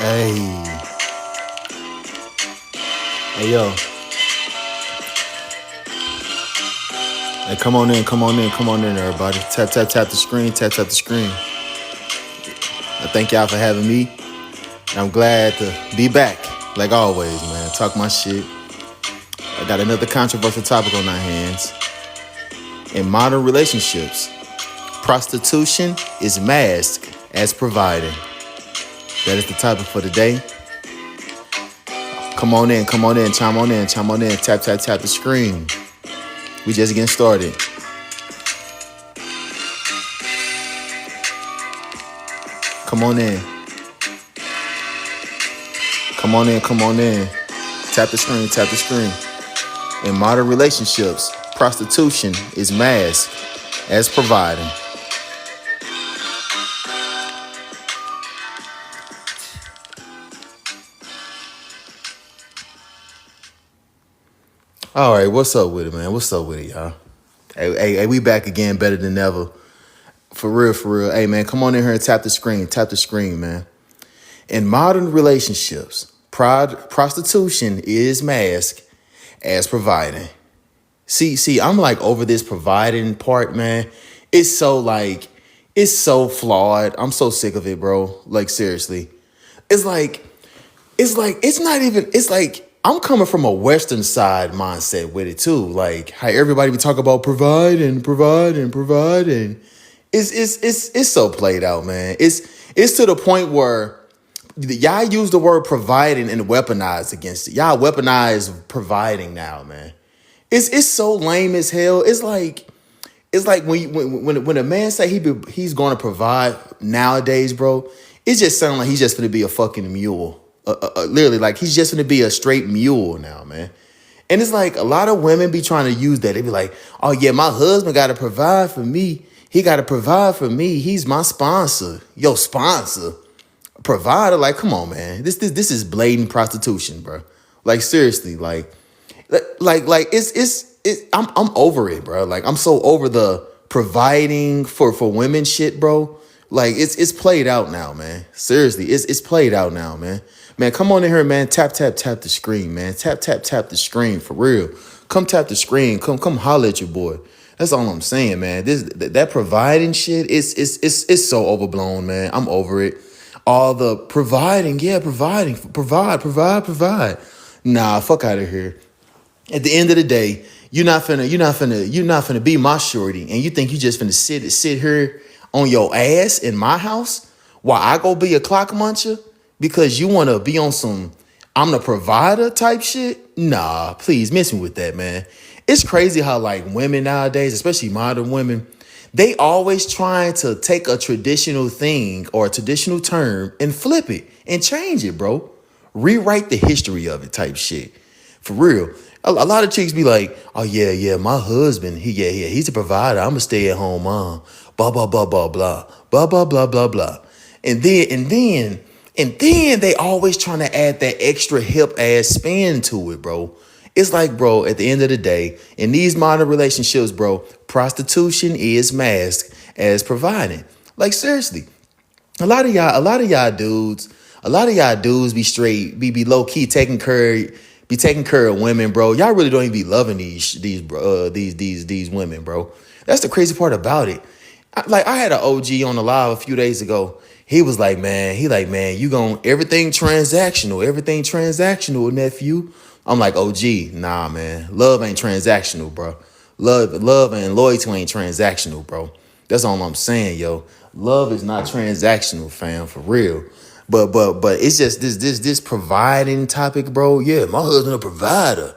Hey, hey, yo. Hey, come on in, everybody. Tap, tap, tap the screen, tap, tap the screen. I thank y'all for having me. And I'm glad to be back, like always, man. Talk my shit. I got another controversial topic on our hands. In modern relationships, prostitution is masked as providing. That is the topic for today. Come on in, chime on in, tap, tap, tap the screen. We just getting started. Come on in. Come on in. Tap the screen, tap the screen. In modern relationships, prostitution is masked as providing. All right, what's up with it, man? What's up with it, y'all? Hey, we back again, better than ever. For real, for real. Hey, man, come on in here and tap the screen, man. In modern relationships, prostitution is masked as providing. See, I'm like over this providing part, man. It's so flawed. I'm so sick of it, bro. Like, seriously. It's like, it's like I'm coming from a Western side mindset with it too. Like how everybody be talking about provide and provide and provide, and it's so played out, man. It's to the point where y'all use the word providing and weaponize against it. Y'all weaponize providing now, man. It's so lame as hell. It's like when a man say he's going to provide nowadays, bro. It just sounds like he's just going to be a fucking mule. Literally, like he's just going to be a straight mule now, man. And it's like a lot of women be trying to use that. They be like, "Oh yeah, my husband got to provide for me. He got to provide for me. He's my sponsor. Yo, sponsor, provider. Like, come on, man. This is blatant prostitution, bro. Like seriously, like I'm over it, bro. Like I'm so over the providing for women shit, bro. Like it's played out now, man. Seriously, it's played out now, man. Man, come on in here, man. Tap tap tap the screen, man. Tap tap tap the screen for real. Come tap the screen. Come holler at your boy. That's all I'm saying, man. That providing shit is so overblown, man. I'm over it. All the providing, yeah, provide. Nah, fuck out of here. At the end of the day, you're not finna be my shorty, and you think you just finna sit here on your ass in my house while I go be a clock muncher because you wanna be on some I'm the provider type shit? Nah, please miss me with that, man. It's crazy how like women nowadays, especially modern women, they always trying to take a traditional thing or a traditional term and flip it and change it, bro. Rewrite the history of it type shit. For real. A lot of chicks be like, "Oh yeah, my husband, he's a provider. I'm a stay-at-home mom. Blah blah blah blah blah. Blah blah blah blah blah." And then they always trying to add that extra hip ass spin to it, bro. It's like, bro, at the end of the day, in these modern relationships, bro, prostitution is masked as providing. Like seriously. A lot of y'all dudes be straight, be low key taking care of women, bro. Y'all really don't even be loving these women, bro. That's the crazy part about it. I had an OG on the live a few days ago. He was like, man, you gon' everything transactional, nephew. I'm like, OG, nah, man. Love ain't transactional, bro. Love and loyalty ain't transactional, bro. That's all I'm saying, yo. Love is not transactional, fam, for real. But it's just this providing topic, bro. Yeah, my husband a provider.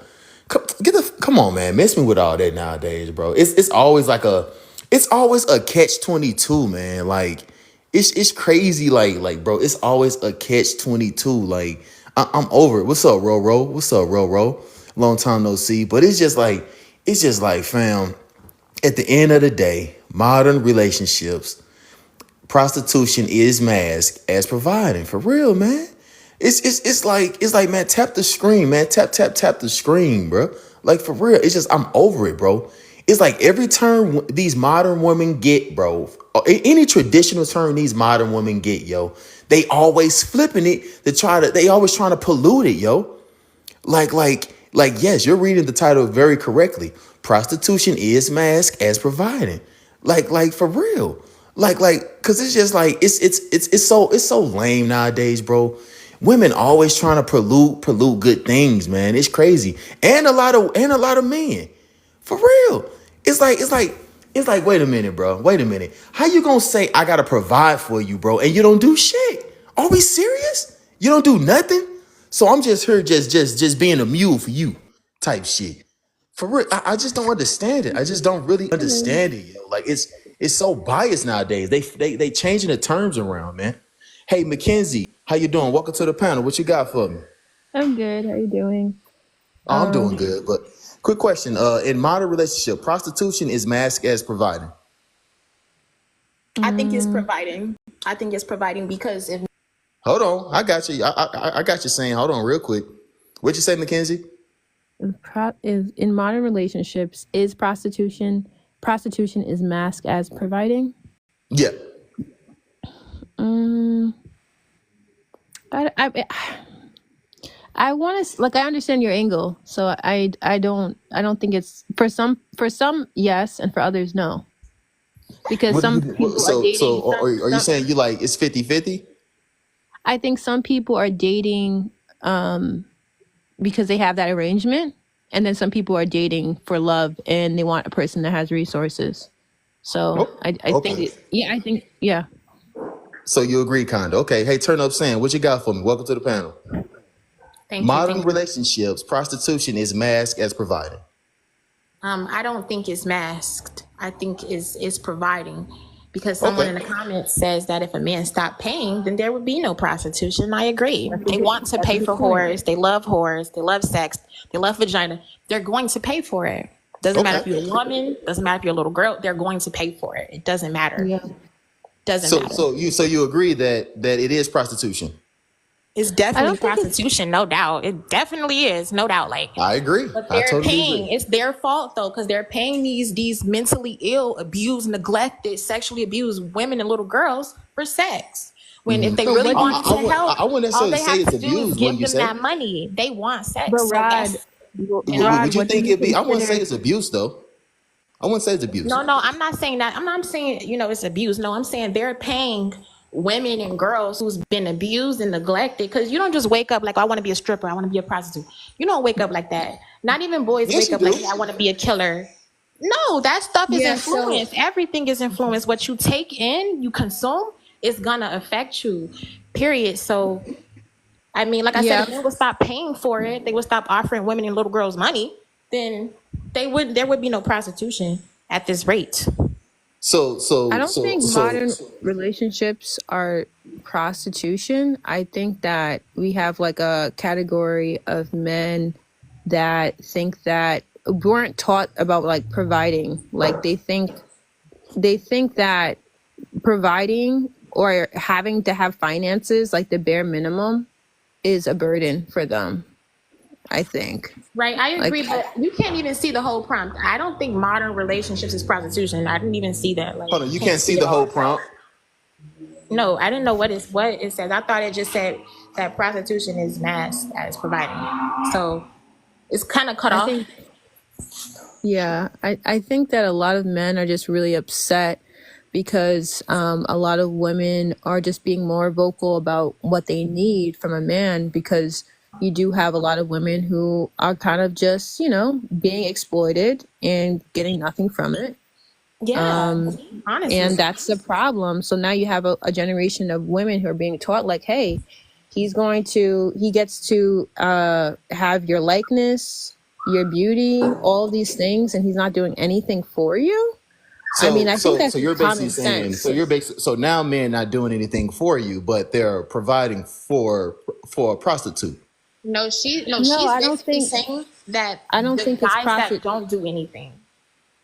Come on, man. Miss me with all that nowadays, bro. It's always a catch-22, man. Like it's crazy, like bro. It's always a catch-22. Like I'm over it. What's up, Ro? What's up, Ro? Long time no see. But it's just like fam. At the end of the day, modern relationships, prostitution is masked as providing. For real, man. It's like man, tap the screen, man. Tap the screen, bro. Like for real. It's just I'm over it, bro. It's like every turn these modern women get, bro. Any traditional turn these modern women get, yo, they always flipping it to try to. They always trying to pollute it, yo. Like. Yes, you're reading the title very correctly. Prostitution is masked as providing. Like for real. Cause it's just like it's so lame nowadays, bro. Women always trying to pollute good things, man. It's crazy, and a lot of men. For real. It's like, wait a minute, bro. Wait a minute. How you gonna say I gotta provide for you, bro, and you don't do shit? Are we serious? You don't do nothing? So I'm just here just being a mule for you type shit. For real. I just don't understand it. I just don't really understand it, yo. Like it's so biased nowadays. They changing the terms around, man. Hey, Mackenzie, how you doing? Welcome to the panel. What you got for me? I'm good. How you doing? Oh, I'm doing Um, good, but quick question. In modern relationship, prostitution is masked as providing. I think it's mm, providing. I think it's providing because if Hold on, I got you. I got you saying. Hold on, real quick. What you say, Mackenzie? is in modern relationships is prostitution is masked as providing. Yeah. Mm, I I want to like I understand your angle, so I don't think it's for some yes, and for others no, because What do you? some people are So dating are you saying you like it's 50-50? I think some people are dating because they have that arrangement, and then some people are dating for love and they want a person that has resources. So Oh, I think okay. yeah. So you agree, kinda. Okay. Hey, turn up, Sam. What you got for me? Welcome to the panel. thank you, Modern thank you. relationships, prostitution is masked as providing. I don't think it's masked. I think it's providing. Because someone Okay. in the comments says that if a man stopped paying, then there would be no prostitution. I agree. That's a They good want to that's a pay good for point. whores, they love sex, they love vagina. They're going to pay for it. Doesn't matter Okay. if you're a woman, doesn't matter if you're a little girl, they're going to pay for it. It doesn't matter. Yeah. Doesn't So matter. you agree that it is prostitution. It's I definitely don't think it's prostitution, no doubt. It definitely is, no doubt. Like, I agree. but I they're totally paying. agree. It's their fault though, because they're paying these mentally ill, abused, neglected, sexually abused women and little girls for sex. When if they but really what do wanted to you help, I wouldn't all necessarily they say have it's to do is abused when give you them say. that money. They want but sex, so Rod that's you know. Would you What do think you it'd be? I wouldn't say consider it's abuse though. I wouldn't say it's abuse. No, I'm not saying that. I'm not saying, it's abuse. No, I'm saying they're paying women and girls who's been abused and neglected. Because you don't just wake up like, I want to be a stripper, I want to be a prostitute. You don't wake up like that. Not even boys Yes, wake you up like, do. yeah, I want to be a killer. No, that stuff is yeah, so influence. Everything is influence. What you take in, you consume, is gonna affect you. Period. So, I mean, like I said, yeah. if men would stop paying for it, they would stop offering women and little girls money, then there would be no prostitution at this rate. So I so don't so think so. modern relationships are prostitution. I think that we have like a category of men that think that weren't taught about like providing. Like they think that providing or having to have finances, like the bare minimum, is a burden for them, I think. Right, I Like agree, but you can't even see the whole prompt. I don't think modern relationships is prostitution. I didn't even see that. Like, Hold on, you you can't can't see see it the whole all. prompt. No, I didn't know what it says. I thought it just said that prostitution is masked as providing. So it's kind of cut I off. think yeah, I think that a lot of men are just really upset because a lot of women are just being more vocal about what they need from a man, because you do have a lot of women who are kind of just, being exploited and getting nothing from it. Yeah, honestly. And that's the problem. So now you have a generation of women who are being taught like, hey, he gets to have your likeness, your beauty, all these things, and he's not doing anything for you. I mean, So I think so that's so just you're basically common saying sense. so now men not doing anything for you, but they're providing for a prostitute. No, She's basically saying that I don't the think it's guys profit. that don't do anything.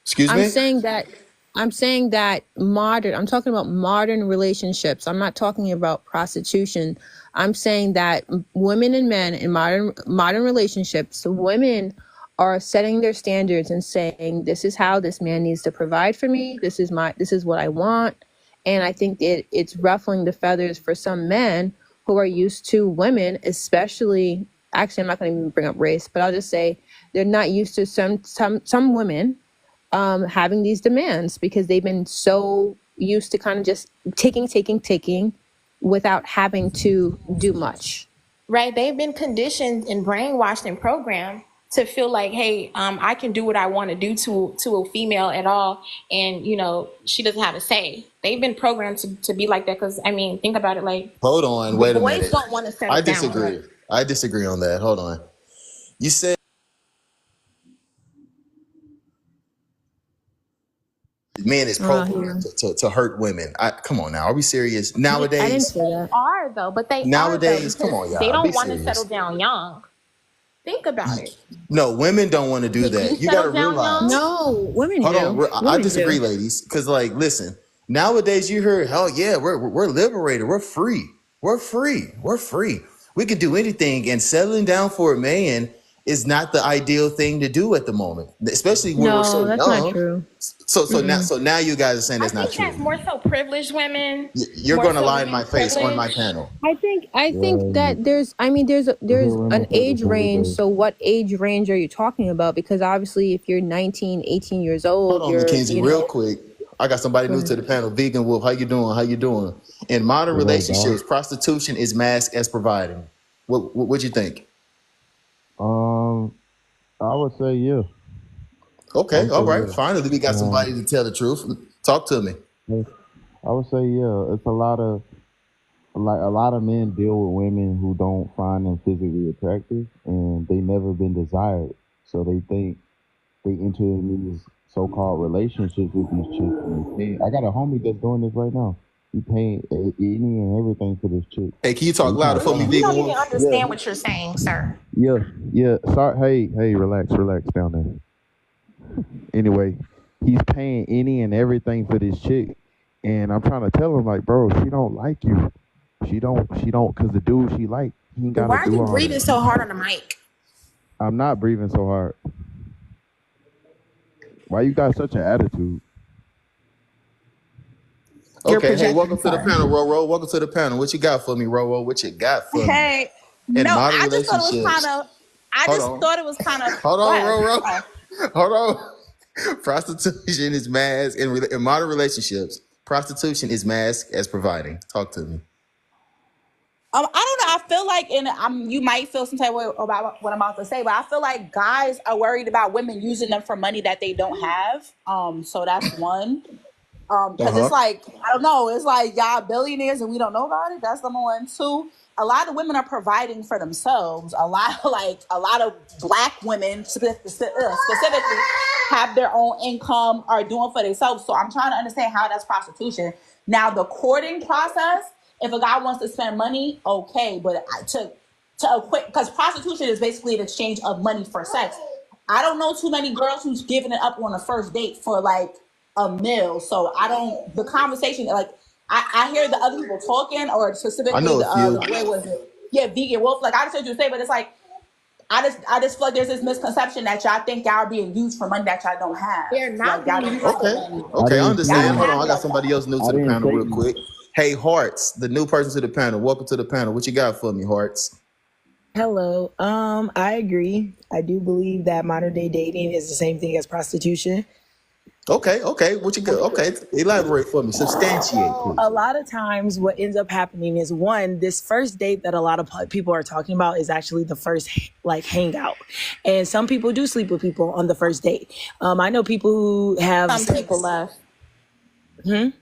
Excuse I'm me. saying that I'm talking about modern relationships. I'm not talking about prostitution. I'm saying that women and men in modern relationships, women are setting their standards and saying, this is how this man needs to provide for me. This is what I want. And I think it's ruffling the feathers for some men who are used to women, especially, actually, I'm not going to even bring up race, but I'll just say they're not used to some women having these demands because they've been so used to kind of just taking without having to do much. Right? They've been conditioned and brainwashed and programmed to feel like, hey, I can do what I want to do to a female at all, and she doesn't have a say. They've been programmed to be like that because I mean, think about it. Like, Hold on, wait a boys minute. don't want to settle I down. disagree. Right? I disagree on that. Hold on. You said men is programmed to hurt women. Come on now, are we serious? Nowadays, I didn't say that. Are though, but they nowadays, are, though, come on, y'all. they don't be want to serious. settle down young. Think about it. No, women don't want to do that. You got to settle down realize. young? No, women Hold do. on, I disagree, ladies. Because, like, listen, nowadays you hear, hell yeah, we're liberated, we're free, we're free. We can do anything, and settling down for a man is not the ideal thing to do at the moment, especially when we're so that's young. not true. So now you guys are saying that's not I think true. that's more so privileged women. You're more going to so lie in my women face on my privilege. panel. I think that there's an age range. So what age range are you talking about? Because obviously if you're 19, 18 years old, Hold on, you're, Mackenzie, real quick. I got somebody new to the panel. Vegan Wolf, how you doing? In modern relationships, prostitution is masked as providing. What you think? I would say yeah. Okay, all right. Finally, we got somebody to tell the truth. Talk to me. I would say yeah. It's a lot of men deal with women who don't find them physically attractive, and they never been desired. So they think they enter in these so-called relationships with these chicks. And I got a homie that's doing this right now. He paying any and everything for this chick. Hey, can you talk louder for me, You Vegan don't even Wolf? understand what you're saying, sir. Yeah. Sorry. Hey, relax down there. Anyway, he's paying any and everything for this chick, and I'm trying to tell him like, bro, she don't like you. She don't, cause the dude she like, he ain't gotta Why are do you all breathing that. so hard on the mic? I'm not breathing so hard. Why you got such an attitude? Okay, hey, welcome to the panel, Roro. Welcome to the panel. What you got for me, Roro? What you got for me? Hey, In no, modern I just thought it was relationships. kind of. Hold on, Go Roro. ahead. Hold on. Prostitution is masked in modern relationships. Prostitution is masked as providing. Talk to me. I don't know. I feel like, you might feel some type of way about what I'm about to say, but I feel like guys are worried about women using them for money that they don't have. So that's one. Because it's like, I don't know, it's like y'all billionaires and we don't know about it. That's number one. Two, a lot of women are providing for themselves. A lot of black women specifically have their own income, are doing for themselves. So I'm trying to understand how that's prostitution. Now the courting process, if a guy wants to spend money, okay, but to equate, because prostitution is basically an exchange of money for sex. I don't know too many girls who's giving it up on a first date for like a meal. So the conversation, like I hear the other people talking, or specifically I know a few. the way was it? Yeah, Vegan Wolf. Like I just heard you say, but it's like I just feel like there's this misconception that y'all think y'all are being used for money that y'all don't have. They're not Like, being y'all don't have used. money. Okay, I understand. Hold on, I got like somebody else new to I the didn't panel say real quick. Hey, Hearts, the new person to the panel. Welcome to the panel. What you got for me, Hearts? Hello. I agree. I do believe that modern day dating is the same thing as prostitution. Okay. What you got? Okay, elaborate for me. Substantiate, A please. lot of times what ends up happening is, one, this first date that a lot of people are talking about is actually the first like hangout. And some people do sleep with people on the first date. I know people who have Some people left. Go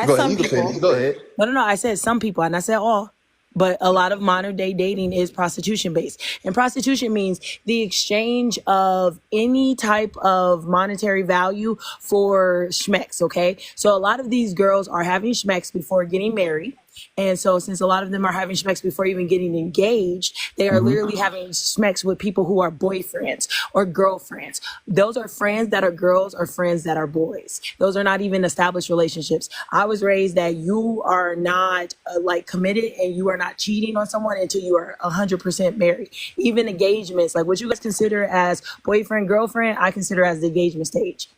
That's ahead. some You can people. finish. Go ahead. No. I said some people, and I said all. But a lot of modern day dating is prostitution based. And prostitution means the exchange of any type of monetary value for schmecks, okay? So a lot of these girls are having schmecks before getting married. And so since a lot of them are having schmex before even getting engaged, they are literally having schmex with people who are boyfriends or girlfriends. Those are friends that are girls or friends that are boys. Those are not even established relationships. I was raised that you are not like committed and you are not cheating on someone until you are 100% married. Even engagements, like what you guys consider as boyfriend, girlfriend, I consider as the engagement stage.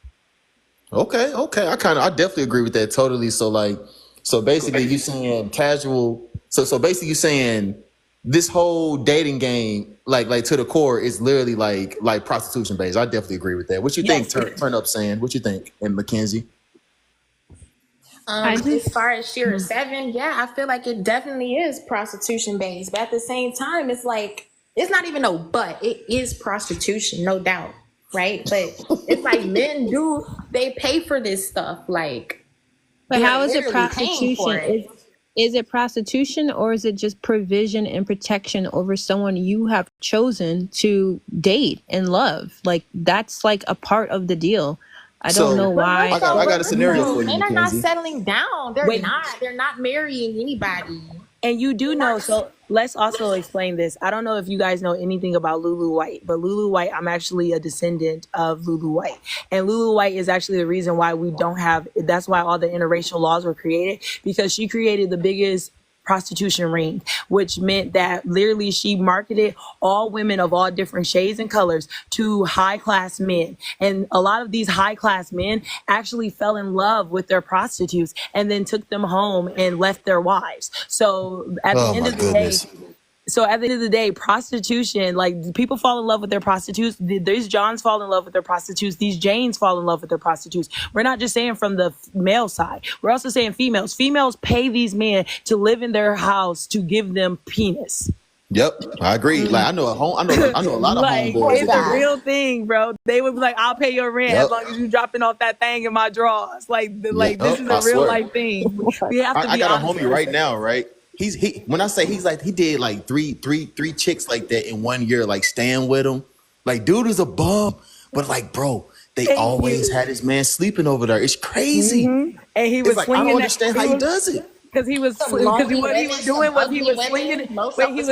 Okay. I definitely agree with that totally. So basically you saying casual. So basically you saying this whole dating game, like to the core, is literally like prostitution based. I definitely agree with that. What you think? Turn up saying. What you think? And Mackenzie. I As just far as Sheer 7, yeah, I feel like it definitely is prostitution based. But at the same time, it's like, it's not even no but. It is prostitution, no doubt. Right? But it's like they pay for this stuff. Like, But they're how is it literally paying for prostitution? it. Is it prostitution, or is it just provision and protection over someone you have chosen to date and love? Like, that's like a part of the deal. I don't know why. I got a scenario for you, Men are not Mackenzie. settling down. They're Wait. not. They're not marrying anybody. And you do know, so let's also explain this. I don't know if you guys know anything about Lulu White, but Lulu White, I'm actually a descendant of Lulu White. And Lulu White is actually the reason why we don't have, that's why all the interracial laws were created, because she created the biggest prostitution ring, which meant that literally she marketed all women of all different shades and colors to high class men. And a lot of these high class men actually fell in love with their prostitutes and then took them home and left their wives. So at the end of the day, prostitution, like people fall in love with their prostitutes. These Johns fall in love with their prostitutes. These Janes fall in love with their prostitutes. We're not just saying from the male side. We're also saying females. Females pay these men to live in their house to give them penis. Yep, I agree. Like I know a lot of Like, homeboys. it's a real thing, bro. They would be like, "I'll pay your rent as long as you dropping off that thing in my drawers." Like this is a real life thing. We have to be I got a honest homie right now, right? When I say he's like, he did like three chicks like that in 1 year, like staying with him. Like, dude is a bum, but like, bro, they always had his man sleeping over there. It's crazy. And he was It's like, I don't understand how he does it. Because what he was doing was he was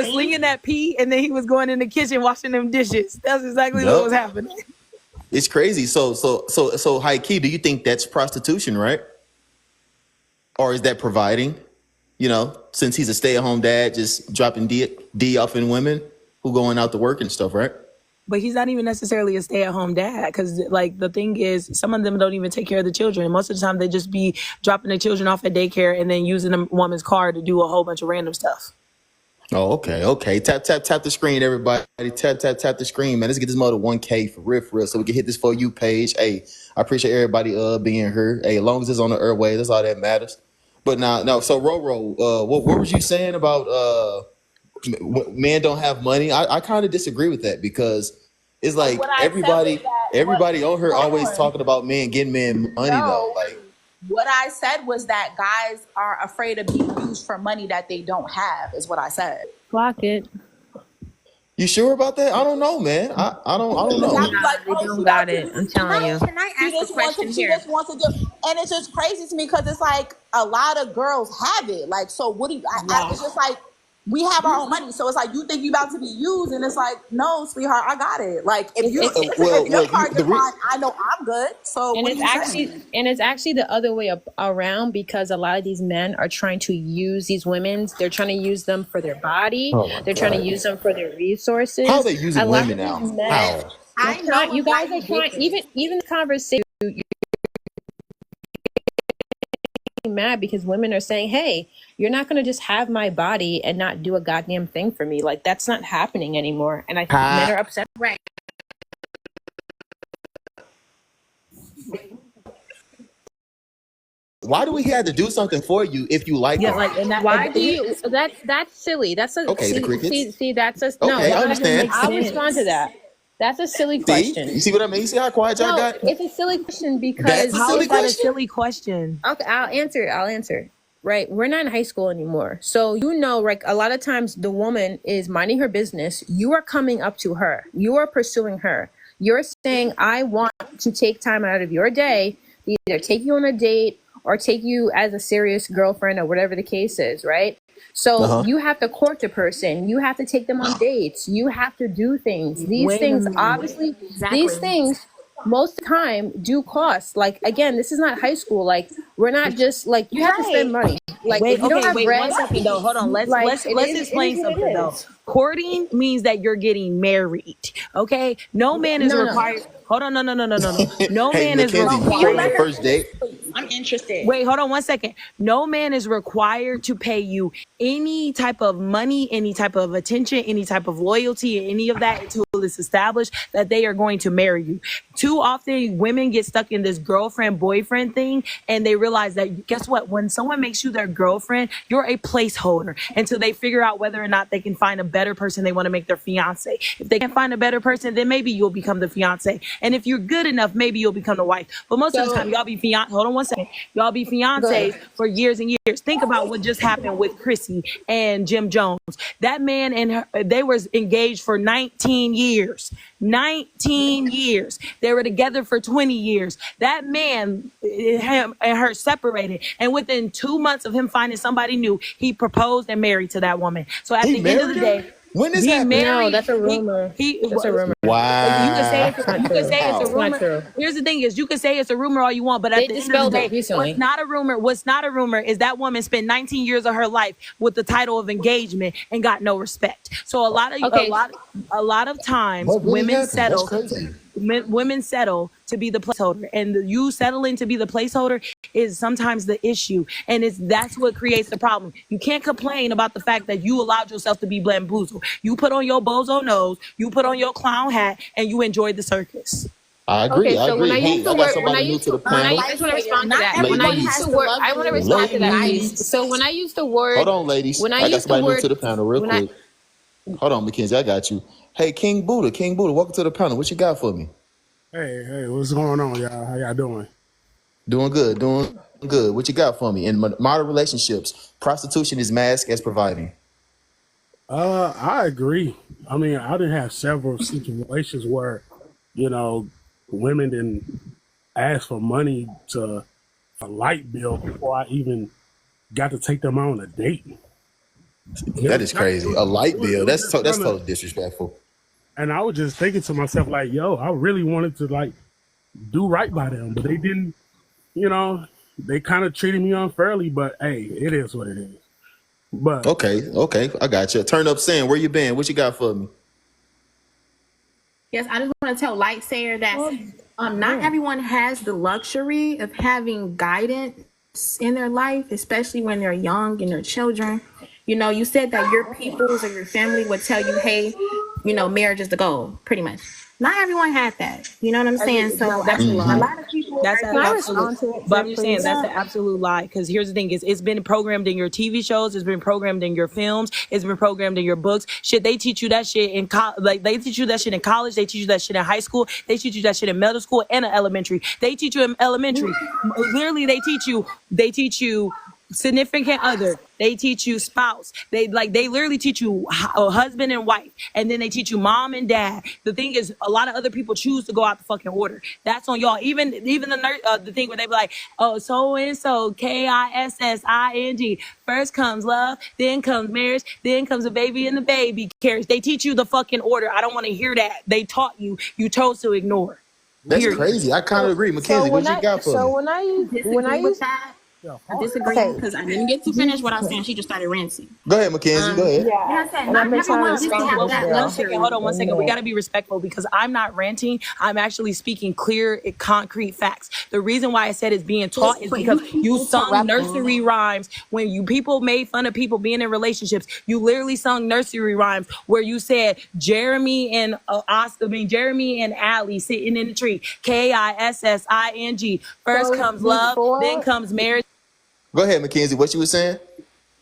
slinging that pee, and then he was going in the kitchen washing them dishes. That's exactly what was happening. It's crazy. So high key, do you think that's prostitution, right? Or is that providing? You know, since he's a stay-at-home dad, just dropping D off in women who going out to work and stuff, right? But he's not even necessarily a stay-at-home dad, because like the thing is, some of them don't even take care of the children. And most of the time, they just be dropping the children off at daycare and then using a woman's car to do a whole bunch of random stuff. Oh, okay. Tap the screen, everybody. Tap the screen, man. Let's get this mother 1K for real, so we can hit this For You page. Hey, I appreciate everybody being here. Hey, as long as it's on the airway, that's all that matters. But no. So Roro, what was you saying about men don't have money? I kind of disagree with that, because it's like everybody on here always talking about men getting men money though. Like, what I said was that guys are afraid of being used for money that they don't have, is what I said. block it. you sure about that? I don't know, man. I don't know. They don't got it. I'm telling you. Can I ask a question She here? just wants to do, and it's just crazy to me because it's like a lot of girls have it. Like, so what do you? It's just like we have our own money, so it's like you think you about to be used, and it's like, no, sweetheart, I got it. Like if your card declined, I know I'm good. So And it's actually the other way around, because a lot of these men are trying to use these women. They're trying to use them for their body. They're trying to use them for their resources. How are they using women now? How? I know You guys are trying. Even the conversation. Mad because women are saying, hey, you're not going to just have my body and not do a goddamn thing for me. Like, that's not happening anymore, and I think men are upset. right. Why do we have to do something for you if you like it? Like, and Why do you? That's silly. That's a Okay, the crickets. See, that's a Okay, no. I understand. I'll respond to that. That's a silly question. You see what I mean? You see how quiet y'all No, got? it's a silly question because That's a how silly is that a question? silly question? okay, I'll answer. Right, we're not in high school anymore, so like a lot of times the woman is minding her business. You are coming up to her. You are pursuing her. You're saying, I want to take time out of your day to either take you on a date or take you as a serious girlfriend or whatever the case is, right? So Uh-huh. you have to court the person. You have to take them on dates. You have to do things. These Wait a things, minute. obviously, these Exactly. things most of the time do cost. Like, again, this is not high school. Like, we're not just like, you have to spend Right. money. Like, Wait, if you don't okay, have wait one bread, second though. Hold on. Let's like, let's let's it explain is what it something though. is. Courting means that you're getting married. Okay? No man is No, no. required. Hold on, no. No Hey, man is Mackenzie, Can you before let your required. her first date, finish, please? I'm interested. Wait, hold on one second. No man is required to pay you any type of money, any type of attention, any type of loyalty, any of that until it's established that they are going to marry you. Too often, women get stuck in this girlfriend boyfriend thing, and they realize that guess what? When someone makes you their girlfriend, you're a placeholder until they figure out whether or not they can find a better person they want to make their fiance. If they can't find a better person, then maybe you'll become the fiance. And if you're good enough, maybe you'll become the wife. But most of the time, So, y'all be fiance. Hold on one second. Y'all be go fiancés ahead. for years and years. Think about what just happened with Chrissy and Jim Jones. That man and her, they were engaged for 19 years. 19 years. They were together for 20 years. That man, him and her separated. And within 2 months of him finding somebody new, he proposed and married to that woman. So at he the end of married the her? day, When this he happened? No, married, that's a rumor. he That's a rumor. you can say Wow. it's Not you can true. say it's a It's not rumor. true. Here's the thing is you can say it's a rumor all you want, but at They the end of the dispelled it day, recently. what's not a rumor is that woman spent 19 years of her life with the title of engagement and got no respect. So Okay, a lot of times What really happened? That's crazy. women settle to be the placeholder, and you settling to be the placeholder is sometimes the issue, and that's what creates the problem. You can't complain about the fact that you allowed yourself to be bamboozled. You put on your bozo nose, you put on your clown hat, and you enjoyed the circus. I agree. okay. I So when agree. I use Hey, the I got word, somebody new to the I panel. just want to Light respond to not that. When I everyone use has the the word, I want to luxury respond of to that, please. Ladies. So when I use the word, Hold on, ladies. when I I got use the somebody new word, to the panel real when I, quick. Hold on, Mackenzie. I got you. Hey, King Buddha. King Buddha, welcome to the panel. What you got for me? Hey, what's going on, y'all? How y'all doing? Doing good. Doing good. What you got for me? In modern relationships, prostitution is masked as providing. I agree. I mean, I didn't have several situations where, you know, women didn't ask for money to a light bill before I even got to take them on a date. And That is crazy. A light it bill. was That's just that's kind of, totally disrespectful. and I was just thinking to myself, like, yo, I really wanted to like do right by them, but they didn't, you know, they kind of treated me unfairly, but hey, it is what it is. But Okay. I got you. Turn up saying, where you been? What you got for me? Yes, I just want to tell Lightsayer that not everyone has the luxury of having guidance in their life, especially when they're young and they're children. You know, you said that your peoples or your family would tell you, hey, you know, marriage is the goal, pretty much. Not everyone had that. You know what I'm saying? So That's a a lie. lot of people That's are an can I just absolute. respond to it But too, I'm just saying please? that's an absolute lie. Because here's the thing: is it's been programmed in your TV shows, it's been programmed in your films, it's been programmed in your books. Shit, they teach you that shit in like they teach you that shit in college, they teach you that shit in high school, they teach you that shit in middle school and in elementary. They teach you in elementary. Literally, they teach you significant other, they teach you spouse, they literally teach you husband and wife, and then they teach you mom and dad. The thing is, a lot of other people choose to go out the fucking order. That's on y'all. Even the thing where they be like, oh, so and so, KISSING, first comes love, then comes marriage, then comes a baby and the baby carriage. They teach you the fucking order. I don't want to hear that. They taught you, you chose to ignore. That's Period. crazy. I kind of agree. So Mackenzie, what you got for me? when I disagree with use that. yeah, I hard. disagree okay, because I didn't get to finish what I was saying. She just started ranting. Go ahead, Mackenzie. Go ahead. And yeah, I said, and I've not been trying to everyone gets to respond to have this that One girl. second, luxury. hold on one second. We got to Amen. be respectful because I'm not ranting. I'm actually speaking clear, concrete facts. The reason why I said it's being taught is But because you keep you sung interrupting. nursery rhymes when you people made fun of people being in relationships. You literally sung nursery rhymes where you said Jeremy and Jeremy and Allie sitting in the tree. KISSING. First So comes love, then before, comes marriage. Go ahead, Mackenzie. What you were saying?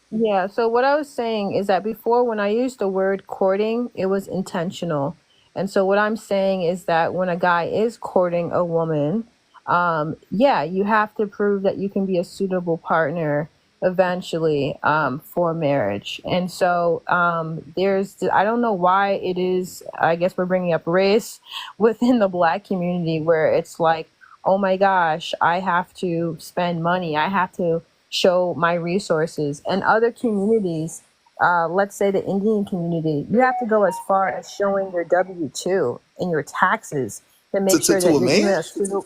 yeah, so what I was saying is that before, when I used the word courting, it was intentional. And so what I'm saying is that when a guy is courting a woman, yeah, you have to prove that you can be a suitable partner eventually, for marriage. And so I don't know why it is, I guess we're bringing up race within the Black community where it's like, oh my gosh, I have to spend money. I have to show my resources. And other communities, let's say the Indian community, you have to go as far as showing your W-2 and your taxes to make sure To that a you're even man? a suitable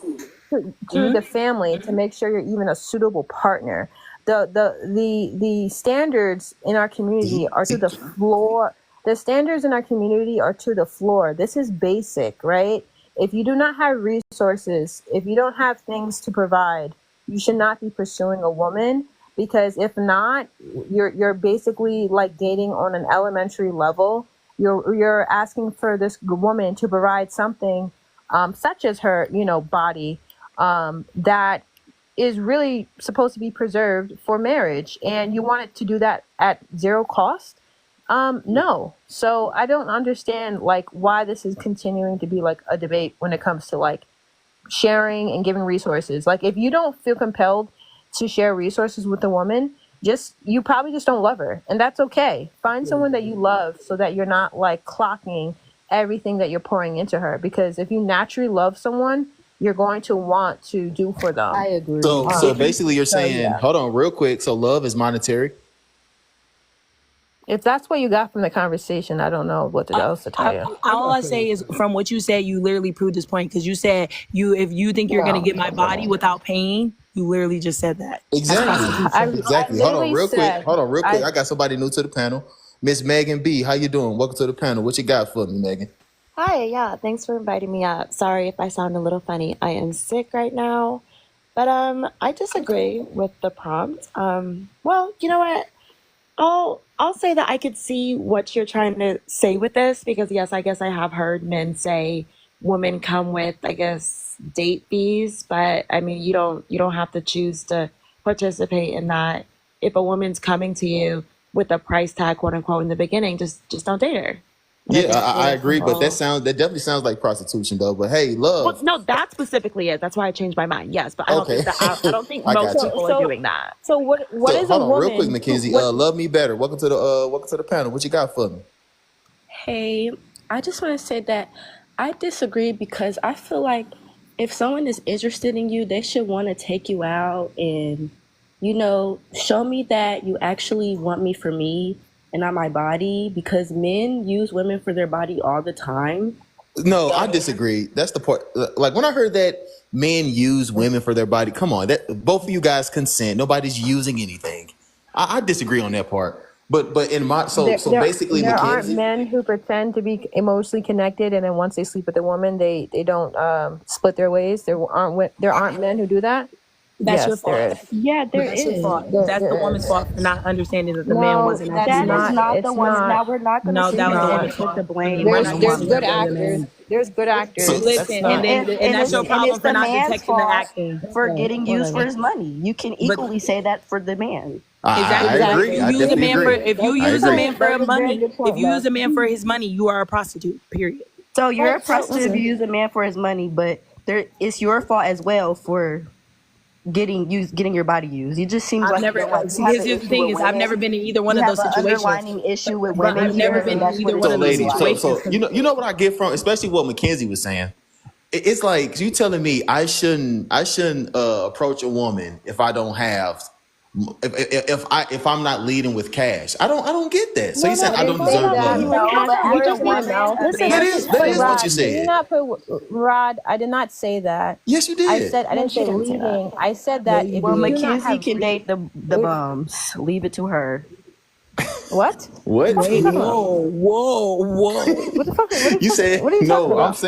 to the family, to make sure you're even a suitable partner. The standards in our community are to the floor. The standards in our community are to the floor. This is basic, right? If you do not have resources, if you don't have things to provide, you should not be pursuing a woman, because if not, you're basically like dating on an elementary level. You're asking for this woman to provide something, such as her, body, that is really supposed to be preserved for marriage, and you want it to do that at zero cost. No. So I don't understand like why this is continuing to be like a debate when it comes to like sharing and giving resources. Like if you don't feel compelled to share resources with a woman, you probably just don't love her, and that's okay. Find someone that you love so that you're not like clocking everything that you're pouring into her, because if you naturally love someone, you're going to want to do for them. I agree. So basically you're So saying, yeah, hold on real quick. So love is monetary? if that's what you got from the conversation, I don't know what else to tell you. All I say is, from what you said, you literally proved this point, because you said if you think you're gonna get my body without paying, you literally just said that. Exactly. Exactly. Hold on literally real quick. said- Hold on real quick. I- I got somebody new to the panel. Miss Megan B. How you doing? Welcome to the panel. What you got for me, Megan? Hi, yeah, thanks for inviting me up. Sorry if I sound a little funny. I am sick right now, but I disagree with the prompt. Well, you know what? I'll say that I could see what you're trying to say with this, because yes, I guess I have heard men say women come with, I guess, date fees, but I mean, you don't have to choose to participate in that. If a woman's coming to you with a price tag, quote unquote, in the beginning, just don't date her. And Yeah, think it's I really agree, but that simple. definitely sounds like prostitution though. But hey, Well, love. no, that specifically is. That's why I changed my mind. Yes, but I don't Okay. think that I don't think I most got you. people are doing that. So what So is a hold on real quick, woman? Mackenzie. What Love me better. Welcome to the panel. What you got for me? Hey, I just want to say that I disagree, because I feel like if someone is interested in you, they should want to take you out and, show me that you actually want me for me and not my body, because men use women for their body all the time. No, I disagree. That's the part. Like when I heard that men use women for their body, come on, that both of you guys consent. Nobody's using anything. I disagree on that part. But in my so basically, there aren't Mackenzie. men who pretend to be emotionally connected, and then once they sleep with a woman, they don't split their ways. There aren't men who do that. That's Yes, your fault. there is. Yeah, But there that's your is. fault. That's the There woman's is. fault for not understanding that the man No, wasn't that's actually. That is not. not the It's woman. not. Now we're not going to No, sit that here was the and woman's put fault. the I mean, blame we're on There's the not gonna there's sit good here woman. and blame the actors. man. There's good actors. That's Listen, not. and that's your And it's problem for the not man's detecting the fault acting. for getting used for Whatever. his money. You can But equally say that for the man. I exactly, but agree. if I you use a definitely man for agree. if you I use a agree. man for That's a very money, good if point, you use love. a man for his money, you are a prostitute. Period. So you're a So prostitute if you use a man for his money, but it's your fault as well for getting your body used. It just seems I've like never you have here's an the issue thing with is I've never women. been in either one You of have those an situations. underlining issue with But women I've never here, been and in that's what either it one So of those seems ladies, like. so situations. you know what I get from, especially what Mackenzie was saying. It's like you telling me I shouldn't approach a woman if I don't have if I'm not leading with cash. I don't get that. So No, you saying no, I I don't didn't say deserve that. love? No, but You as a just need woman, no. a That man is should that feel is what like you Rod, can you said. not put Rod? I did not say that. Yes, you I did. said I no, didn't she say didn't say that. leading. I said Yeah, that you if Well, you did. do not Mackenzie have can date the if bums. Leave it to her. what? What the What? fuck are you Wait, talking about? whoa. What the fuck? You said What are you talking no. about?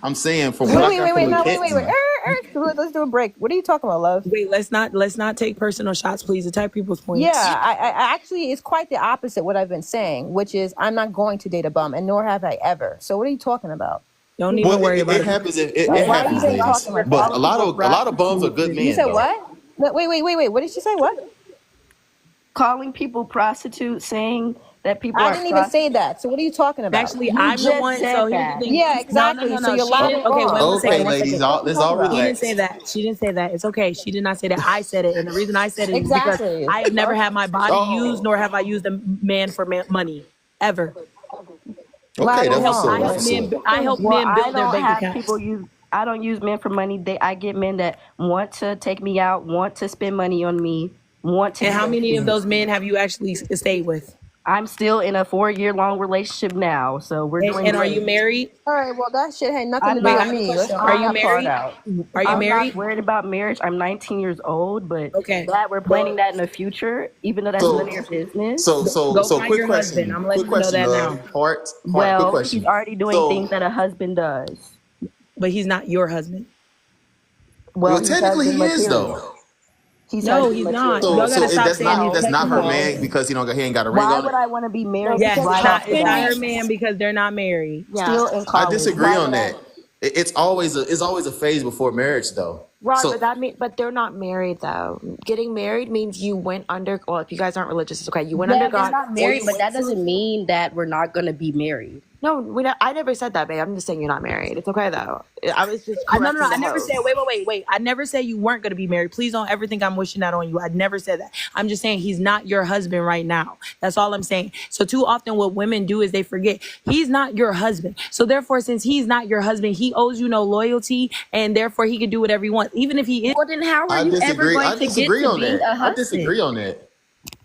I'm saying from what Wait, I wait, got wait, from wait, no, wait, wait, wait. Mackenzie. Let's do a break. What are you talking about, love? Wait, let's not take personal shots, please. Attack people's Yeah, points. I actually, it's quite the opposite what I've been saying, which is I'm not going to date a bum, and nor have I ever. So what are you talking about? Don't Well, even worry about it it. happens. It Why are you happens, even ladies. talking like But that? a Calling lot people of a lot of bums are good prostitutes. You men said though. what? No, wait. What did she say? What? Calling people prostitutes, saying that people I are didn't even say prostitutes. that. So what are you talking about? Actually, You I'm the just one. said So here's the that. thing. Yeah, exactly. So No. you're She loud didn't. and Okay, wait wrong. one Like, Okay, second. One ladies, second. what are you let's talking all about? She didn't say relax. that. She didn't say that. It's okay. She did not say that. I said it, and the reason I said it is because Exactly. I have never had my body used, Oh, nor have I used a man for money ever. okay, Loud I and that's what's help. up. I wrong. That's help Like, what's men. up. I help Well, men build their bank accounts. I don't use men for money. I get men that want to take me out, want to spend money on me, want to. And how many of those men have you actually stayed with? I'm still in a 4-year-long relationship now, so we're doing. And are you married? All right, well, that shit had nothing I'm to do not- with me. Let's Are you find that part married? out. Are you I'm married? not worried about marriage. I'm 19 years old, but Okay. that we're planning that in the future, even though that's So- none of your business. So Go so find quick your question. husband. I'm letting Quick you know question, that love. now. Heart, quick Well, question. he's already doing So- things that a husband does. But he's not your husband. Well, He's technically he husband is material. though. No, he's not. So, Y'all gotta stop that's saying not he's her technical. man because he ain't got a ring Why on would it. I want to be married? Yes, right off the it's not bat? her man because they're not married. Yeah. Still in I college. disagree Why on would I- that. It's always a phase before marriage though. Right, So- but they're not married though. Getting married means you went under. Well, if you guys aren't religious, it's okay. You went Yeah, under they're God. not married, but that doesn't mean that we're not going to be married. No, I never said that, babe. I'm just saying you're not married. It's okay though. I was just No. correcting I the never host. said. Wait. I never said you weren't going to be married. Please don't ever think I'm wishing that on you. I never said that. I'm just saying he's not your husband right now. That's all I'm saying. So too often, what women do is they forget he's not your husband. So therefore, since he's not your husband, he owes you no loyalty, and therefore he can do whatever he wants, even if he is. Well, then how are I you ever disagree. going I to get disagree to on being that. a husband? I disagree on that.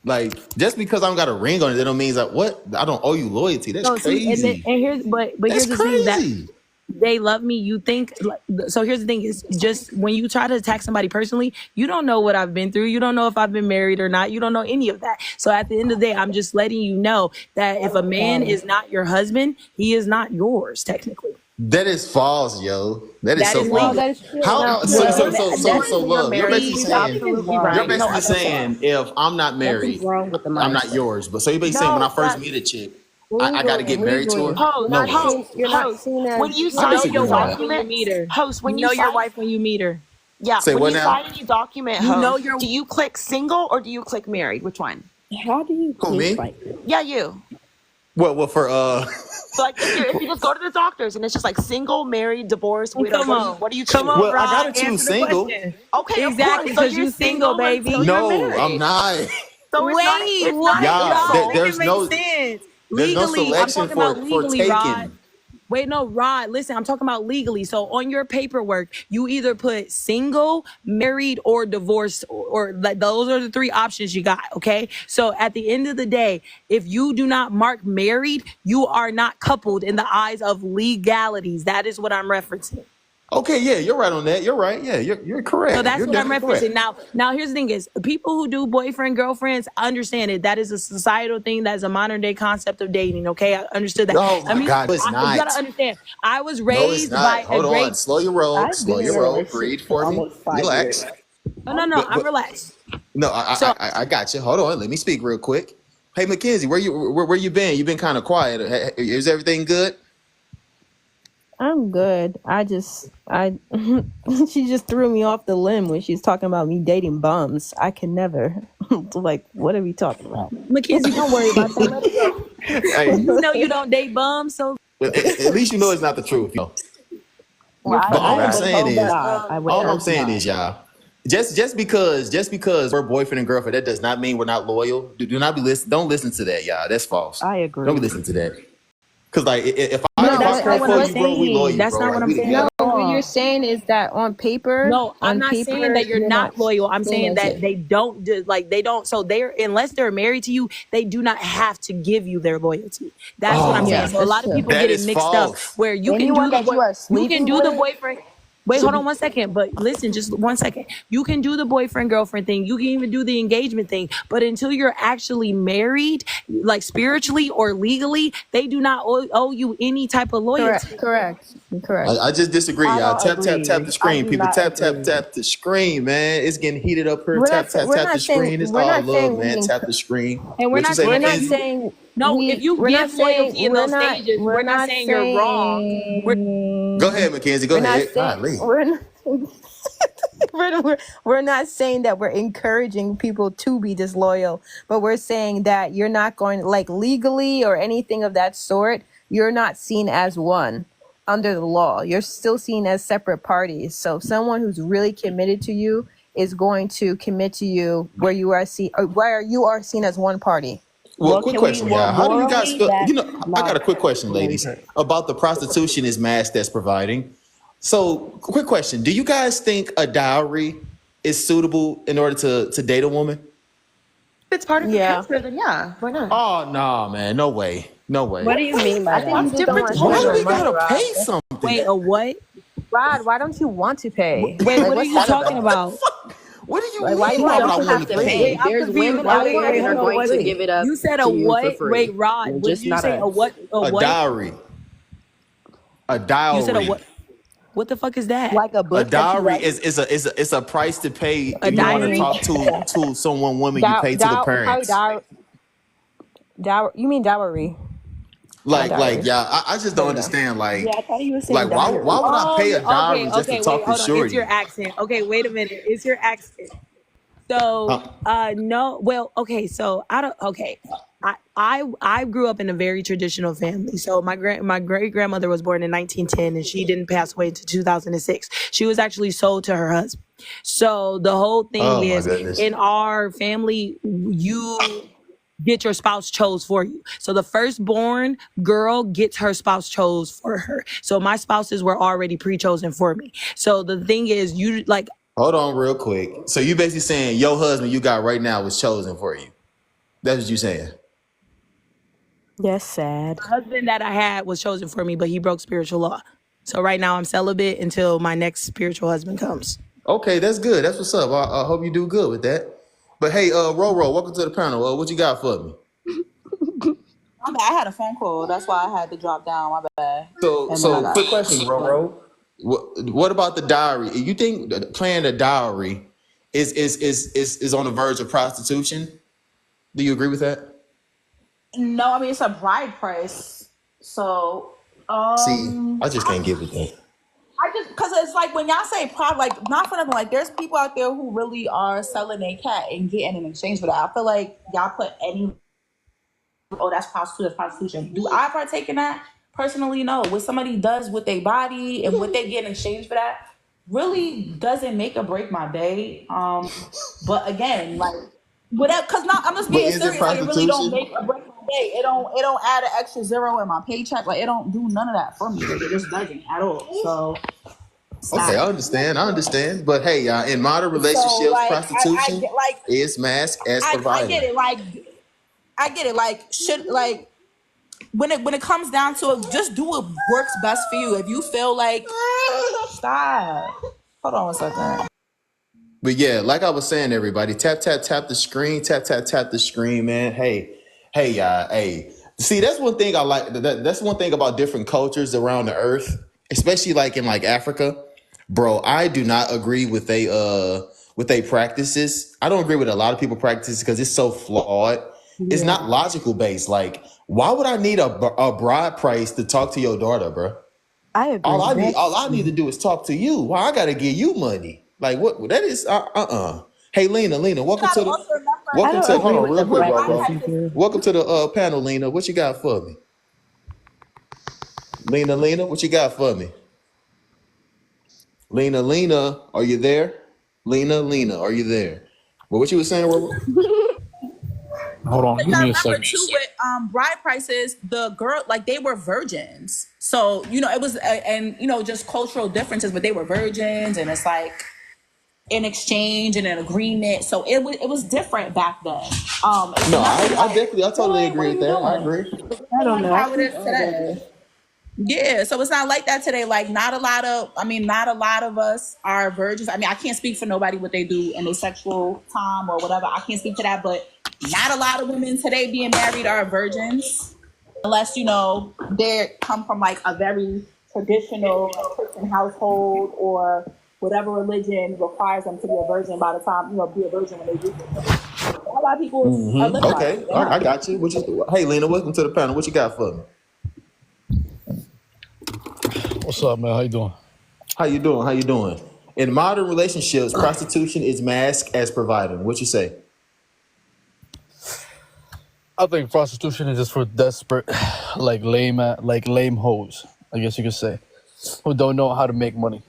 Like just because I don't got a ring on it, that don't mean like what I don't owe you loyalty. That's So see, crazy. and here's but That's here's the thing that crazy. they love me. You think like, so? Here's the thing: is just when you try to attack somebody personally, you don't know what I've been through. You don't know if I've been married or not. You don't know any of that. So at the end of the day, I'm just letting you know that if a man is not your husband, he is not yours technically. That is false, yo. That is so is false. legal. That is true. How? No, So that's love. You're basically He's saying. absolutely You're right. basically saying if I'm not married, Nothing's wrong with the I'm not mindset. yours. But so you're basically saying when I first meet a chick, I got to get married to her. Host, No. You're not seen as when you You sign know disagree your with your wife that. when you document, meet her. host, when You know your sign- wife when you meet her. yeah, Say when what you now? sign any document, You host, know your- do you click single or do you click married? Which one? How do you Who, me? think like Yeah, you. Well, for So like if you just go to the doctors and it's just like single, married, divorced, widow, Come on. what do you choose? Come on, Well, I Rod, gotta choose answer the single. question. Okay, of Exactly, course. So because you're you single, baby. until you're no, married. I'm not. So it's Wait, not, what? Yeah, Rod, there- make there's it make no- sense. There's no Legally, I'm selection talking about for legally, taking. Rod. Wait, no, Rod, listen, I'm talking about legally. So on your paperwork, you either put single, married, or divorced, or like those are the three options you got, okay? So at the end of the day, if you do not mark married, you are not coupled in the eyes of legalities. That is what I'm referencing. Okay, yeah, you're right on that. You're right. Yeah, you're correct. So that's You're what I'm definitely referencing. correct. Now here's the thing is people who do boyfriend, girlfriends, I understand it. That is a societal thing. That is a modern day concept of dating. Okay. I understood that. Oh my God, it's You gotta not. understand. I was No, it's raised not. by Hold a on. great, Slow your roll. I've Slow been in your a roll. relationship Breathe for for me. almost 5 Relax. years. no, I'm but- relaxed. No, So- I got you. Hold on. Let me speak real quick. Hey, Mackenzie, where you been? You've been kind of quiet. Is everything good? I'm good. She just threw me off the limb when she's talking about me dating bums. I can never. Like, what are we talking about? Mackenzie, don't worry about that. Let it go. Hey, You know you don't date bums, so at least you know it's not the truth. Yo. Well, But all I'm would saying hope is, not. I would all I'm hope saying not. is, y'all, just because we're boyfriend and girlfriend, that does not mean we're not loyal. Do not be listen. Don't listen to that, y'all. That's false. I agree. Don't be listening to that. Because like, if No, I that's not what fall I'm for you, bro, we loyal, saying. That's bro. not Like, what I'm we saying. together. No, what you're saying is that on paper. No, I'm on not paper, saying that you're not loyal. I'm saying seen as that it. they don't do like they don't. So they're unless they're married to you, they do not have to give you their loyalty. That's what I'm Oh. saying. Yeah, So a lot of that's people true. get That it is mixed false. up where you Anyone can do that you are you sleeping can do the with boyfriend. Wait, hold on one second. But listen, just 1 second. You can do the boyfriend girlfriend thing. You can even do the engagement thing. But until you're actually married, like spiritually or legally, they do not owe you any type of loyalty. correct. I just disagree, I y'all. don't Tap agree. the screen, I do people. not Tap agree. the screen, man. It's getting heated up here. We're Tap not the screen. It's we're all not love, saying man. we Tap the screen. And we're What you not say, We're not Mackenzie? saying No, if you we're give not saying loyalty in those stages, we're not saying you're wrong. Go ahead, Mackenzie. Go We're not ahead. saying Golly. we're not, we're not saying that we're encouraging people to be disloyal, but we're saying that you're not going like legally or anything of that sort. You're not seen as one under the law. You're still seen as separate parties. So someone who's really committed to you is going to commit to you where you are seen as one party. Well, quick question, y'all. How do you guys feel? morally, You know, that's I got a quick question, not ladies, going to- about the prostitution is mass that's providing. So, quick question: do you guys think a dowry is suitable in order to date a woman? If it's part of the Yeah. picture, then yeah, why not? Oh no, man, no way, no way. What do you mean by I think you that? just don't different want to Why spend do your we money, gotta Rob. pay something? Wait, a what? Rod, why don't you want to pay? Wait, Like, what are what's you that talking about? about? What do you Like, mean? why you You Why would I don't want have to to pay? pay. Wait, I'm There's confused. women Wait, out wait, there wait, that are hold on, going to give wait. it up You said a to you for what? free. Wait, Rod, You're what did just you not say? A us. what? A A what? dowry. A You said a dowry. what? What the fuck is that? Like a A book that you dowry write? is a price to pay A if you want to diary? talk to someone woman you pay to the Probably parents. You mean dowry, not Like dowry. yeah, I just There don't you go. understand. Yeah, I thought you were saying Why diary. would I Oh, pay a okay, dowry just to okay, wait, talk to hold on. It's your shorty? accent. Okay, wait a minute. It's your accent. So, Huh? no, well, okay, so I don't, okay. I grew up in a very traditional family. So my great grandmother was born in 1910 and she didn't pass away until 2006. She was actually sold to her husband. So the whole thing Oh my is goodness. in our family, you get your spouse chose for you. So the firstborn girl gets her spouse chose for her. So my spouses were already pre-chosen for me. So the thing is, you like Hold on real quick. So you basically saying your husband you got right now was chosen for you. That's what you saying. Yes, sad. the husband that I had was chosen for me, but he broke spiritual law. So right now I'm celibate until my next spiritual husband comes. Okay, that's good. That's what's up. I hope you do good with that. But hey, Roro, welcome to the panel. What you got for me? My bad. I had a phone call. That's why I had to drop down. My bad. And then I So got. quick question, Roro. What about the dowry? You think that playing the dowry is on the verge of prostitution? Do you agree with that? No, I mean it's a bride price. So, See, I just can't get with that. I just because it's like when y'all say prop, like not for nothing. Like there's people out there who really are selling a cat and getting in exchange for that. I feel like y'all put any. Oh, that's prostitution. That's prostitution. Do I partake in that? Personally, no. What somebody does with their body and what they get in exchange for that really doesn't make or break my day. But again, like whatever, because now I'm just But being is it serious. Like it really don't prostitution? make or break my day. It don't add an extra zero in my paycheck. Like it don't do none of that for me. Like, it just doesn't at all. So it's Okay, not. I understand. But hey, in modern So relationships, like I prostitution get like is masked as I get providing. it. Like I get it. Like should like when it comes down to it, just do what works best for you. If you feel like stop. Hold on 1 second. But yeah, like I was saying, everybody, tap tap tap the screen, tap tap tap the screen, man. Hey, y'all, hey. See, that's one thing I like. That's one thing about different cultures around the earth, especially like in like Africa, bro. I do not agree with they practices. I don't agree with a lot of people practices because it's so flawed. It's Yeah. not logical based. Like, why would I need a bride price to talk to your daughter, bro? I agree. All I need to do is talk to you. Why I gotta give you money? Like what? That is Hey, Lena, You gotta also remember I welcome don't to. agree Hold on, with the real quick, bride Roro. practices prices. either. Welcome to the panel, Lena. What you got for me? Lena, what you got for me? Lena, are you there? Lena, are you there? Well, what you were saying, Roro? Hold on, You give gotta me a remember second. too with bride prices, the girl like they were virgins. So it was and just cultural differences, but they were virgins, and it's like an exchange and an agreement. So it was different back then. It's No, nothing like, I totally boy, what agree are with you that. I doing? agree. I don't Like know. I how it think is all today. the Yeah, so it's not like that today. Like not a lot of us are virgins. I mean, I can't speak for nobody what they do in their sexual time or whatever. I can't speak to that, but not a lot of women today being married are virgins, unless they come from like a very traditional like, Christian household or whatever religion requires them to be a virgin by the time be a virgin when they do it. A lot of people are living like Okay, that. They're I not. got you. Hey, Lena, welcome to the panel. What you got for me? What's up, man? How you doing? How you doing? How you doing? In modern relationships, prostitution is masked as providing. What you say? I think prostitution is just for desperate, like lame hoes. I guess you could say, who don't know how to make money.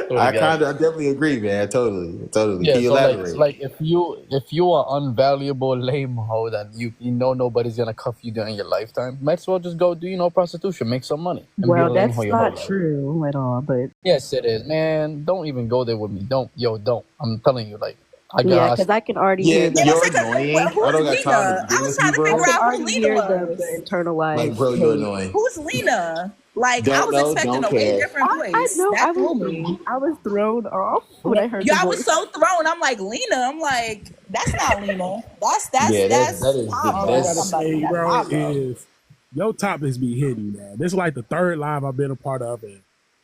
Totally got I definitely agree, man. Totally. Can Yeah, you so elaborate? like if you are unvaluable lame hoe that you know nobody's gonna cuff you during your lifetime, might as well just go do prostitution, make some money, and be a Well, lame hoe that's your whole not life. true at all, but Yes, it is, man. Don't even go there with me. Don't. I'm telling you, like I yeah, got. because I can already Yeah, hear Yeah, the let's you're say, because annoying. I who's don't got time to Lena? I deal was with you, trying to I figure bro. can out who already Lena hear the was. Like, internalized bro, you're hate. annoying. Who's Lena? Like, I Don't was know, expecting don't a way care. different I voice. know That threw me. I was thrown off when Yeah, I heard yeah, the I was voice. so thrown. I'm like, Lena. I'm like, that's not Lena. Yeah, that That's is All I Hava. gotta that's Somebody. say, That's bro, Hava. is your topics be hidden, man. This is like the third live I've been a part of, and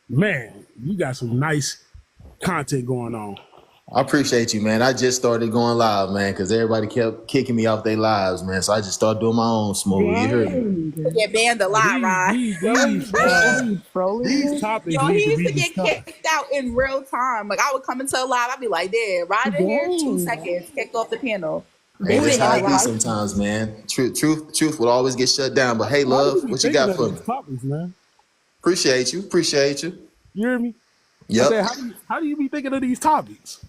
man, you got some nice content going on. I appreciate you, man. I just started going live, man, because everybody kept kicking me off their lives, man. So I just started doing my own smooth. You heard me? Dang. Get banned a Hey, lot, right? What were you trolling these him? topics Yo, he need to used be to get discussed. kicked out in real time. Like I would come into a live, I'd be like, "There, right in here, two Dang. seconds, kicked off the panel." Hey, They this did how not it be like you. sometimes, man. Truth will always get shut down. But hey, Why do you love, be what you thinking got of for me? these topics, man? Appreciate you. You hear me? I Yep. said, how do you be thinking of these topics?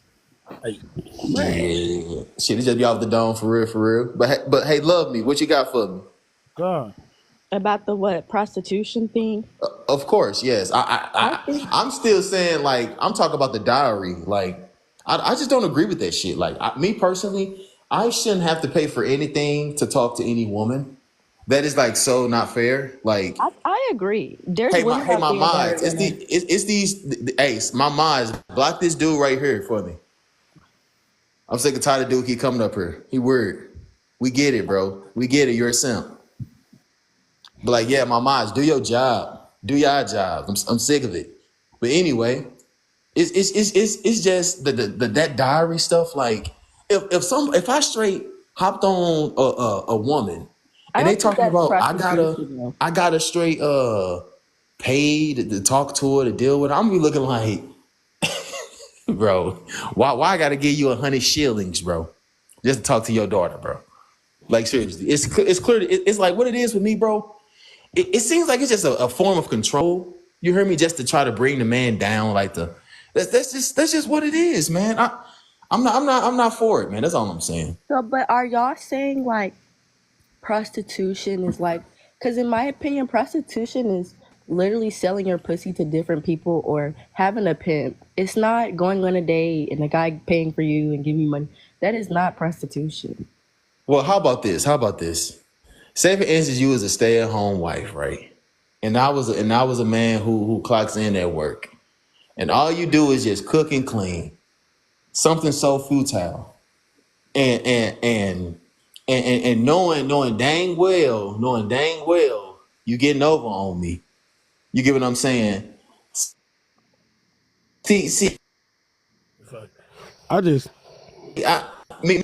Like, man, Yeah. Shit, it just be off the dome for real. But hey, love me. What you got for me? God. About the what, prostitution thing? Of course, yes. I think I'm still saying like I'm talking about the diary. Like I just don't agree with that shit. Like me personally, I shouldn't have to pay for anything to talk to any woman. That is like so not fair. Like I agree. There's women hey out my there that are minds. gonna It's these Ace. My minds block this dude right here for me. I'm sick and tired of dude keep coming up here. He weird. We get it, bro. We get it. You're a simp. But like, yeah, my minds, do your job. Do your job. I'm sick of it. But anyway, it's just the that diary stuff. Like, if I straight hopped on a woman I and they don't think talking that's about prostitution though. I gotta straight pay to talk to her to deal with her, I'm gonna be looking like, bro, why I gotta give you 100 shillings, bro, just to talk to your daughter, bro? Like seriously, it's clear. It's like what it is with me, bro. It seems like it's just a form of control. You hear me? Just to try to bring the man down, like that's just what it is, man. I'm not for it, man. That's all I'm saying. So, but are y'all saying like prostitution is like? Because in my opinion, prostitution is literally selling your pussy to different people or having a pimp. It's not going on a date and the guy paying for you and giving you money. That is not prostitution. Well, how about this? Say for instance, you was a stay-at-home wife, right? And I was a man who clocks in at work, and all you do is just cook and clean. Something so futile, and knowing dang well, you getting over on me. You get what I'm saying? See, I just, I mean,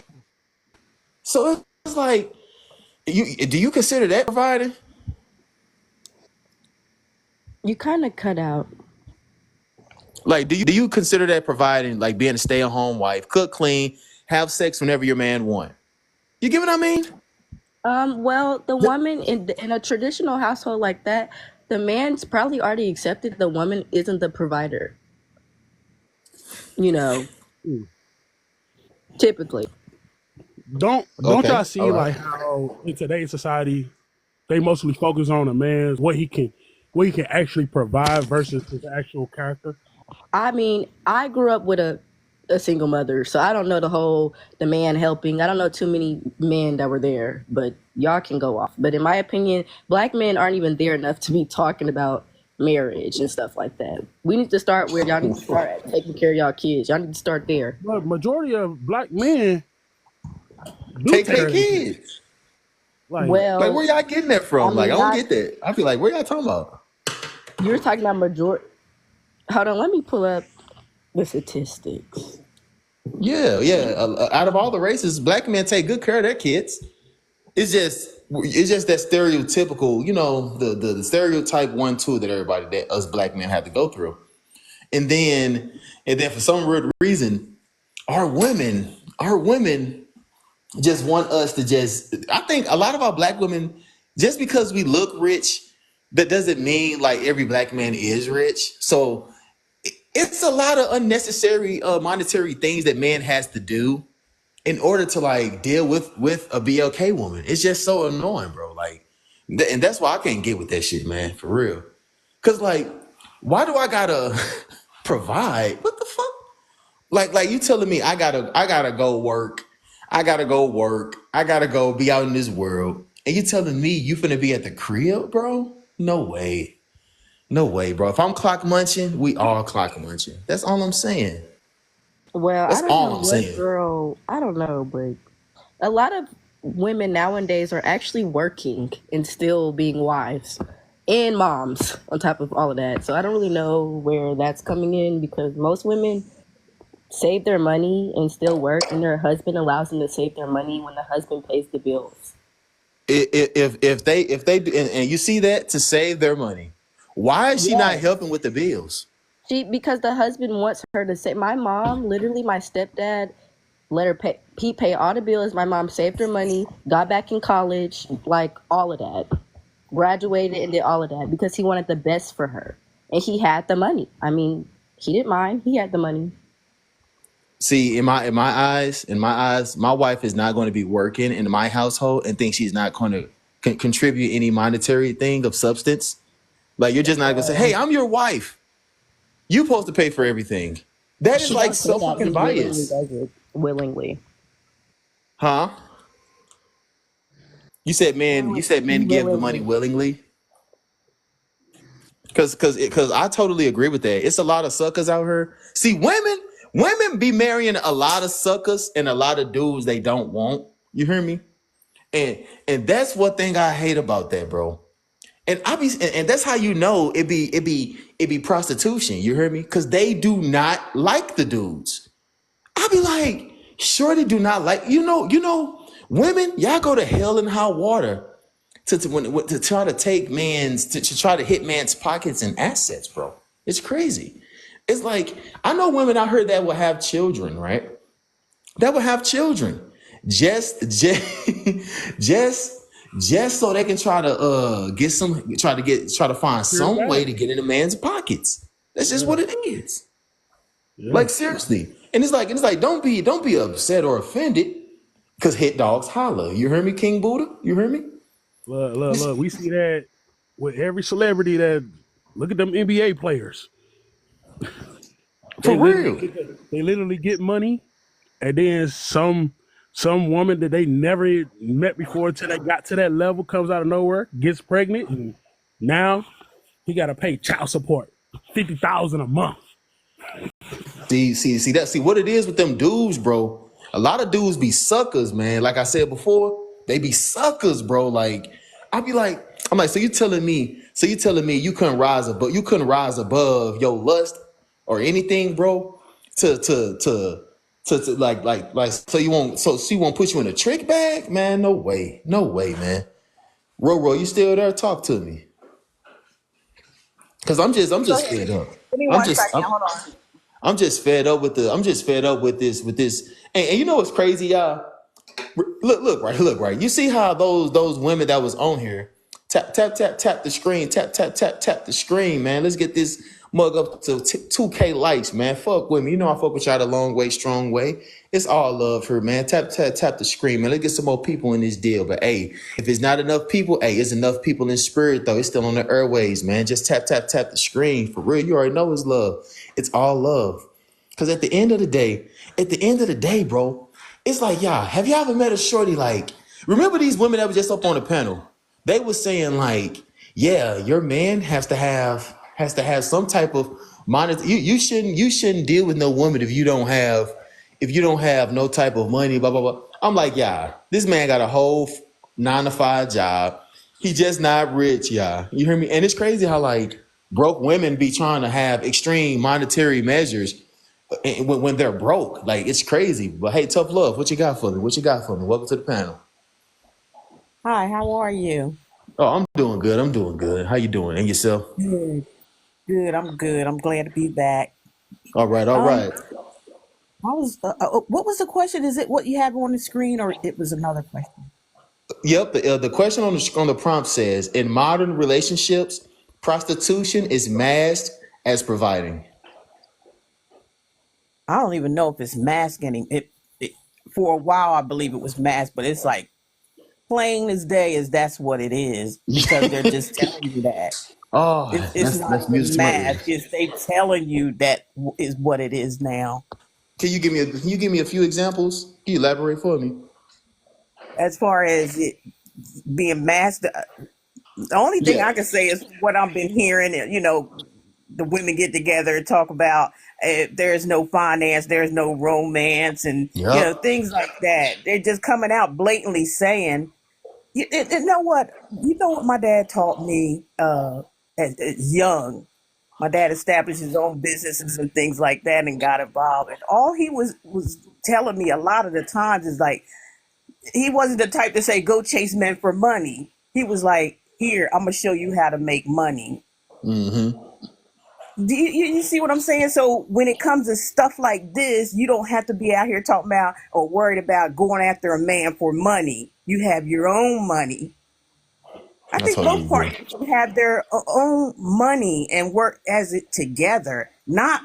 so it's like, do you consider that providing? You kind of cut out. Like, do you consider that providing, like being a stay-at-home wife, cook, clean, have sex whenever your man want? You get what I mean? Well, the woman in a traditional household like that, the man's probably already accepted the woman isn't the provider. You know, typically. don't y'all Okay, see all right. like how in today's society they mostly focus on a man's what he can actually provide versus his actual character. I mean, I grew up with a single mother, so I don't know the man helping. I don't know too many men that were there, but y'all can go off. But in my opinion, black men aren't even there enough to be talking about marriage and stuff like that. We need to start where y'all need to start at taking care of y'all kids. Y'all need to start there. But majority of black men do Take take care care of of their kids. kids. Like, Like, Well, where y'all getting that I from? Like, mean, I don't not get that. I feel like, where y'all talking about? you're talking about majority. Hold on, let me pull up the statistics. Yeah. Out of all the races, black men take good care of their kids. It's just that stereotypical, the stereotype 1, 2 that that us black men have to go through. And then for some weird reason, our women just want us to just, I think a lot of our black women, just because we look rich, that doesn't mean like every black man is rich. So it's a lot of unnecessary monetary things that man has to do in order to like deal with a BLK woman. It's just so annoying, bro. Like, and that's why I can't get with that shit, man, for real. Cause like, why do I gotta provide? What the fuck? Like you telling me I gotta go work. I gotta go work. I gotta go be out in this world. And you telling me you finna be at the crib, bro? No way. No way, bro. If I'm clock munching, we all clock munching. That's all I'm saying. Well, I That's don't all know I'm what saying. girl, I don't know, but a lot of women nowadays are actually working and still being wives and moms on top of all of that. So I don't really know where that's coming in because most women save their money and still work, and their husband allows them to save their money when the husband pays the bills. If they do, and you see that to save their money, why is she not Yes. helping with the bills? Because the husband wants her to say, my mom, literally my stepdad, let her pay, he paid all the bills. My mom saved her money, got back in college, like all of that, graduated and did all of that because he wanted the best for her. And he had the money. I mean, he didn't mind. He had the money. See, in my eyes, my wife is not going to be working in my household and think she's not going to contribute any monetary thing of substance. Like you're just not going to say, "Hey, I'm your wife. You supposed to pay for everything." That is She like don't say so that. fucking He willingly biased, does it. Willingly. huh? You said men give the money Willingly. willingly. Cause I totally agree with that. It's a lot of suckers out here. See, women be marrying a lot of suckers and a lot of dudes they don't want. You hear me? And that's one thing I hate about that, bro. And that's how you know it be prostitution. You hear me? Cause they do not like the dudes. I be like, shorty do not like, women, y'all go to hell in hot water to try to take to try to hit man's pockets and assets, bro. It's crazy. It's like, I know women out here that will have children, right? That will have children just just just so they can try to try to find You're some way back. to get in a man's pockets. That's just Yeah, what it is. yeah. Like seriously. And it's like don't be upset or offended because hit dogs holler. You hear me, King Buddha? You hear me? Look. We see that with every celebrity that look at them NBA players. For They literally real. get they literally get money, and then some woman that they never met before until they got to that level comes out of nowhere, gets pregnant, and now he got to pay child support, 50,000 a month. See what it is with them dudes, bro. A lot of dudes be suckers, man. Like I said before, they be suckers, bro. Like I'm like, so you telling me you couldn't rise above your lust or anything, bro? To like so you won't put you in a trick bag, man? No way, man. Ro, you still there? Talk to me, cause I'm Go just ahead. fed up. Give me I'm one just second. I'm, Hold on. I'm just fed up with this. And you know what's crazy, y'all? Look right. You see how those women that was on here tap the screen, tap the screen, man. Let's get this mug up to 2K likes, man. Fuck with me. You know I fuck with y'all the long way, strong way. It's all love here, man. Tap the screen, man. Let's get some more people in this deal. But hey, if it's not enough people, hey, it's enough people in spirit though. It's still on the airways, man. Just tap the screen. For real, you already know it's love. It's all love. Cause at the end of the day, bro, it's like, y'all, have y'all ever met a shorty like, remember these women that were just up on the panel? They were saying like, yeah, your man has to have some type of money. You shouldn't deal with no woman if you don't have no type of money, blah blah blah. I'm like, yeah, this man got a whole 9 to 5 job. He just not rich, y'all. You hear me? And it's crazy how like broke women be trying to have extreme monetary measures when they're broke. Like it's crazy. But hey, tough love. What you got for me? Welcome to the panel. Hi, how are you? Oh, I'm doing good. How you doing? And yourself? Good, good. I'm good. I'm glad to be back. All right, all Um, right. what was the question? Is it what you have on the screen, or it was another question? Yep. The question on the prompt says, in modern relationships, prostitution is masked as providing. I don't even know if it's mask it for a while I believe it was mask, but it's like plain as day as that's what it is because they're just telling you that. Oh, It's not that's music even to my mask. ears. It's they telling you that is what it is now. Can you give me a few examples? Can you elaborate for me? As far as it being masked, the only thing Yeah. I can say is what I've been hearing. You know, the women get together and talk about there's no finance, there's no romance, and you know Yep. things like that. They're just coming out blatantly saying, you know what? You know what my dad taught me as young. My dad established his own businesses and things like that, and got involved. And all he was telling me a lot of the times is like he wasn't the type to say go chase men for money. He was like, here, I'm gonna show you how to make money. Mm-hmm. Do you see what I'm saying? So when it comes to stuff like this, you don't have to be out here talking about or worried about going after a man for money. You have your own money. I I think totally both agree. parties should have their own money and work as it together, not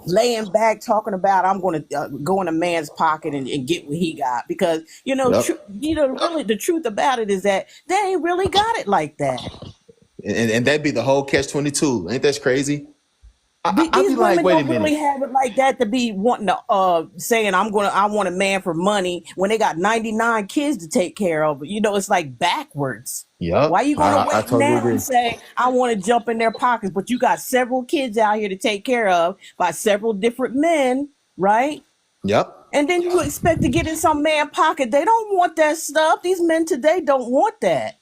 laying back talking about I'm going to go in a man's pocket and get what he got because Yep. really the truth about it is that they ain't really got it like that. And that'd be the whole catch-22. Ain't that crazy? I These be like, women wait a don't really minute. have it like that to be wanting to saying I want a man for money when they got 99 kids to take care of. You know, it's like backwards. Why Yep. you gonna I wait totally now and agree. say I want to jump in their pockets, but you got several kids out here to take care of by several different men, right? Yep. And then you expect to get in some man pocket. They don't want that stuff. These men today don't want that.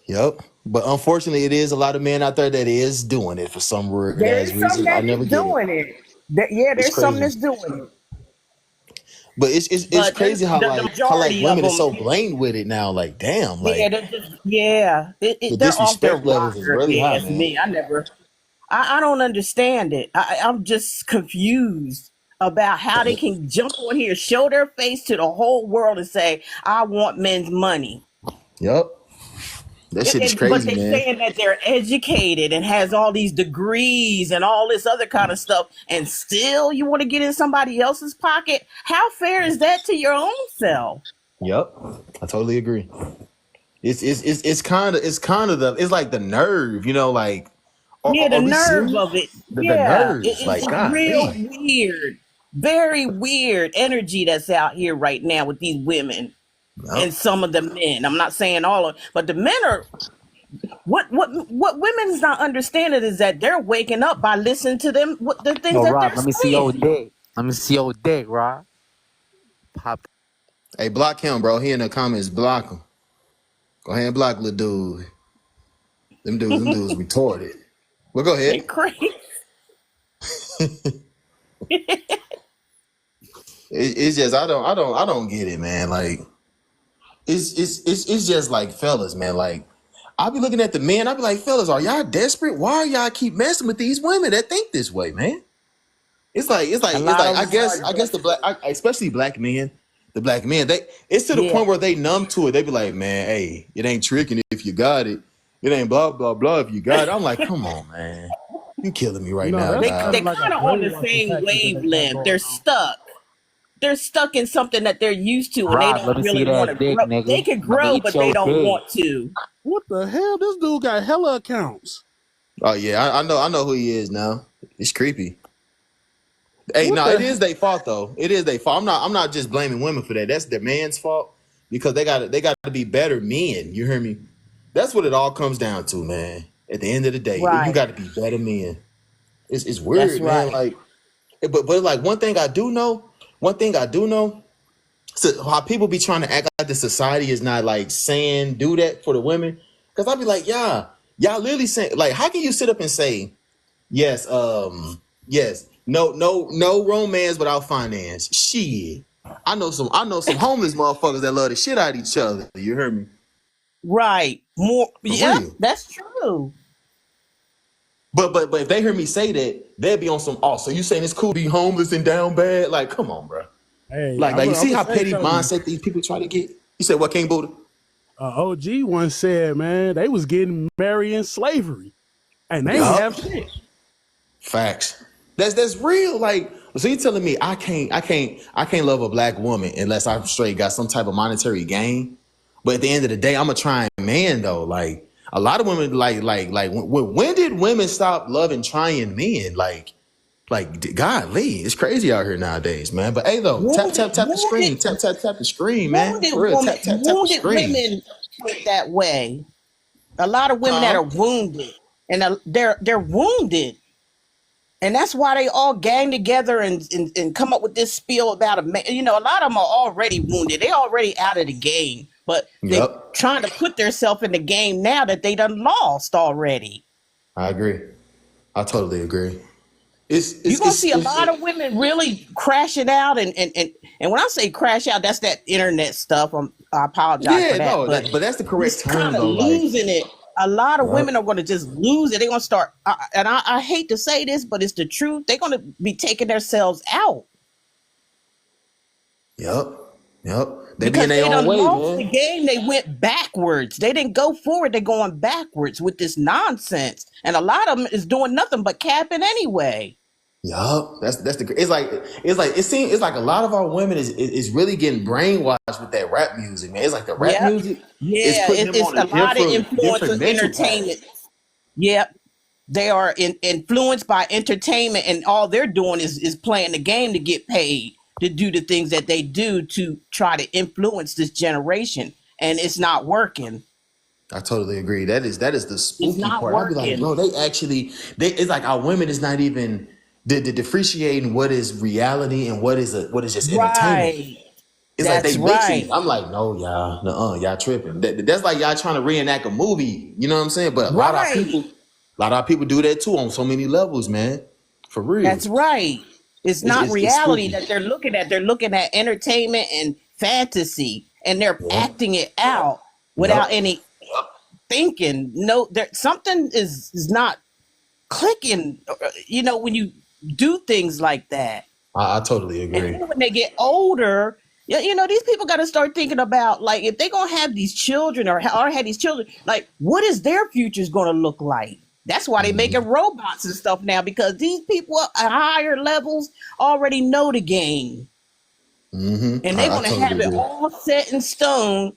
Yep. But unfortunately, it is a lot of men out there that is doing it for some weird There ass is some reason. I that never is get it. doing it. Yeah, It's there's some crazy. that's doing it. But it's But crazy the how like majority of women are them, so blatant with it now. Like, damn, yeah, like they're just, yeah, the they're off their disrespect levels is rocker. If really you high, ask man. me, I don't understand it. I'm just confused about how they can jump on here, show their face to the whole world, and say, "I want men's money." Yep. That shit is But crazy, they man. saying that they're educated and has all these degrees and all this other kind of stuff, and still you want to get in somebody else's pocket? How fair is that to your own self? Yep. I totally agree. It's like the nerve, like Yeah, the are we nerve serious? of it. The Yeah, nerve, like it's God real damn. weird. Very weird energy that's out here right now with these women Yep. and some of the men. I'm not saying all of, but the men are what women's not understanding is that they're waking up by listening to them what the things Yo, that Rob, they're let me see your saying. dick. Let me see your dick, Rob. Pop. Hey, block him, bro. He in the comments. Block him. Go ahead and block little dude. Them dudes retarded. Well, go They ahead. crazy. It's just I don't get it, man. Like it's just like fellas, man. Like I'll be looking at the men. I'll be like, fellas, are y'all desperate? Why are y'all keep messing with these women that think this way, man? A lot of I them are guess the desperate. especially black men, it's to the Yeah, point where they numb to it. They be like, man, hey, it ain't tricking if you got it. It ain't blah blah blah if you got it. I'm like, come on, man, you killing me right now, That's kind they of dog. like a kind of on the brainwashing same tactic that they got wavelength. going They're on. stuck. They're stuck in something that they're used to, and they Rob, let don't me see really want to that dick, grow. They nigga. can Let me grow, eat but they your don't dick. want to. What the hell? This dude got hella accounts. Oh yeah, I know who he is now. It's creepy. Hey, What no, the it hell? is their fault though. It is their fault. I'm not just blaming women for that. That's their man's fault because they got to be better men. You hear me? That's what it all comes down to, man. At the end of the day, you Right. got to be better men. It's That's weird, man. right. Like, but like one thing I do know, so how people be trying to act like the society is not like saying do that for the women. Because I'll be like, yeah, y'all literally saying like, how can you sit up and say yes, yes, no romance without finance? Shit, I know some homeless motherfuckers that love the shit out of each other. You heard me? Right. More. For Yep. real. That's true. But if they hear me say that, they'll be on some. Oh, so you saying it's cool to be homeless and down bad? Like, come on, bro. Hey, Like you I'm see gonna how say petty something. mindset these people try to get. You said what, King Buddha? OG once said, man, they was getting married in slavery, and they ain't Yup. have shit. Facts. That's real. Like So you telling me I can't love a black woman unless I straight got some type of monetary gain? But at the end of the day, I'm a trying man though. Like a lot of women, when did women stop loving trying men? Golly, it's crazy out here nowadays, man. But hey, though, tap Wounded, the screen, wounded, tap the screen, man. wounded For real, woman, tap the wounded screen. women think that way. A lot of women that Huh? are wounded, and they're wounded, and that's why they all gang together and come up with this spiel about a man. You know, a lot of them are already wounded. They already out of the game, but they Yep, trying to put themselves in the game now that they done lost already. I agree. I totally agree. You're gonna see a lot of women really crashing out, and when I say crash out, that's that internet stuff. I apologize for yeah, that, no, but but that's the correct just term kind of though. Like, losing it. A lot of yep, women are gonna just lose it. They're gonna start, and I hate to say this, but it's the truth. They're gonna be taking themselves out yep, yep. They be in because their they own done way, lost the man. game. They went backwards. They didn't go forward. They're going backwards with this nonsense, and a lot of them is doing nothing but capping anyway. Yup, that's the. It seems it's like a lot of our women is really getting brainwashed with that rap music, man. It's like the rap Yep. music is Yeah, putting them it's on a a lot of influence different of mental path. entertainment. Yep. They are influenced by entertainment, and all they're doing is playing the game to get paid to do the things that they do to try to influence this generation, and it's not working. I totally agree. That is the It's spooky not part. I'd be like, working. bro, it's like our women is not even the differentiating what is reality and what is just entertainment. Right. It's like That's they mixing it. right. I'm like, no, y'all, y'all tripping. That's like y'all trying to reenact a movie. You know what I'm saying? But Right. a lot of our people do that too on so many levels, man. For real, That's right. It's not it's reality spooky. that they're looking at. They're looking at entertainment and fantasy, and they're Yeah, acting it out without yep. any thinking. No, there something is not clicking. You know, when you do things like that, I totally and agree. then when they get older, you know, these people got to start thinking about like if they're gonna have these children or have these children, like what is their future's gonna look like? That's why they Mm-hmm. making robots and stuff now because these people at higher levels already know the game, Mm-hmm. and they're I gonna totally have it agree. all set in stone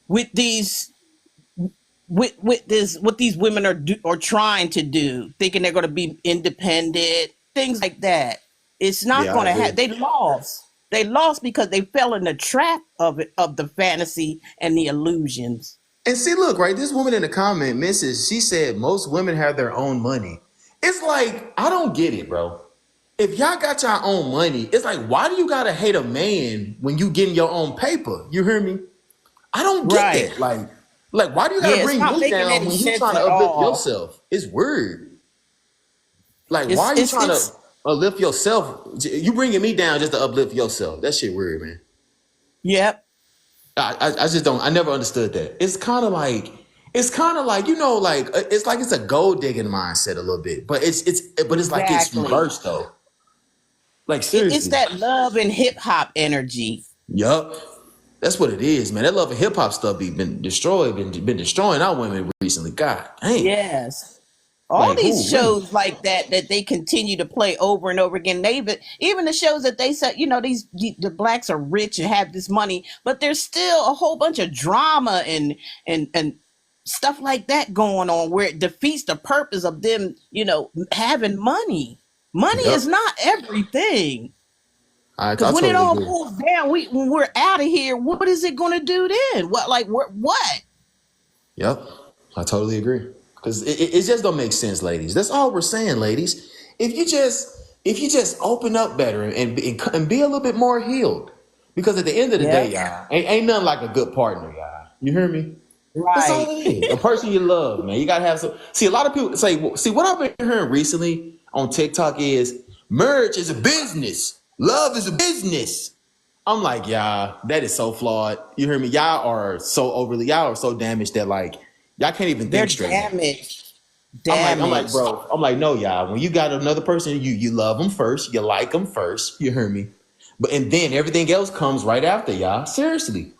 with these what these women are trying to do, thinking they're going to be independent, things like that. It's not Yeah, I going to agree. have. They lost because they fell in the trap of it, of the fantasy and the illusions. And see, look, right, this woman in the comment, Mrs. She said most women have their own money. It's like, I don't get it, bro. If y'all got your own money, it's like, why do you gotta hate a man when you getting your own paper? You hear me? I don't get Right. that. Like, why do you Yeah, gotta it's bring not me making down any when you sense trying to at uplift all. yourself? It's weird. Like, why It's are you it's trying to it's uplift yourself? You bringing me down just to uplift yourself. That shit weird, man. Yep. I just don't. I never understood that. It's kind of like it's a gold digging mindset a little bit, but it's like it's Exactly. reversed though. Like It's seriously, that love and hip hop energy. yup. That's what it is, man. That love and hip hop stuff been destroyed, been destroying our women recently. God damn. Yes. All Like these who? We? shows like that they continue to play over and over again. They even the shows that they said, you know, the blacks are rich and have this money, but there's still a whole bunch of drama and stuff like that going on where it defeats the purpose of them, you know, having money. Money is Yup. not everything. I Because when it totally all agree. pulls down, when we're out of here, what is it going to do then? What? Yep, I totally agree. Because it just don't make sense, ladies. That's all we're saying, ladies. If you just open up better and be a little bit more healed, because at the end of the day, Yep. y'all, ain't nothing like a good partner, y'all. You hear me? That's all Right. it is. A person you love, man. You gotta have some. See, a lot of people say. See, what I've been hearing recently on TikTok is marriage is a business. Love is a business. I'm like, y'all, that is so flawed. You hear me? Y'all are so damaged that like y'all can't even They're think straight now. damaged. I'm like, Damaged. bro. I'm like, no, y'all. When you got another person, you love them first, you like them first. You hear me? And then everything else comes right after, y'all. Seriously,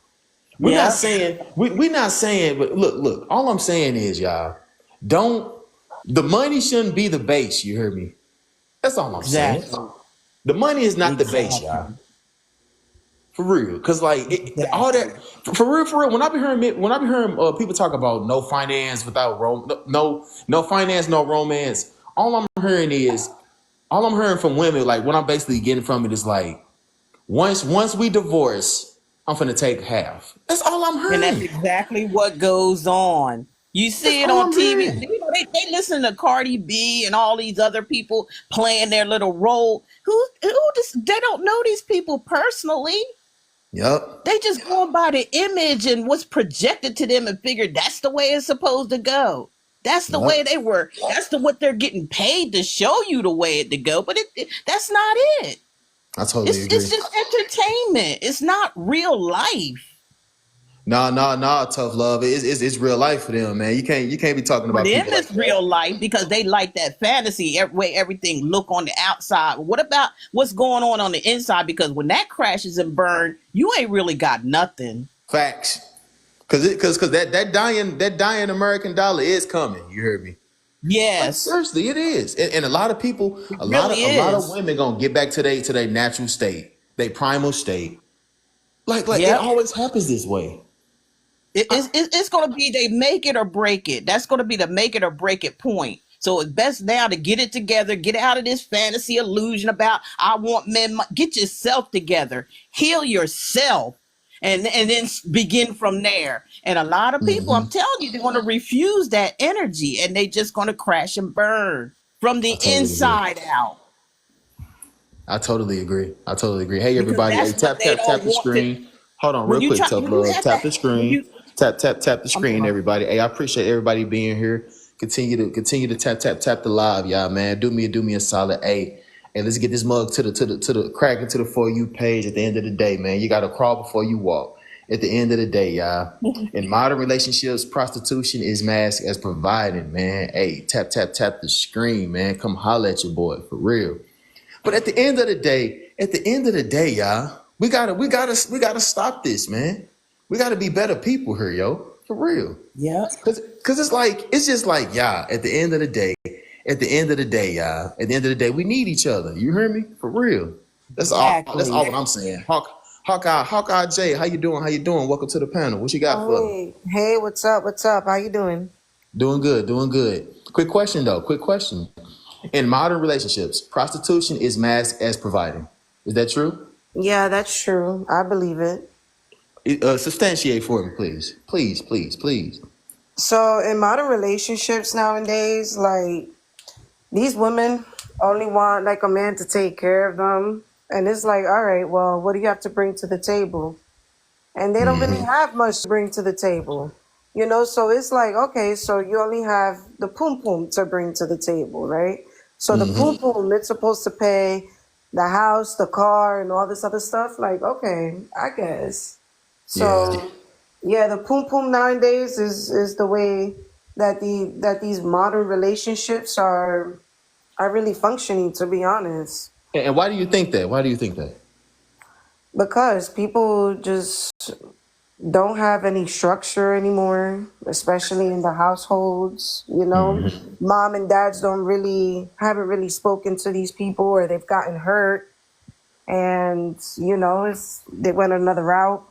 we're not Yep. saying we're not saying. But look. All I'm saying is, y'all, don't. The money shouldn't be the base. You hear me? That's all I'm saying. Exactly. The money is not the base, Exactly. y'all. For real, cause like all Exactly. that for real. When I be hearing people talk about no finance without no finance, no romance. All I'm hearing from women, like what I'm basically getting from it is like once we divorce, I'm finna take half. That's all I'm And that's hearing. exactly what goes on. You That's see it all on I'm TV. hearing. You know, they listen to Cardi B and all these other people playing their little role. Who just, they don't know these people personally. Yep. They just going by the image and what's projected to them and figure that's the way it's supposed to go. That's the way Yep. they were. That's what they're getting paid to show you the way it to go. But that's not it. I totally It's agree. just entertainment. It's not real life. Nah, tough love. It's real life for them, man. You can't be talking For about them, people like it's that. real life because they like that fantasy way everything look on the outside. What about what's going on the inside? Because when that crashes and burn, you ain't really got nothing. Facts. Cause that dying American dollar is coming. You heard me. Like Yes, seriously, it is. And a lot of people, it really a lot of is. women gonna get back to their natural state, their primal state. Like it Yep. always happens this way. It's going to be they make it or break it. That's going to be the make it or break it point. So it's best now to get it together, get out of this fantasy illusion about I want men. Get yourself together, heal yourself, and then begin from there. And a lot of people, I'm Hmm. telling you, they're going to refuse that energy, and they just going to crash and burn from I the totally agree. inside out I totally agree. I totally agree. Hey because everybody, hey that's what they tap don't the want to. screen. Hold on real When you quick, try, tough when you love. have Tap the that, when screen. you, Tap the I'm screen, sorry. everybody. Hey, I appreciate everybody being here. Continue to tap the live, y'all, man. Do me a solid. Hey, let's get this mug to the crack into the For You page at the end of the day, man. You gotta crawl before you walk. At the end of the day, y'all. In modern relationships, prostitution is masked as providing, man. Hey, tap the screen, man. Come holler at your boy for real. But at the end of the day, y'all, we gotta stop this, man. We gotta be better people here, yo. For real. Yep, Cause it's just like, y'all, y'all, at the end of the day, we need each other. You hear me? For real. That's all exactly. what I'm saying. Hawkeye J, how you doing? How you doing? Welcome to the panel. What you got for me? Hey, what's up? What's up? How you doing? Doing good, doing good. Quick question though. Quick question. In modern relationships, prostitution is masked as providing. Is that true? Yeah, that's true. I believe it. Substantiate for me, please. Please. So, in modern relationships nowadays, like these women only want like a man to take care of them, and it's like, all right, well, what do you have to bring to the table? And they don't really Hmm. have much to bring to the table, you know. So it's like, okay, so you only have the poom poom to bring to the table, right? So the poom Hmm. poom, it's supposed to pay the house, the car, and all this other stuff. Like, okay, I guess. Yeah. So yeah, the poom poom nowadays is the way that these modern relationships are really functioning. To be honest, And why do you think that? Why do you think that? because people just don't have any structure anymore, especially in the households. You know, Hmm. mom and dads haven't really spoken to these people, or they've gotten hurt, and you know, they went another route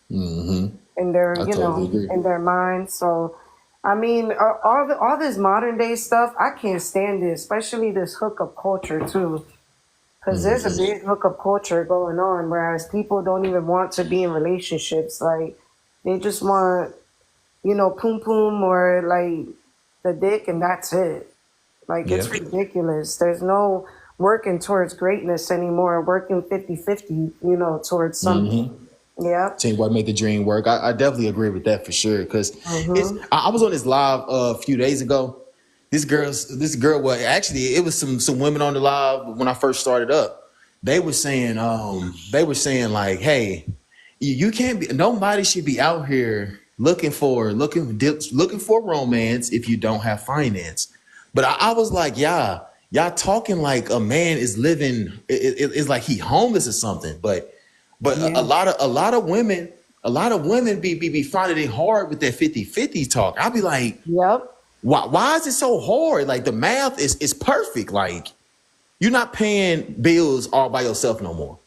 Hmm. in their I totally agree. in their mind. So, I mean, all this modern day stuff, I can't stand it, especially this hookup culture too. Because there's a Hmm. big hookup culture going on, whereas people don't even want to be in relationships. Like, they just want, poom poom or like the dick, and that's it. Like, it's Yep. ridiculous. There's no working towards greatness anymore, working 50-50, towards something. Hmm. Yep. Teamwork make the dream work. I definitely agree with that for sure. Because Mm-hmm. I was on this live a few days ago. This girl, well, actually, it was some women on the live when I first started up. They were saying like, hey, you can't be, nobody should be out here looking for romance if you don't have finance. But I was like, y'all talking like a man is living, it's like he homeless or something. But a Yeah. lot of women be finding it hard with that 50-50 talk. I'll be like, Yep. why is it so hard? Like the math is perfect. Like you're not paying bills all by yourself no more.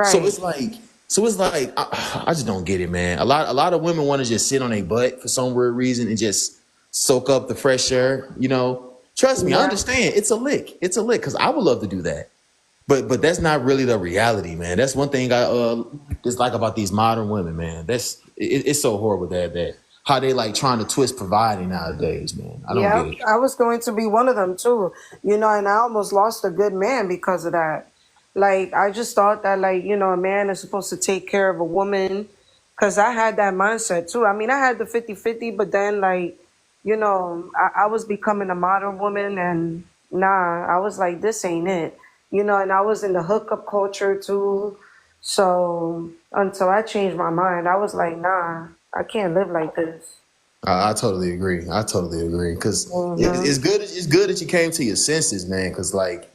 So Right. it's like, I just don't get it, man. A lot of women want to just sit on their butt for some weird reason and just soak up the fresh air. You know, trust me, I Yeah. understand. It's a lick. It's a lick because I would love to do that. But that's not really the reality, man. That's one thing I dislike about these modern women, man. It's so horrible that how they like trying to twist providing nowadays, man. I don't get Yeah, it. I was going to be one of them too. You know, and I almost lost a good man because of that. Like, I just thought that, like, you know, a man is supposed to take care of a woman because I had that mindset too. I mean, I had the 50-50, but then, like, you know, I was becoming a modern woman, and nah, I was like, this ain't it. You know, and I was in the hookup culture too. So until I changed my mind, I was like, nah, I can't live like this. I totally agree. I totally agree because Hmm. it's good that you came to your senses, man. Because like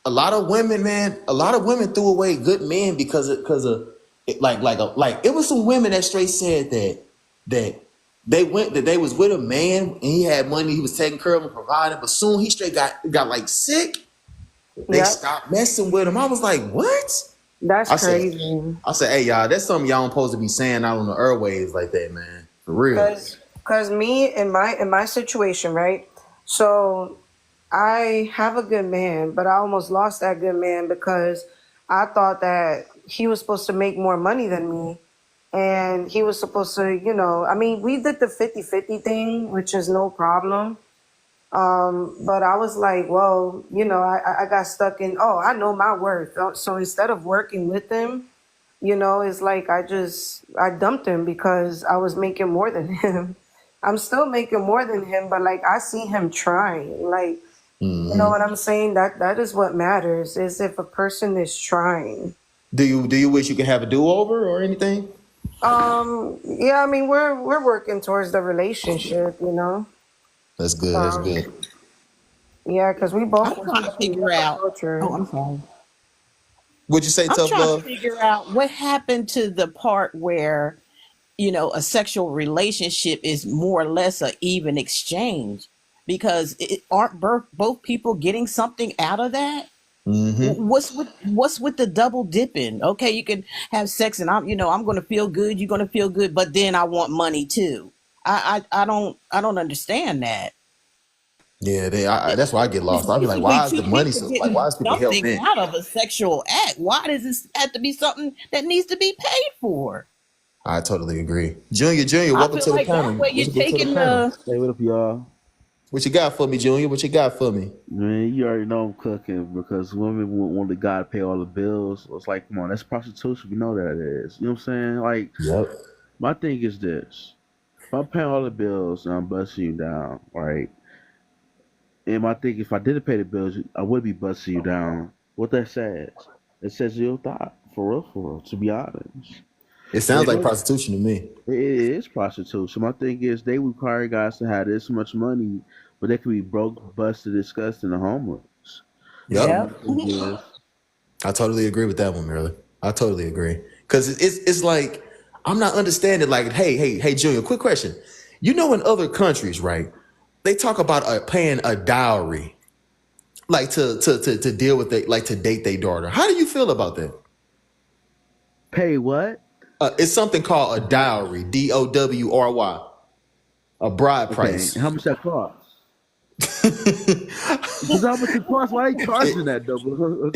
a lot of women, man, a lot of women threw away good men because of like it was some women that straight said that that they was with a man and he had money, he was taking care of them, providing, but soon he straight got like sick. They Yep, stopped messing with him. I was like, what? that's I said, crazy. hey y'all, that's something y'all don't supposed to be saying out on the airwaves like that, man. For real. Cause me in my situation, right? So I have a good man, but I almost lost that good man because I thought that he was supposed to make more money than me. And he was supposed to, you know, I mean, we did the 50-50 thing, which is no problem. But I was like, well, you know, I got stuck in, oh, I know my worth. So instead of working with him, you know, it's like I dumped him because I was making more than him. I'm still making more than him, but like I see him trying. Like, you know Hmm. what I'm saying? That is what matters, is if a person is trying. Do you wish you could have a do over or anything? Yeah, I mean we're working towards the relationship, you know. That's good. That's Um, good. yeah, because we both I'm were trying to stuck in figure different out. Oh, culture. I'm sorry. What'd you say, I'm tough trying to love? figure out what happened to the part where, a sexual relationship is more or less a even exchange, because aren't both people getting something out of that? Hmm. What's with the double dipping? Okay, you can have sex and I'm going to feel good, you're going to feel good, but then I want money too. I don't understand that. Yeah, that's why I get It's lost. I'll be like, basically why is two the money people so like? Why getting is people hell something bent? out of a sexual act. Why does this have to be something that needs to be paid for? I totally agree. Junior, I welcome feel to the like that panel. way you're Welcome to the taking panel. the. Hey, what up, y'all? What you got for me, Junior? What you got for me? Man, you already know I'm cooking because women want the guy to pay all the bills. It's like, come on, that's prostitution. We know that it is. You know what I'm saying? Like, Yep. my thing is this: if I'm paying all the bills and I'm busting you down, right? And my thing, if I didn't pay the bills, I would be busting you down. What that says? It says you thought, for real. To be honest, It and sounds like prostitution to me. it is prostitution. My thing is they require guys to have this much money, but they could be broke, busted, disgusted, and homeless. So Yep. my Yep. thing is, I totally agree with that one, Marilyn. I totally agree. Cause it's like I'm not understanding. Like, hey, Junior, quick question. You know, in other countries, right? They talk about paying a dowry, like to deal with it, like to date their daughter. How do you feel about that? pay what? It's something called a dowry, DOWRY, a bride Okay, price. how much that cost? Because how much it costs? Why are they charging it, that though?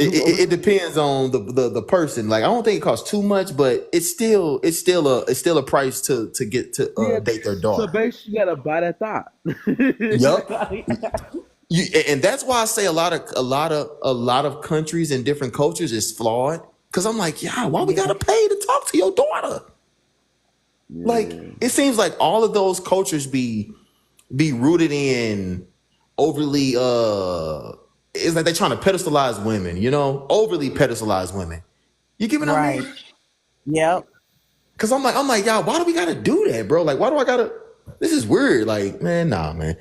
it depends on the person. Like I don't think it costs too much, but it's still a price to get to Yeah, date their so daughter. basically you gotta buy that thought. Yup. And that's why I say a lot of countries and different cultures is flawed. Cause I'm like, yeah, why we Yeah. gotta pay to talk to your daughter? Like Yeah. it seems like all of those cultures be rooted in overly it's like they're trying to pedestalize women, overly pedestalize women. You get what I Right. mean? Yep. Cause I'm like, y'all, why do we gotta do that, bro? Like, why do I gotta? This is weird. Like, man, nah, man.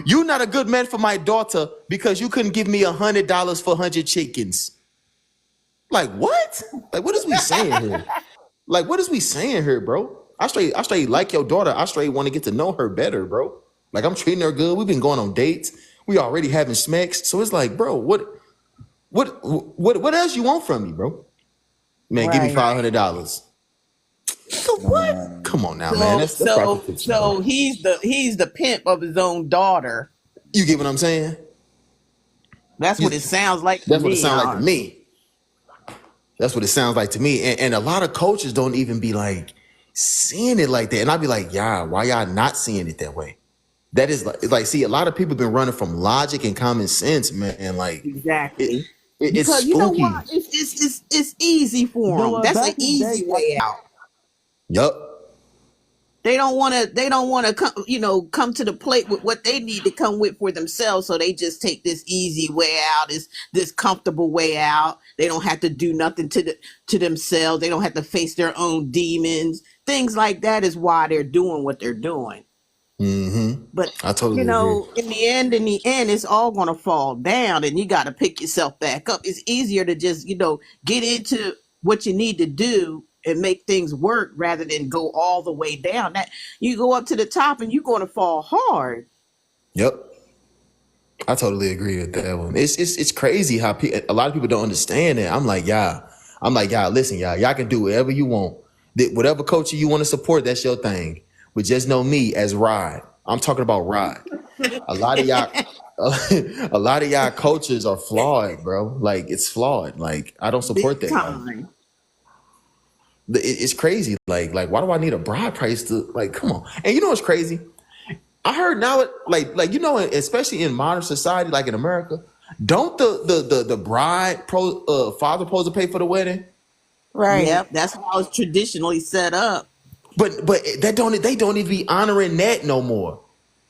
You not a good man for my daughter because you couldn't give me $100 for 100 chickens. Like, what? Like, what is we saying here? Like, what is we saying here, bro? I straight like your daughter. I straight want to get to know her better, bro. Like, I'm treating her good. We've been going on dates. We already having smacks. So it's like, bro, what else you want from me, bro? Man, give me Right. $500. So what? Come on now, man. That's prostitution, bro. So he's the pimp of his own daughter. You get what I'm saying? That's what it sounds like to That's what it me. sounds like to me. That's what it sounds like to me. And a lot of coaches don't even be like seeing it like that. And I'd be like, yeah, why y'all not seeing it that way? That is like, see, a lot of people been running from logic and common sense, man. And like, Exactly. it's Because spooky. you know what? It's easy for them. That's an easy way out. Yup. They don't want to come to the plate with what they need to come with for themselves. So they just take this easy way out, this comfortable way out. They don't have to do nothing to themselves. They don't have to face their own demons. Things like that is why they're doing what they're doing. Mm-hmm. But I totally agree. in the end, it's all gonna fall down, and you got to pick yourself back up. It's easier to just get into what you need to do and make things work rather than go all the way down. That you go up to the top and you're going to fall hard. Yep. I totally agree with that one. It's crazy how a lot of people don't understand it. I'm like, listen, y'all can do whatever you want. Whatever culture you want to support, that's your thing. But just know me as Rod. I'm talking about Rod. A lot of y'all cultures are flawed, bro. Like, it's flawed. Like, I don't support Big that. time. It's crazy. Like, why do I need a bride price to, like, come on? And you know what's crazy? I heard now, especially in modern society, like in America, don't the bride father supposed to pay for the wedding? Right. Yep, that's how it's traditionally set up. But they don't even be honoring that no more.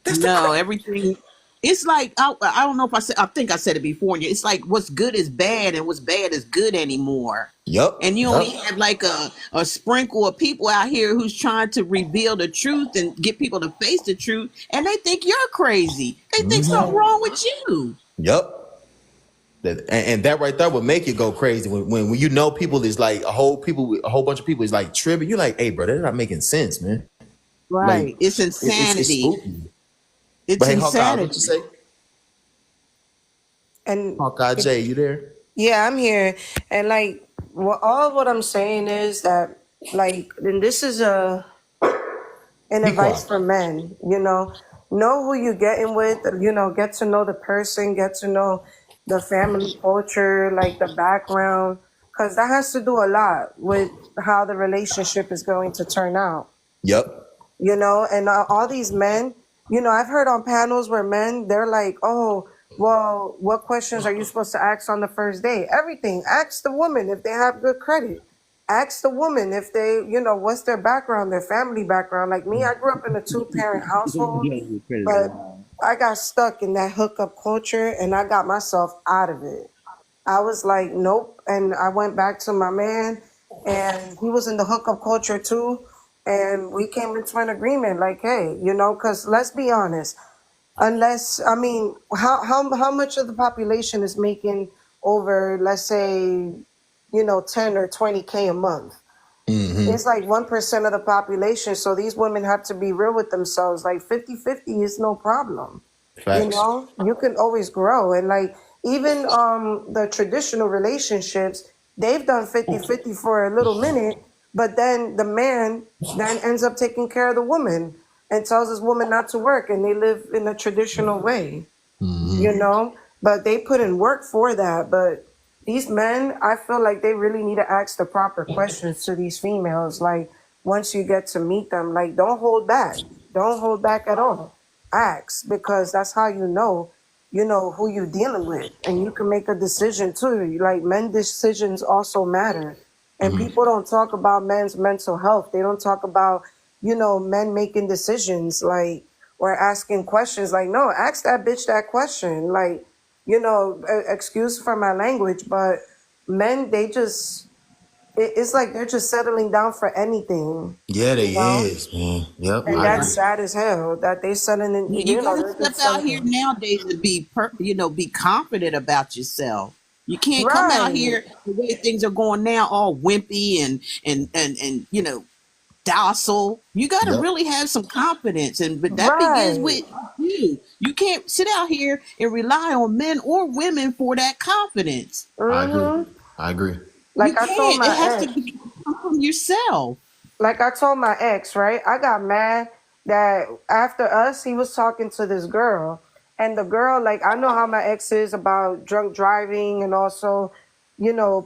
Everything. It's like I don't know if I think I said it before. It's like what's good is bad and what's bad is good anymore. Yep. And you only have like a sprinkle of people out here who's trying to reveal the truth and get people to face the truth, and they think you're crazy. They think something wrong with you. Yep. And that right there would make it go crazy when you know people is like a whole bunch of people is like tripping. You're like, hey, bro, they're not making sense, man. Right. Like, It's insanity. It's spooky. It's But hey, insanity. Hawkeye, what you say? And Hawkeye J, you there? yeah, I'm here. And like, all what I'm saying is that, like, and this is an advice for men. Know who you're getting with. Get to know the person. Get to know the family culture, like the background, because that has to do a lot with how the relationship is going to turn out. Yep. And all these men, I've heard on panels where men, they're like, oh, well, what questions are you supposed to ask on the first date? Everything. Ask the woman if they have good credit. Ask the woman if they, what's their background, their family background. Like me, I grew up in a 2-parent household, but I got stuck in that hookup culture and I got myself out of it. I was like, nope. And I went back to my man and he was in the hookup culture too. And we came into an agreement like, hey, because let's be honest, how much of the population is making over, let's say, 10 or 20K a month? Mm-hmm. It's like 1% of the population. So these women have to be real with themselves. Like 50-50 is no problem. Facts. You can always grow. And like, even the traditional relationships, they've done 50-50 for a little minute. But then the man then ends up taking care of the woman and tells his woman not to work, and they live in a traditional way, But they put in work for that. But these men, I feel like they really need to ask the proper questions to these females. Like, once you get to meet them, like, don't hold back. Don't hold back at all. Ask, because that's how you know who you're dealing with. And you can make a decision too. Like, men decisions also matter. And people don't talk about men's mental health. They don't talk about, men making decisions, like, or asking questions. Like, no, ask that bitch that question. Like, excuse for my language, but men, it's like they're just settling down for anything. Yeah, they is, man. Yep. And that's sad as hell that they settling in. You gotta step out here nowadays and be confident about yourself. You can't come out here the way things are going now, all wimpy and docile. You got to Yep. really have some confidence, but that begins Right. with you. You can't sit out here and rely on men or women for that confidence. I agree. Mm-hmm. I agree. You Like I told can't. It my has to ex. come from yourself. Like I told my ex, right? I got mad that after us, he was talking to this girl. And the girl, like, I know how my ex is about drunk driving and also,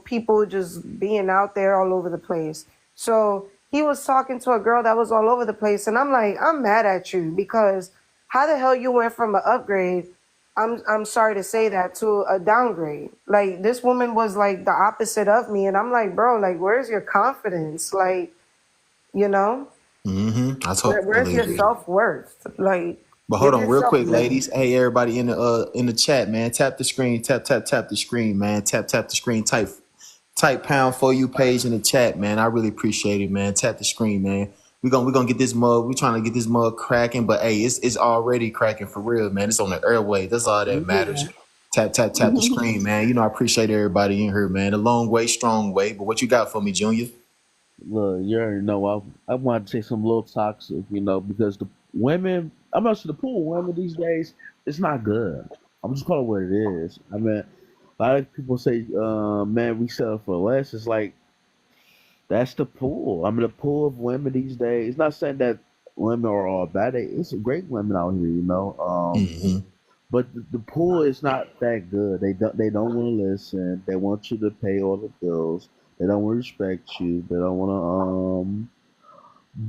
people just being out there all over the place. So he was talking to a girl that was all over the place. And I'm like, I'm mad at you because how the hell you went from an upgrade, I'm sorry to say that, to a downgrade. Like, this woman was like the opposite of me. And I'm like, bro, like, where's your confidence? Like, you know, I where's totally your agree. self-worth? Like, But hold give on, real yourself quick, love. ladies. Hey, everybody in the chat, man. Tap the screen. Tap the screen, man. Tap the screen. Type pound for you page in the chat, man. I really appreciate it, man. Tap the screen, man. We gonna get this mug. We trying to get this mug cracking, but hey, it's already cracking for real, man. It's on the airway. That's all that matters. Yeah. Tap the screen, man. You know I appreciate everybody in here, man. A long way, strong way. But what you got for me, Junior? Look, you already know. I want to say some little toxic, because the women, I'm not sure the pool women these days, it's not good. I'm just calling it what it is. I mean, a lot of people say, man, we settle for less. It's like that's the pool. I mean, the pool of women these days. Not saying that women are all bad. It's great women out here. Mm-hmm. But the pool is not that good. They don't want to listen. They want you to pay all the bills. They don't want to respect you. They don't want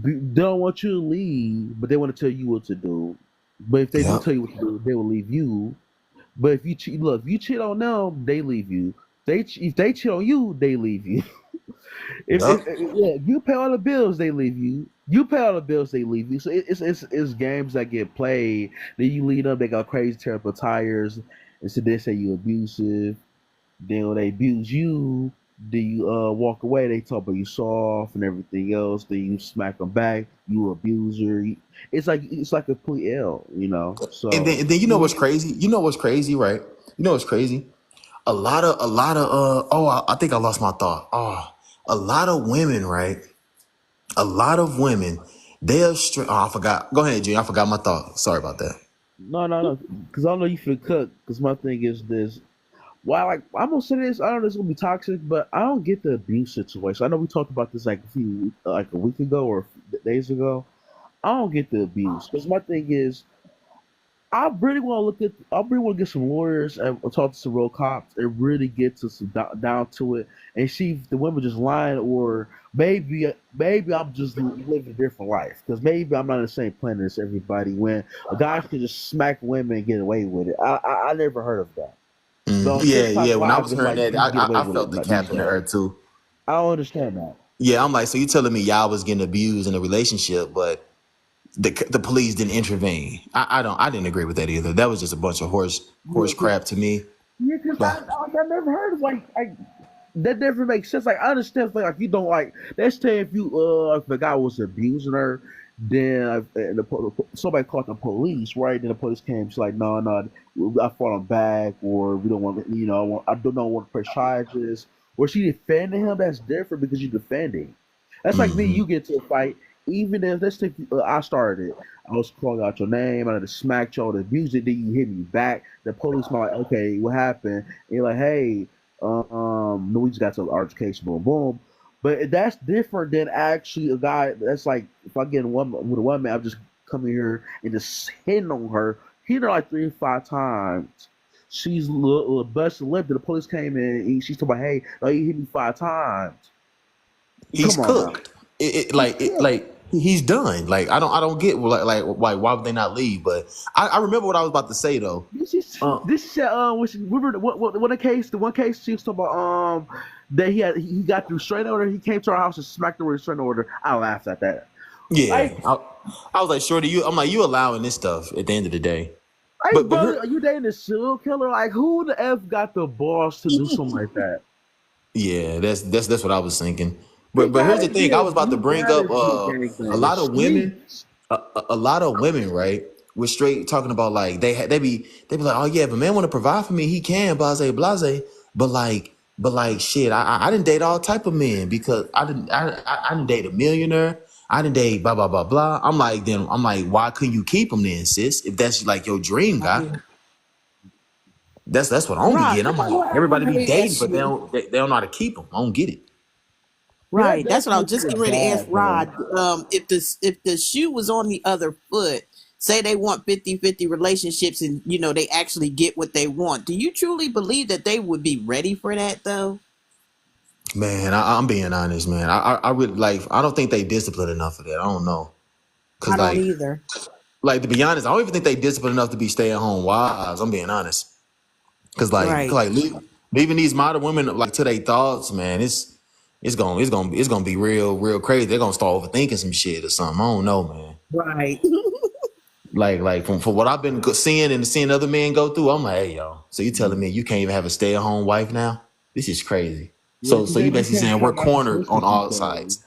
they don't want you to leave, but they want to tell you what to do. But if they do Yep. tell you what to do, they will leave you. But if you cheat, look, if you cheat on them, they leave you. If they cheat on you, they leave you. Yep. If you pay all the bills, they leave you. You pay all the bills, they leave you. So it's games that get played. Then you lead them, they got crazy terrible tires, and so they say you abusive. Then when they abuse you, then you walk away. They talk about you soft and everything else. Then you smack them back. You abuser. It's like a complete L. So And then you know what's crazy? You know what's crazy, right? You know what's crazy? A lot of I think I lost my thought. A lot of women, right? A lot of women, I forgot. Go ahead, Junior. I forgot my thought. Sorry about that. no, because I know you feel cook. Because my thing is this. Why, like, I'm gonna say this. I don't know it's gonna be toxic, but I don't get the abuse situation. I know we talked about this like a week ago or days ago. I don't get the abuse because my thing is, I really want to get some lawyers and talk to some real cops and really get to some down to it and see if the women just lying or maybe I'm just living a different life because maybe I'm not on the same planet as everybody. When a guy can just smack women and get away with it, I never heard of that. The Yeah, TikTok yeah. When I live was is hearing like that, you can get away I with it felt the like these cap in the earth days. too. I don't understand that. Yeah, I'm like, so you telling me y'all was getting abused in a relationship, but the police didn't intervene. I didn't agree with that either. That was just a bunch of horse Yeah, crap to me. because But I never heard of like that never makes sense. Like I understand, like you don't like. Let's say if the guy was abusing her, then somebody called the police, right? Then the police came. She's like, no, no, I fought him back, or we don't want, I don't want to press charges. Or she defending him. That's different because you're defending. That's like me. hmm You get to a fight, even if let's take I started. I was calling out your name. I had to smack you, to abuse it. Then you hit me back. The police might like, okay, what happened? And you're like, hey. No, we just got to altercation, boom, boom. But that's different than actually a guy that's like, if I get one with a woman, I'm just coming here and just hitting on her, hitting her like 3 or 5 times. She's busted lip. The police came in and she's talking about, hey, no, you hit me 5 times. he's Come on now. cooked. Like he's done. Like I don't get like why would they not leave? But I remember what I was about to say though. Uh, This shit, remember the one case she was talking about, that he got through restraining order. He came to our house and smacked her with a restraining order. I laughed at that. yeah, Like, I was like, shorty, I'm like, you allowing this stuff at the end of the day. hey, But brother, here, are you dating a serial killer? Like, who the f got the balls to do something like that? yeah, that's what I was thinking. He But here's gotta the thing, I was about to bring up be a a gangbanger. The lot of women, streets. a lot of women, right? We're straight talking about like they be like, oh yeah, if a man want to provide for me, he can, blase. But like shit, I didn't date all type of men because I didn't date a millionaire. I didn't date blah blah blah blah. I'm like, why couldn't you keep them then, sis? If that's like your dream guy, that's what I don't be Right. getting. I'm This is like, what I everybody want be to dating, ask but they you. don't know how to keep them. I don't get it. Right. That That's what I was definitely just is getting ready to ask bad, though. Rod. If the shoe was on the other foot, say they want 50-50 relationships and they actually get what they want. Do you truly believe that they would be ready for that though? Man, I'm being honest, man. I really like. I don't think they disciplined enough for that. I don't know, cause I don't either. like to be honest, I don't even think they disciplined enough to be stay at home wives. I'm being honest, cause Right. leaving these modern women like to their thoughts, man. It's gonna be real crazy. They're gonna start overthinking some shit or something. I don't know, man. Right. Like from for what I've been seeing and seeing other men go through, I'm like, hey, yo. So you telling me you can't even have a stay at home wife now? This is crazy. Yeah, So 'cause you they basically became saying so we're cornered on narcissistic these all days. sides.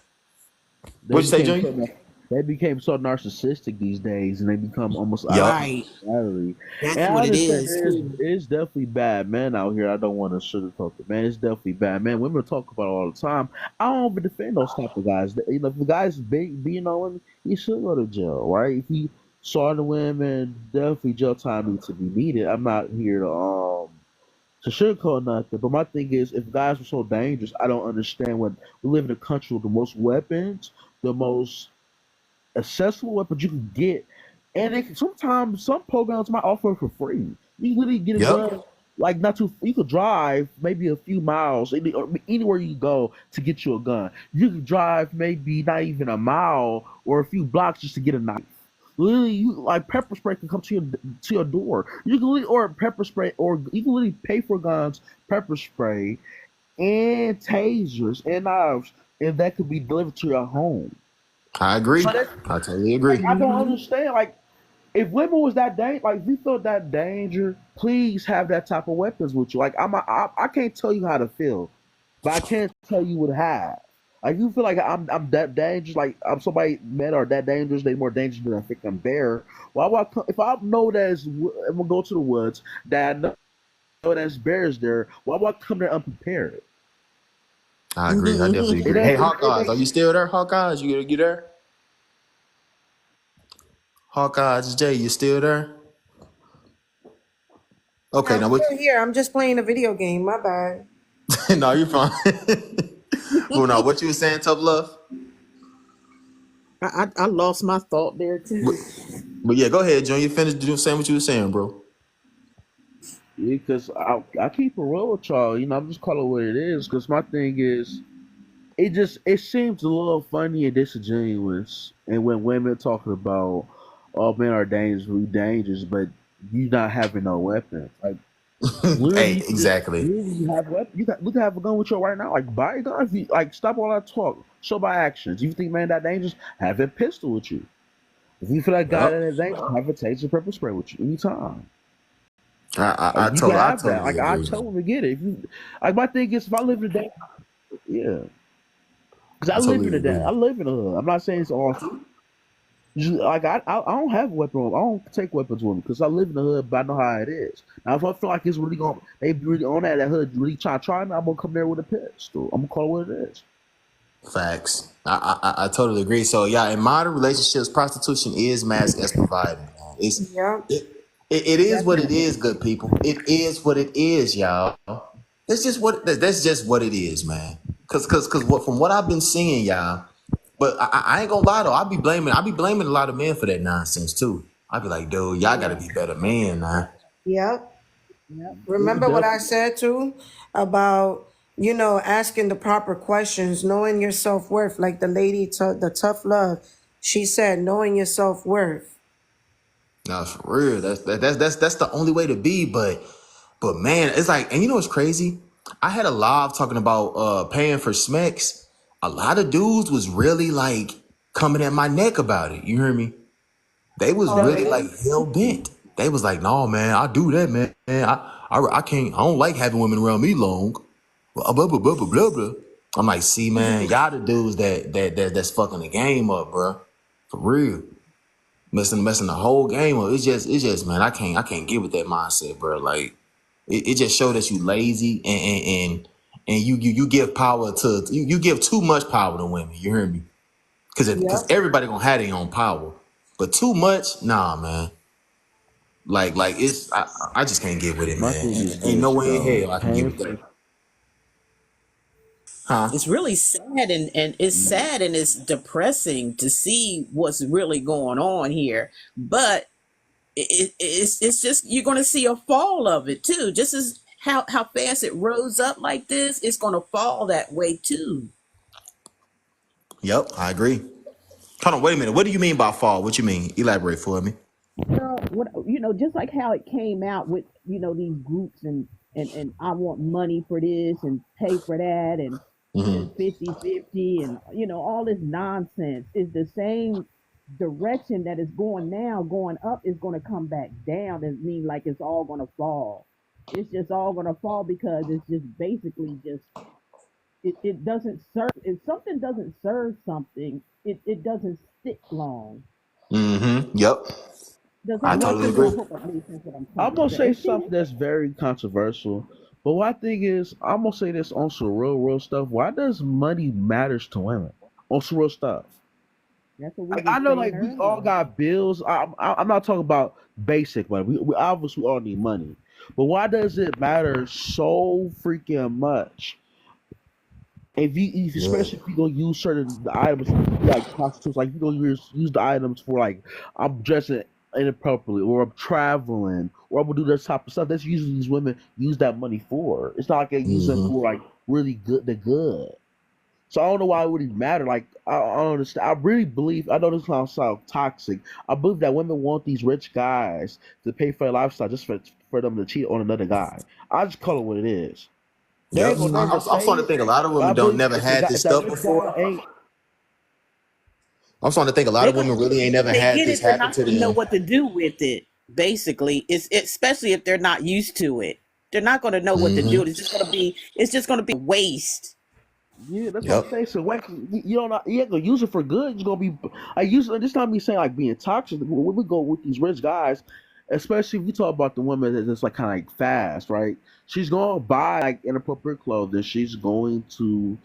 They What'd you say, became Junior? so they became so narcissistic these days, and they become almost out of Yup. Right. reality. That's And I what it understand is too. it's definitely bad men out here. I don't want to sugarcoat it, man. It's definitely bad, man. Women talk about it all the time. I don't even defend those type of guys. If the guy's being on women, he should go to jail, right? If he saw the women, definitely jail time needs to be needed. I'm not here to sugarcoat nothing. But my thing is, if guys were so dangerous, I don't understand when we live in a country with the most weapons, the most accessible weapons you can get, and sometimes some programs might offer it for free. You can literally get a Yep. gun. Like not too, you could drive maybe a few miles or anywhere you go to get you a gun. You could drive maybe not even a mile or a few blocks just to get a knife. Literally, you like pepper spray can come to your door. You can literally, or pepper spray, or you can literally pay for guns, pepper spray, and tasers and knives, and that could be delivered to your home. I agree. So that's I totally like agree. I don't understand. Like if women was that like if you felt that danger, please have that type of weapons with you. Like I can't tell you how to feel, but I can't tell you what to have. Like you feel like I'm that dangerous, like I'm somebody men are that dangerous, they more dangerous than a freaking bear. Why would if I know I'm gonna go to the woods that I know there's bears there, why would I come there unprepared? I agree. I definitely It agree. Hey, ain't Hawkeyes, are you still there? Hawkeyes, you there? Hawkeyes, Jay, you still there? Yeah, Okay, I'm now what? still here. I'm just playing a video game. My bad. No, you're fine. Well, now what you were saying, tough love? I lost my thought there But, too. but yeah, go ahead, Junior. Finish saying what you were saying, bro. because I keep it real with y'all. I'm just calling it what it is. Because my thing is, it seems a little funny and disingenuous. And when women talking about all men are dangerous, but you not having no weapons, like literally, Hey, exactly. you have weapons. You can have a gun with you right now. Like buy a gun. If you, like stop all that talk. Show by actions. You think man that dangerous? Have a pistol with you. If you feel like guy Yep. that is dangerous, have a taser pepper spray with you anytime. I, Like I, you can totally, I have that. totally Like I agree. tell them to get it. If you like, my thing is, if I live in a day, yeah, because I I live in totally a day. I agree. live in a hood. I'm not saying it's all. Like I don't have a weapon. I don't take weapons with me because I live in the hood, but I know how it is. Now if I feel like it's really going, they really on that hood, really try me, I'm gonna come there with a pistol. I'm gonna call it what it is. Facts. I totally agree. So yeah, in modern relationships, prostitution is masked as providing. Man. Yep. It is what it Definitely. is, good people. It is what it is, y'all. That's just what it is, man. Cause what from what I've been seeing, y'all. But I ain't gonna lie though. I be blaming a lot of men for that nonsense too. I be like, dude, y'all gotta Yeah. be better men, man. Yep. We Remember what I definitely said too about asking the proper questions, knowing your self worth, like the lady, the tough love. She said, knowing your self worth. No, for real. That's the only way to be. But man, it's like, and you know what's crazy? I had a live talking about paying for smecks. A lot of dudes was really like coming at my neck about it. You hear me? They was Oh, really like really? hell bent. They was like, no, man, I do that, man. I can't. I don't like having women around me long. Blah blah blah blah blah blah. Blah. I'm like, see, man, y'all the dudes that's fucking the game up, bro. For real. Messing the whole game up. It's just man, I can't get with that mindset, bro. Like it just showed that you lazy and you give power to you give too much power to women. You hear me? Because Yep. everybody gonna have their own power, but too much, nah, man. Like it's I just can't get with it, My man. thing is Ain't no this way in though. hell I can get Paying with for that, huh? It's really sad and it's sad and it's depressing to see what's really going on here. But it's just you're going to see a fall of it too. Just as how fast it rose up like this, it's going to fall that way too. Yep, I agree. Hold on, wait a minute. What do you mean by fall? What you mean? Elaborate for me. Girl, what just like how it came out with these groups and I want money for this and pay for that and Hmm. 50-50 and all this nonsense is the same direction that is going now. Going up is going to come back down and mean like it's all going to fall. It's just all going to fall because it's just basically just it doesn't serve. If something doesn't serve something, it doesn't stick long. Mm-hmm. Yep. Does I that My make totally sense? thing I agree. is, hope that makes sense what I'm I'm trying to gonna say say. something that's very controversial. But my thing is, I'm gonna say this on some real stuff. Why does money matters to women on some real stuff? That's what we Like were I know, saying like we all earlier. got bills. I'm not talking about basic money. We obviously all need money, but why does it matter so freaking much? If Yeah. especially if you gonna use certain items like prostitutes, like if you gonna use the items for like I'm dressing inappropriately or I'm traveling or I'm gonna do this type of stuff. That's usually these women use that money for. It's not like they use it Mm-hmm. for like really good. So I don't know why it would even matter. Like I don't understand. I really believe. I know this sound toxic. I believe that women want these rich guys to pay for their lifestyle just for them to cheat on another guy. I just call it what it is. They Yep. ain't gonna never I'm say starting to it, think a lot of but I women don't believe never had if this that stuff rich guy before. ain't, I'm starting to think a lot They're of gonna women get really it. ain't When never they had get this it, they're happen not to gonna know them. what to do with it. Basically, it's especially if they're not used to it. They're not gonna know what to do. Mm-hmm. It's just gonna be a waste. yeah, that's what I'm Yep. saying. So like, you don't know, you ain't gonna use it for good. It's gonna be. I use this not me saying like being toxic. When we go with these rich guys, especially if we talk about the women that's like kind of like fast, right? She's gonna buy like inappropriate clothing. She's going to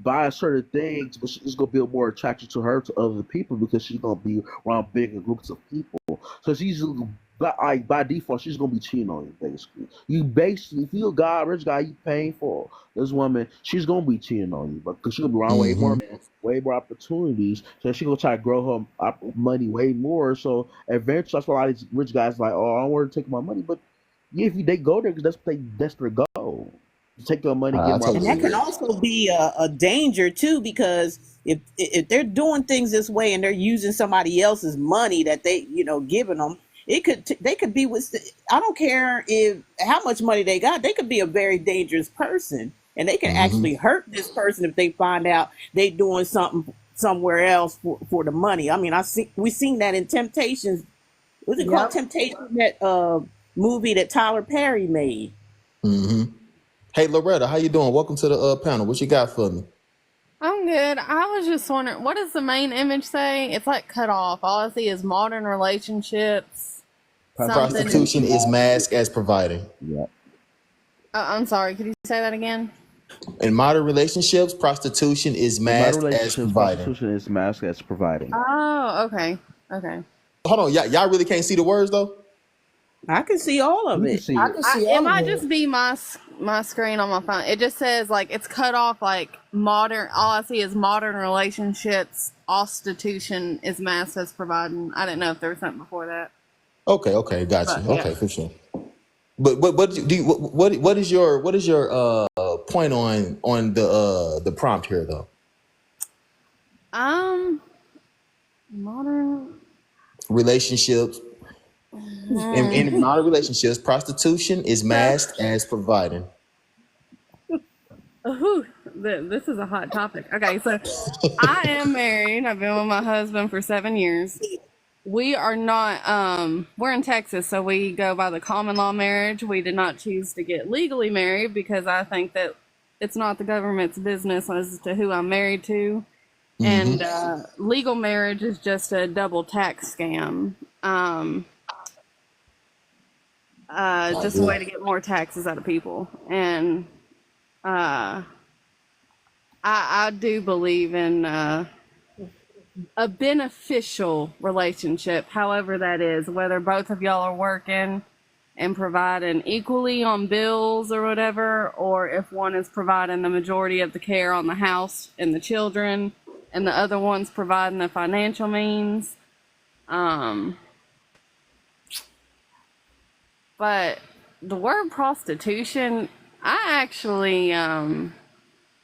buy certain things, but she's gonna be more attracted to her to other people because she's gonna be around bigger groups of people. So she's by default, she's gonna be cheating on you. Basically, you basically, if you a guy, rich guy, you paying for this woman, she's gonna be cheating on you, but because she's gonna be around way more Mm-hmm. men, way more opportunities. So she gonna try to grow her money way more. So eventually, that's why a lot of these rich guys like, oh, I don't want to take my money, but yeah, if they go there, because that's their goal. Take your money, get I more And totally that can agree. opportunities. also be a danger too, because if they're doing things this way and they're using somebody else's money that they giving them, they could be with. I don't care if how much money they got. They could be a very dangerous person, and they can Mm-hmm. actually hurt this person if they find out they doing something somewhere else for the money. I mean, we seen that in Temptations. What's it called? Yep. Temptation, that movie that Tyler Perry made. Mm-hmm. Hey Loretta, how you doing? Welcome to the panel. What you got for me? I'm good. I was just wondering, what does the main image say? It's like cut off. All I see is modern relationships. Something Prostitution in. is Prostitution is massive. masked as providing. Yeah. I'm sorry. Could you say that again? In modern relationships, prostitution is In my masked as relationships, providing. prostitution is masked as providing. Oh, okay. Okay. Hold on, y'all really can't see the words though? I can see all of You can it. see I it. can see It all of might it. just be my screen on my phone. It just says like it's cut off like modern. All I see is modern relationships. Prostitution is masked as providing. I didn't know if there was something before that, Okay, got you. but yeah. Okay, for sure. But what is your point on the prompt here though? Um, modern. Relationships in Hmm. modern relationships, prostitution is So, masked as providing. this is a hot topic. Okay, so I am married. I've been with my husband for 7 years. We are not, we're in Texas, so we go by the common law marriage. We did not choose to get legally married because I think that it's not the government's business as to who I'm married to. Mm-hmm. And legal marriage is just a double tax scam. I Just a agree. way to get more taxes out of people. And I do believe in a beneficial relationship, however that is, whether both of y'all are working and providing equally on bills or whatever, or if one is providing the majority of the care on the house and the children, and the other one's providing the financial means. But the word prostitution, I actually,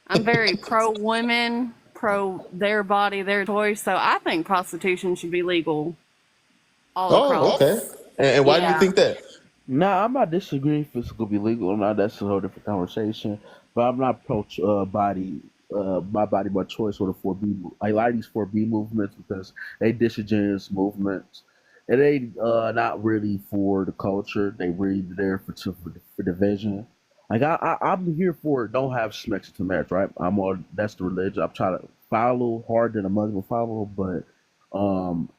I'm very pro women, pro their body, their choice. So I think prostitution should be legal all Oh, across. okay. And why do you Yeah. think that? Nah, I'm not disagreeing if it's gonna be legal or not. That's a whole different conversation. But I'm not pro body, my body, my choice, or the 4B. I like these 4B movements because they disingenuous movements, and they not really for the culture. They really there for division. Like I'm here for don't have sex to marriage, right? I'm on that's the religion. I'm trying to follow harder than a Muslim follow, but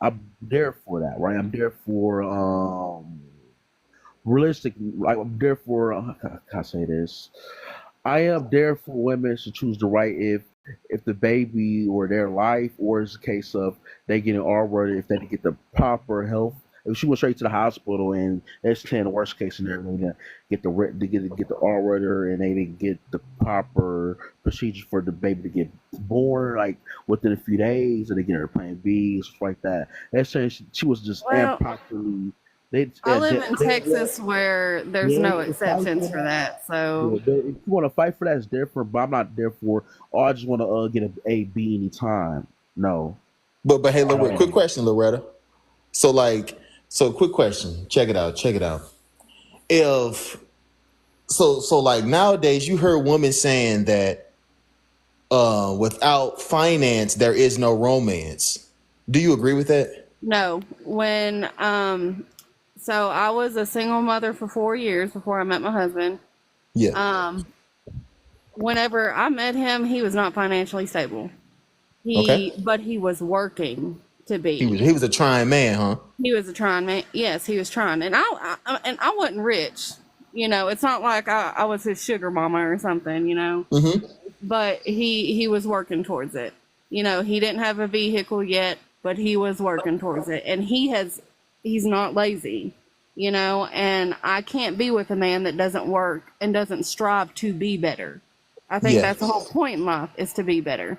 I'm there for that, right? I'm there for realistic. Like I'm there for how can I say this? I am there for women to choose the right if the baby or their life, or it's a case of they getting R worded if they didn't get the proper health. If she went straight to the hospital and it's 10 the worst case scenario, they didn't get get the R word and they didn't get the proper procedure for the baby to get born like within a few days, and they get her plan B, stuff like that. That's saying she was just Well, improperly. They, I uh, live they, in Texas where there's yeah, no you can fight exceptions for for that. that. Yeah, So, but if you want to fight for that, it's different. But I'm not there for. Oh, I just want to get a A B anytime. No. But hey, Loretta, quick Um, question, Loretta. So like, so quick question. Check it out. Check it out. If so like nowadays, you heard women saying that without finance there is no romance. Do you agree with that? no. So I was a single mother for 4 years before I met my husband. Yeah. Um, Whenever I met him, he was not financially stable. Okay. But he was working to He was be. he was a trying man, huh? He was a trying man. Yes, he was trying, and I wasn't rich. You know, it's not like I was his sugar mama or something. You know, Mm-hmm. but he was working towards it. You know, he didn't have a vehicle yet, but he was working towards it, and he's not lazy. You know, and I can't be with a man that doesn't work and doesn't strive to be better. I think Yeah. that's the whole point in life is to be better.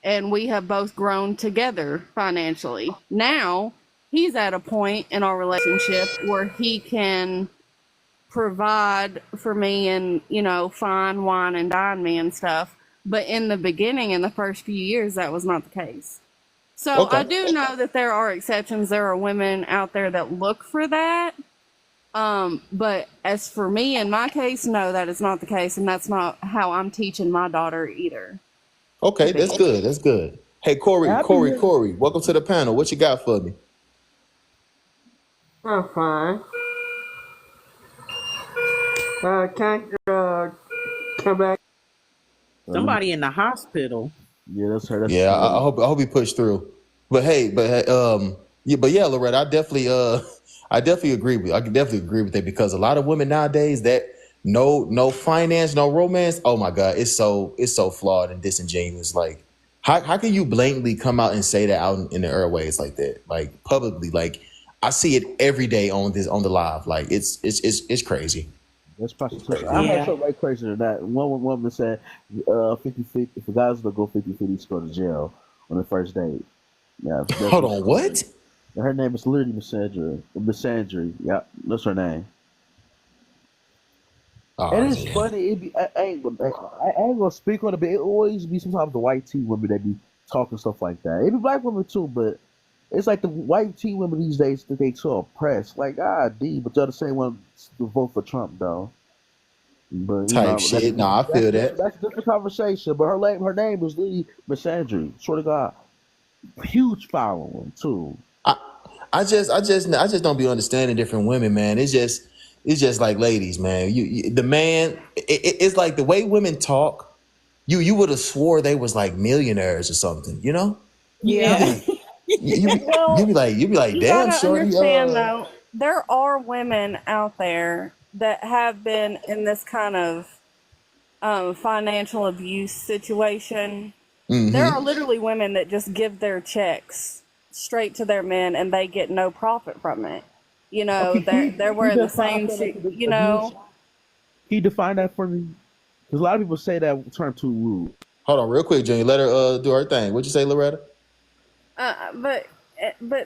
And we have both grown together financially. Now he's at a point in our relationship where he can provide for me and, you know, fine wine and dine me and stuff. But in the beginning, in the first few years, that was not the case. So I Okay. do know that there are exceptions. There are women out there that look for that. But as for me, in my case, no, that is not the case. And that's not how I'm teaching my daughter either to Okay, that's be. good. That's good. Hey, Corey, I've been Corey, here. Corey, welcome to the panel. What you got for me? I'm fine. Can't come back. Somebody in the hospital. Yeah, that's her. That's Yeah, I hope he pushed through. Yeah, but yeah, Loretta, I definitely agree with. I can definitely agree with that because a lot of women nowadays that no finance, no romance. Oh my God, it's so flawed and disingenuous. Like, how can you blatantly come out and say that out in the airways like that, like publicly? Like, I see it every day on the live. Like, it's crazy. That's prostitution. I heard Yeah. something way crazier than that. One woman said 50-50, if a guy's gonna go 50-50, he's go to jail on the first date. Yeah, that's Hold what she on, said. what? And her name is literally Misandry. Misandry. Yeah, that's her name. Oh And it's yeah. funny. I ain't gonna speak on it, but it always be sometimes the white teen women that be talking stuff like that. It be black women too, but it's like the white teen women these days that they so oppressed. Like, D, but they're the same one to vote for Trump though. But Type shit. No, I feel that. that's a different conversation. But her name was Lily Misandry. Swear to God, huge following too. I, I just don't be understanding different women, man. It's just like ladies, man. The man. It's like the way women talk. You would have swore they was like millionaires or something. You know. Yeah. Yeah, You Well, be like, you damn, gotta shorty. understand though, there are women out there that have been in this kind of financial abuse situation, There are Mm-hmm. literally women that just give their checks straight to their men and they get no profit from it. You know, Okay, they're he wearing the defined same that as shoe, you abuse. know. He defined that for me because a lot of people say that term too rude. Hold on, real quick, Junior. Let her do her thing. What'd you say, Loretta? But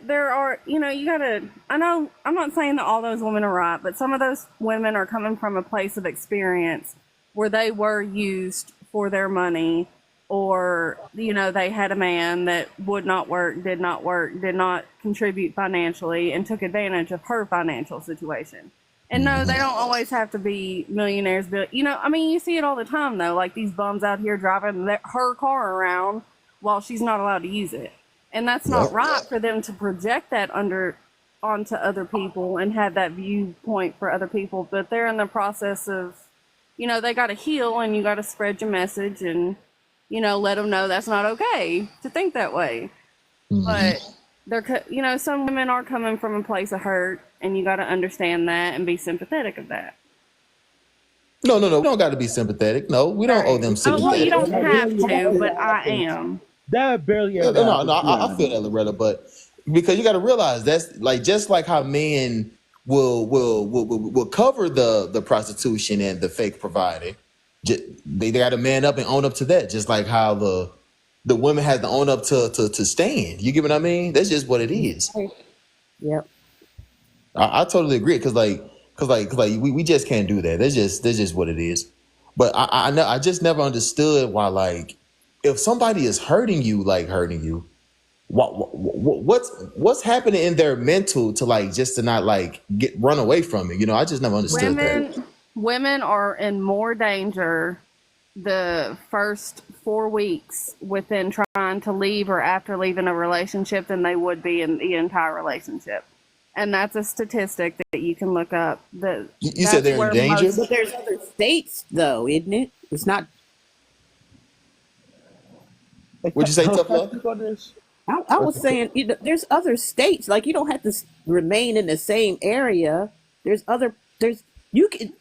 there are, you know, you gotta. I know I'm not saying that all those women are right, but some of those women are coming from a place of experience where they were used for their money, or you know, they had a man that would not work, did not contribute financially, and took advantage of her financial situation. And no, they don't always have to be millionaires, but you know, I mean, you see it all the time though, like these bums out here driving her car around while she's not allowed to use it. And that's not Yep. right for them to project that onto other people and have that viewpoint for other people. But they're in the process of, you know, they got to heal, and you got to spread your message and, you know, let them know that's not okay to think that way. Mm-hmm. But you know, some women are coming from a place of hurt, and you got to understand that and be sympathetic of that. No. We don't got to be sympathetic. No, we don't owe Right. them Oh, well, you sympathetic. don't That have barely to, ever but I happens. am. That barely No, ever no, happens. To be I feel that, honest. Loretta, but because you got to realize that's like just like how men will cover the prostitution and the fake providing. They got to man up and own up to that, just like how the women has to own up to stand. You get what I mean? That's just what it is. Yep. I totally agree because we just can't do that. That's just what it is. But I just never understood why, like, if somebody is hurting you, what's happening in their mental to like just to not like run away from it. You know, I just never understood that. Women are in more danger the first 4 weeks within trying to leave or after leaving a relationship than they would be in the entire relationship. And that's a statistic that you can look up. You said they're in danger. But there's other states, though, isn't it? It's not. What'd you say, Can Tough I Love? speak on this? I was saying, you know, there's other states. Like you don't have to remain in the same area. There's you can.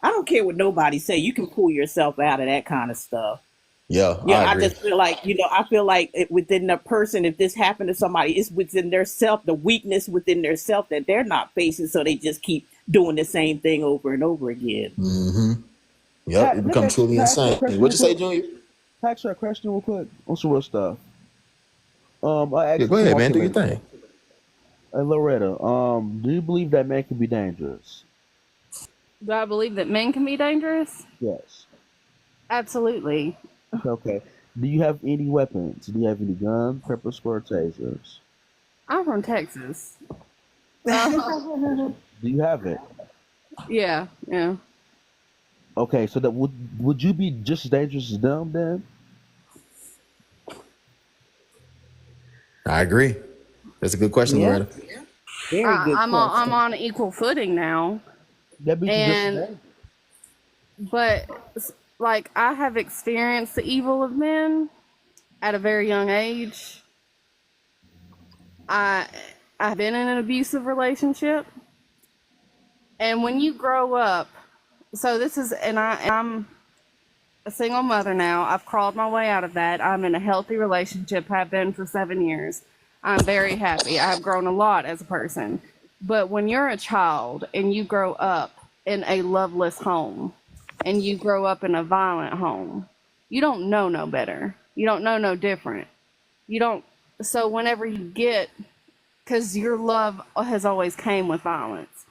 I don't care what nobody say. You can pull yourself out of that kind of stuff. Yeah, Yeah, I I agree. just feel like, you know, I feel like within the person, if this happened to somebody, it's within their self, the weakness within their self that they're not facing, so they just keep doing the same thing over and over again. Mm-hmm. Yep, you Let me become truly ask you a insane. question What'd real you say, quick. Junior? Can I ask you a question real quick on some real stuff. I Yeah, asked go it to ahead, my man. Do your feelings. thing. Hey, Loretta, do you believe that man can be dangerous? Do I believe that men can be dangerous? Yes. Absolutely. Okay. Do you have any weapons? Do you have any guns, pepper spray, tasers? I'm from Texas. Do you have it? Yeah. Okay, so that would you be just as dangerous as them then? I agree. That's a good question, Yeah, Loretta. very good I'm question. on equal footing now, That means you're just as and dangerous. but like I have experienced the evil of men at a very young age. I've been in an abusive relationship, and when you grow up, so this is, and I'm a single mother now. I've crawled my way out of that. I'm in a healthy relationship, have been for 7 years. I'm very happy. I've grown a lot as a person. But when you're a child and you grow up in a loveless home and you grow up in a violent home, you don't know no better. You don't know no different. You don't, so whenever you get, because your love has always came with violence.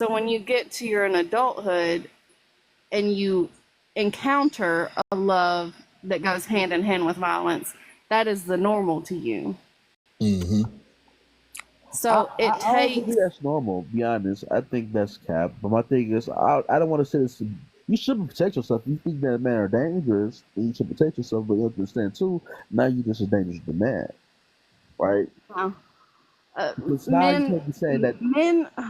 So when you get to your adulthood and you encounter a love that goes hand in hand with violence, that is the normal to you. Mm-hmm. So it I don't think takes. that's normal. To be honest, I think that's cap. But my thing is, I don't want to say this. You should protect yourself. If you think that men are dangerous, then you should protect yourself. But you understand too. Now you just as dangerous as the man, right? Because now you can't be saying that Men. you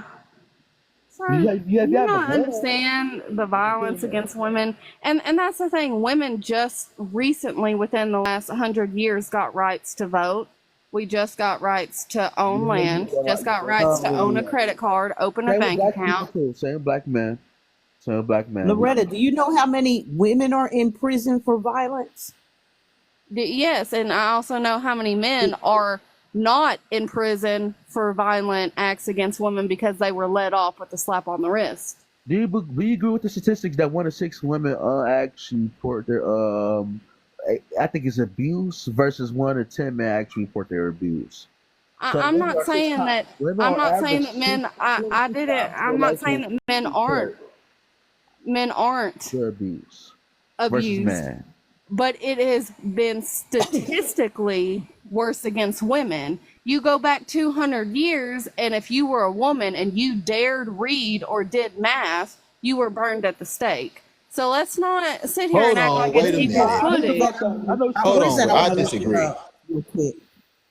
Sorry, have, you have, you you have a not man. understand the violence against women, and that's the thing. Women just recently, within the last 100 years, got rights to vote. We just got rights to own land. Just got rights to own a credit card, open a Same with bank black people account. too. Same black men. Same black man. Loretta, do you know how many women are in prison for violence? Yes, and I also know how many men are not in prison for violent acts against women because they were let off with a slap on the wrist. Do you agree with the statistics that 1 in 6 women actually report their I think it's abuse versus 1 in 10 men actually report their abuse. So I'm not saying that. women I'm on not saying average that men. I didn't. 6 times more I'm not likely saying that men to report aren't their abuse versus abused, men. but it has been statistically worse against women. You go back 200 years, and if you were a woman and you dared read or did math, you were burned at the stake. So let's not sit here and Hold act on, like wait it's a equal minute. I know footing. I know Hold What is on, that? bro. I I want to look it disagree. up real quick.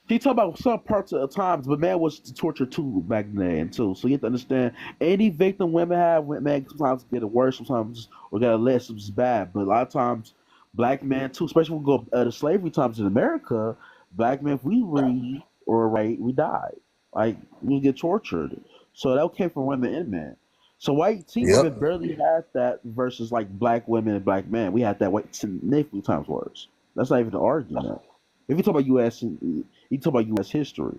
He talk about some parts of the times, but man was tortured too back then too. So you have to understand, any victim women have, man, sometimes get it worse, sometimes or get less, which is bad. But a lot of times, black men too, especially when we go to slavery times in America, black men, if we read or write, we die. Like we get tortured. So that came from women and men. So white teen Yep. women barely had that versus like black women and black men. We had that white significantly times worse. That's not even an argument. If you talk about U.S. You talk about U.S. history.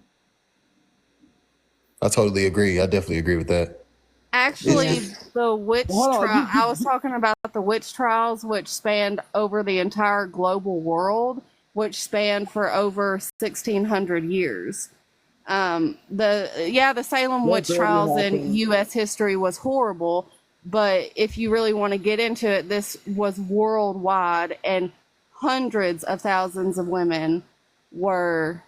I totally agree. I definitely agree with that. It's Actually, the witch Well, hold on, trial, I was talking about the witch trials, which spanned over the entire global world, which spanned for over 1600 years. The Salem that witch barely trials in happened. U.S. history was horrible, but if you really want to get into it, this was worldwide, and hundreds of thousands of women were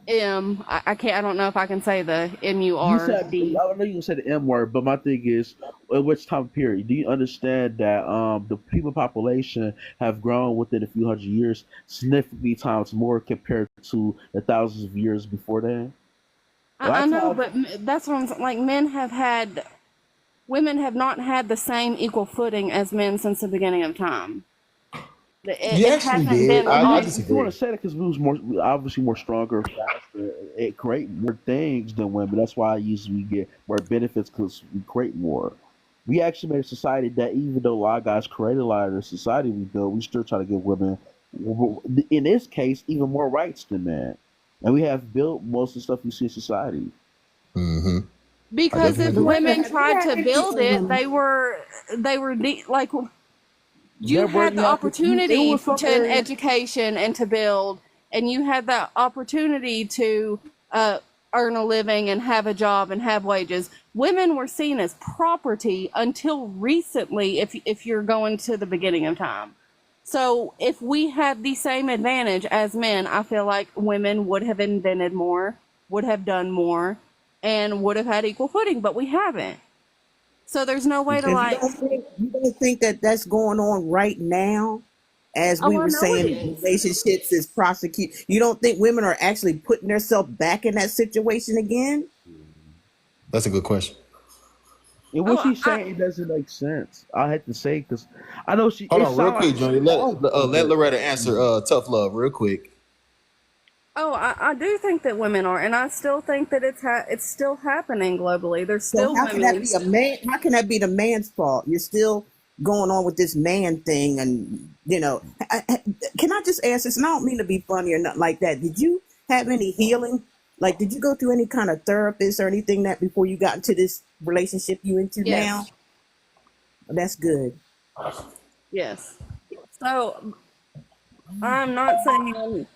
I can't. I don't know if I can say the You said MURD. I know you said the M word, but my thing is, at which time period? Do you understand that the people population have grown within a few hundred years significantly times more compared to the thousands of years before then? A lot I of know, times, but that's what I'm saying. Like, women have not had the same equal footing as men since the beginning of time. It, you it actually hasn't did. been I mean, I on. if you want disagree. to say that, because we was more obviously more stronger, faster, it create more things than women. That's why usually we get more benefits because we create more. We actually made a society that even though a lot of guys created a lot of the society we built, we still try to give women, in this case, even more rights than men. And we have built most of the stuff you see in society. Hmm. I Because definitely if The agree. women women, tried to build it, women. like, you Never had the you have to. It opportunity was some to an areas. education and to build, and you had the opportunity to uh, earn a living and have a job and have wages. Women were seen as property until recently, if you're going to the beginning of time. So if we had the same advantage as men, I feel like women would have invented more, would have done more, and would have had equal footing, but we haven't. So there's no way to Because like, you don't think that that's going on right now, as we oh, I were know it saying, is. relationships is prosecute. You don't think women are actually putting themselves back in that situation again? That's a good question. And what Oh, she's saying, it doesn't make sense. I had to say because I know she. Hold It on, real sounds quick, like Johnny. she's wrong Let for Loretta answer. Tough love, real quick. Oh, I do think that women are, and I still think that it's still happening globally. There's So still how can that women. be a man? How can that be the man's fault? You're still going on with this man thing, and can I just ask this? And I don't mean to be funny or nothing like that. Did you have any healing? Like, did you go through any kind of therapist or anything that before you got into this relationship you into now? Yes, Well, that's good. yes. So I'm not saying.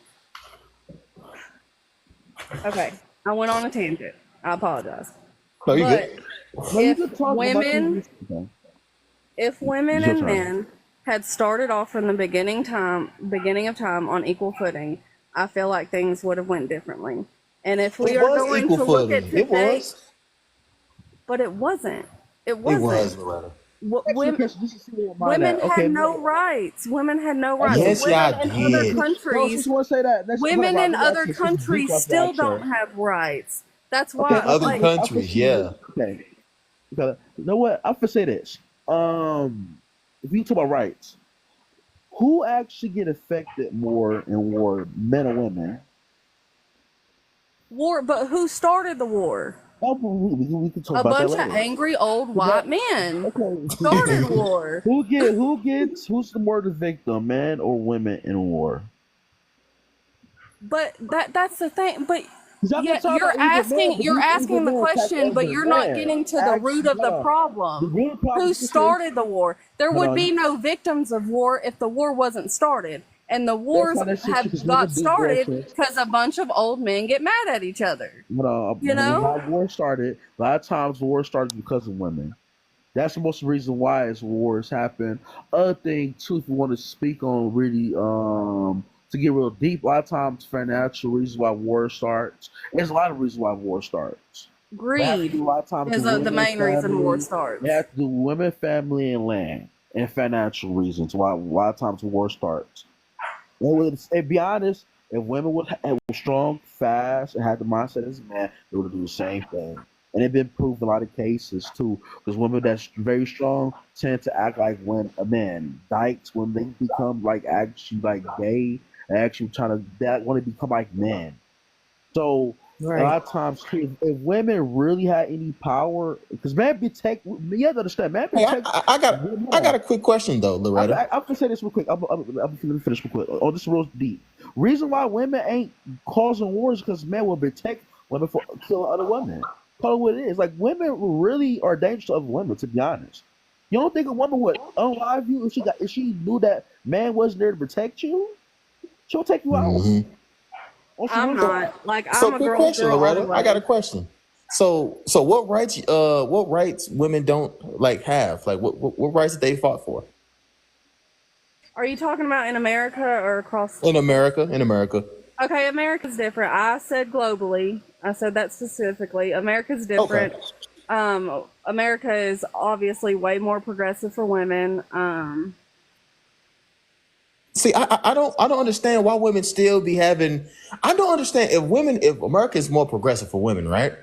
Okay, I went on a tangent. I apologize, No, you but good. No, you if could talk about women, this. Okay. if women It's your and turn. men had started off from the beginning of time on equal footing, I feel like things would have went differently. And if we It are was going equal to look at footing. It today, was. but it wasn't. It It wasn't. was, Loretta. Ask you a Women, question just to see where your mind women at. had Okay, no man. rights. Women had no rights. Okay. Yes, Women y'all in other did. No, since countries, you want to say that, let's hold on, women Rob. in Let me ask other you. Since Zeke countries wants to still ask don't her. have rights. That's Okay, why, In other like, I can countries, see yeah. you. Okay. Okay. You know what? I'm gonna say this. If you talk about rights, who actually get affected more in war, men or women? war. But who started the war? Oh, we can talk A about that bunch of later. angry old white men started Okay. war. Who's the more the victim, men or women in war? But that's the thing. But Because I'm not yet talking about either man, but you're either asking the man attack question, but other you're not man. getting to the root Actually, of the no. The problem. real problem Who is this. started the war? There Hold would on. be no victims of war if the war wasn't started. And the That's wars how that shit have because got women do war started shit. because a bunch of old men get mad at each other. You know? How war started, a lot of times war started because of women. That's the most reason why is wars happen. Other thing too, if you want to speak on really to get real deep, a lot of times financial reasons why war starts. There's a lot of reasons why war starts. It has to Greed do a lot of times is with the women, main reason war family. starts. It has to do with women, family, and land, and financial reasons why a lot of times war starts. And be honest, if women were strong, fast, and had the mindset as a man, they would do the same thing. And it's been proved in a lot of cases too, because women that's very strong tend to act like when a man. Dykes when they become like actually like gay, and actually trying to that want to become like men. So a Right. lot of times, if women really had any power, because man protect, you have to understand, man Hey, protect. I got a quick question though, Loretta. I'm gonna say this real quick. I'm gonna finish real quick. Oh, this is real deep. Reason why women ain't causing wars because men will protect women for killing other women. Call it what it is. Like women really are dangerous to other women. To be honest, you don't think a woman would unalive you if she knew that man wasn't there to protect you? She'll take you out. hmm I'm not. Like, So, I'm a quick girl's question, girl all the Loretta. I got a way. question. So what rights women don't like have? Like, what rights they fought for Are you talking about in America or across? in America? In America. Okay, America's different. I said globally. I said that specifically. America's Okay. different. America is obviously way more progressive for women. See, I don't understand why women still be having. I don't understand if America is more progressive for women, right?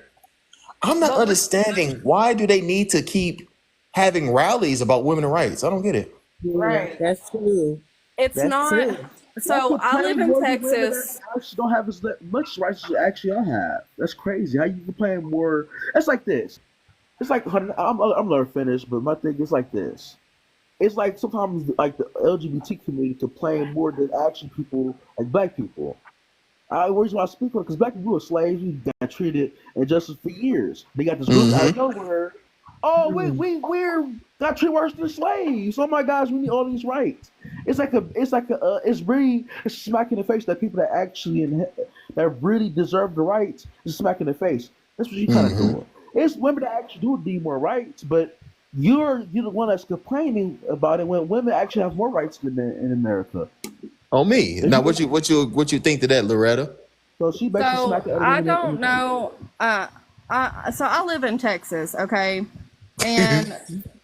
I'm not But understanding why do they need to keep having rallies about women's rights? I don't get it. Yeah, that's true. it's That's not. true. Y'all So I live complain in more than women that Texas. actually don't have as much rights as actually I have. That's crazy. How you complain more? It's like this. It's like I'm never finished, but my thing is like this. It's like sometimes like the LGBT community complain more than actually people like black people. The reason why I speak on it because black people were slaves, we got treated injustice for years. They got this group out hmm of nowhere. Oh, we're got treated worse than slaves. Oh my gosh, we need all these rights. It's really it's a smack in the face that people that actually that really deserve the rights is a smack in the face. That's what you kind of hmm doing. It's women that actually do need more rights, but you're the one that's complaining about it when women actually have more rights than men in America. Oh me. If Now, you what you think to that, Loretta? so she basically So smacked the other I women don't know. So I live in Texas. Okay, and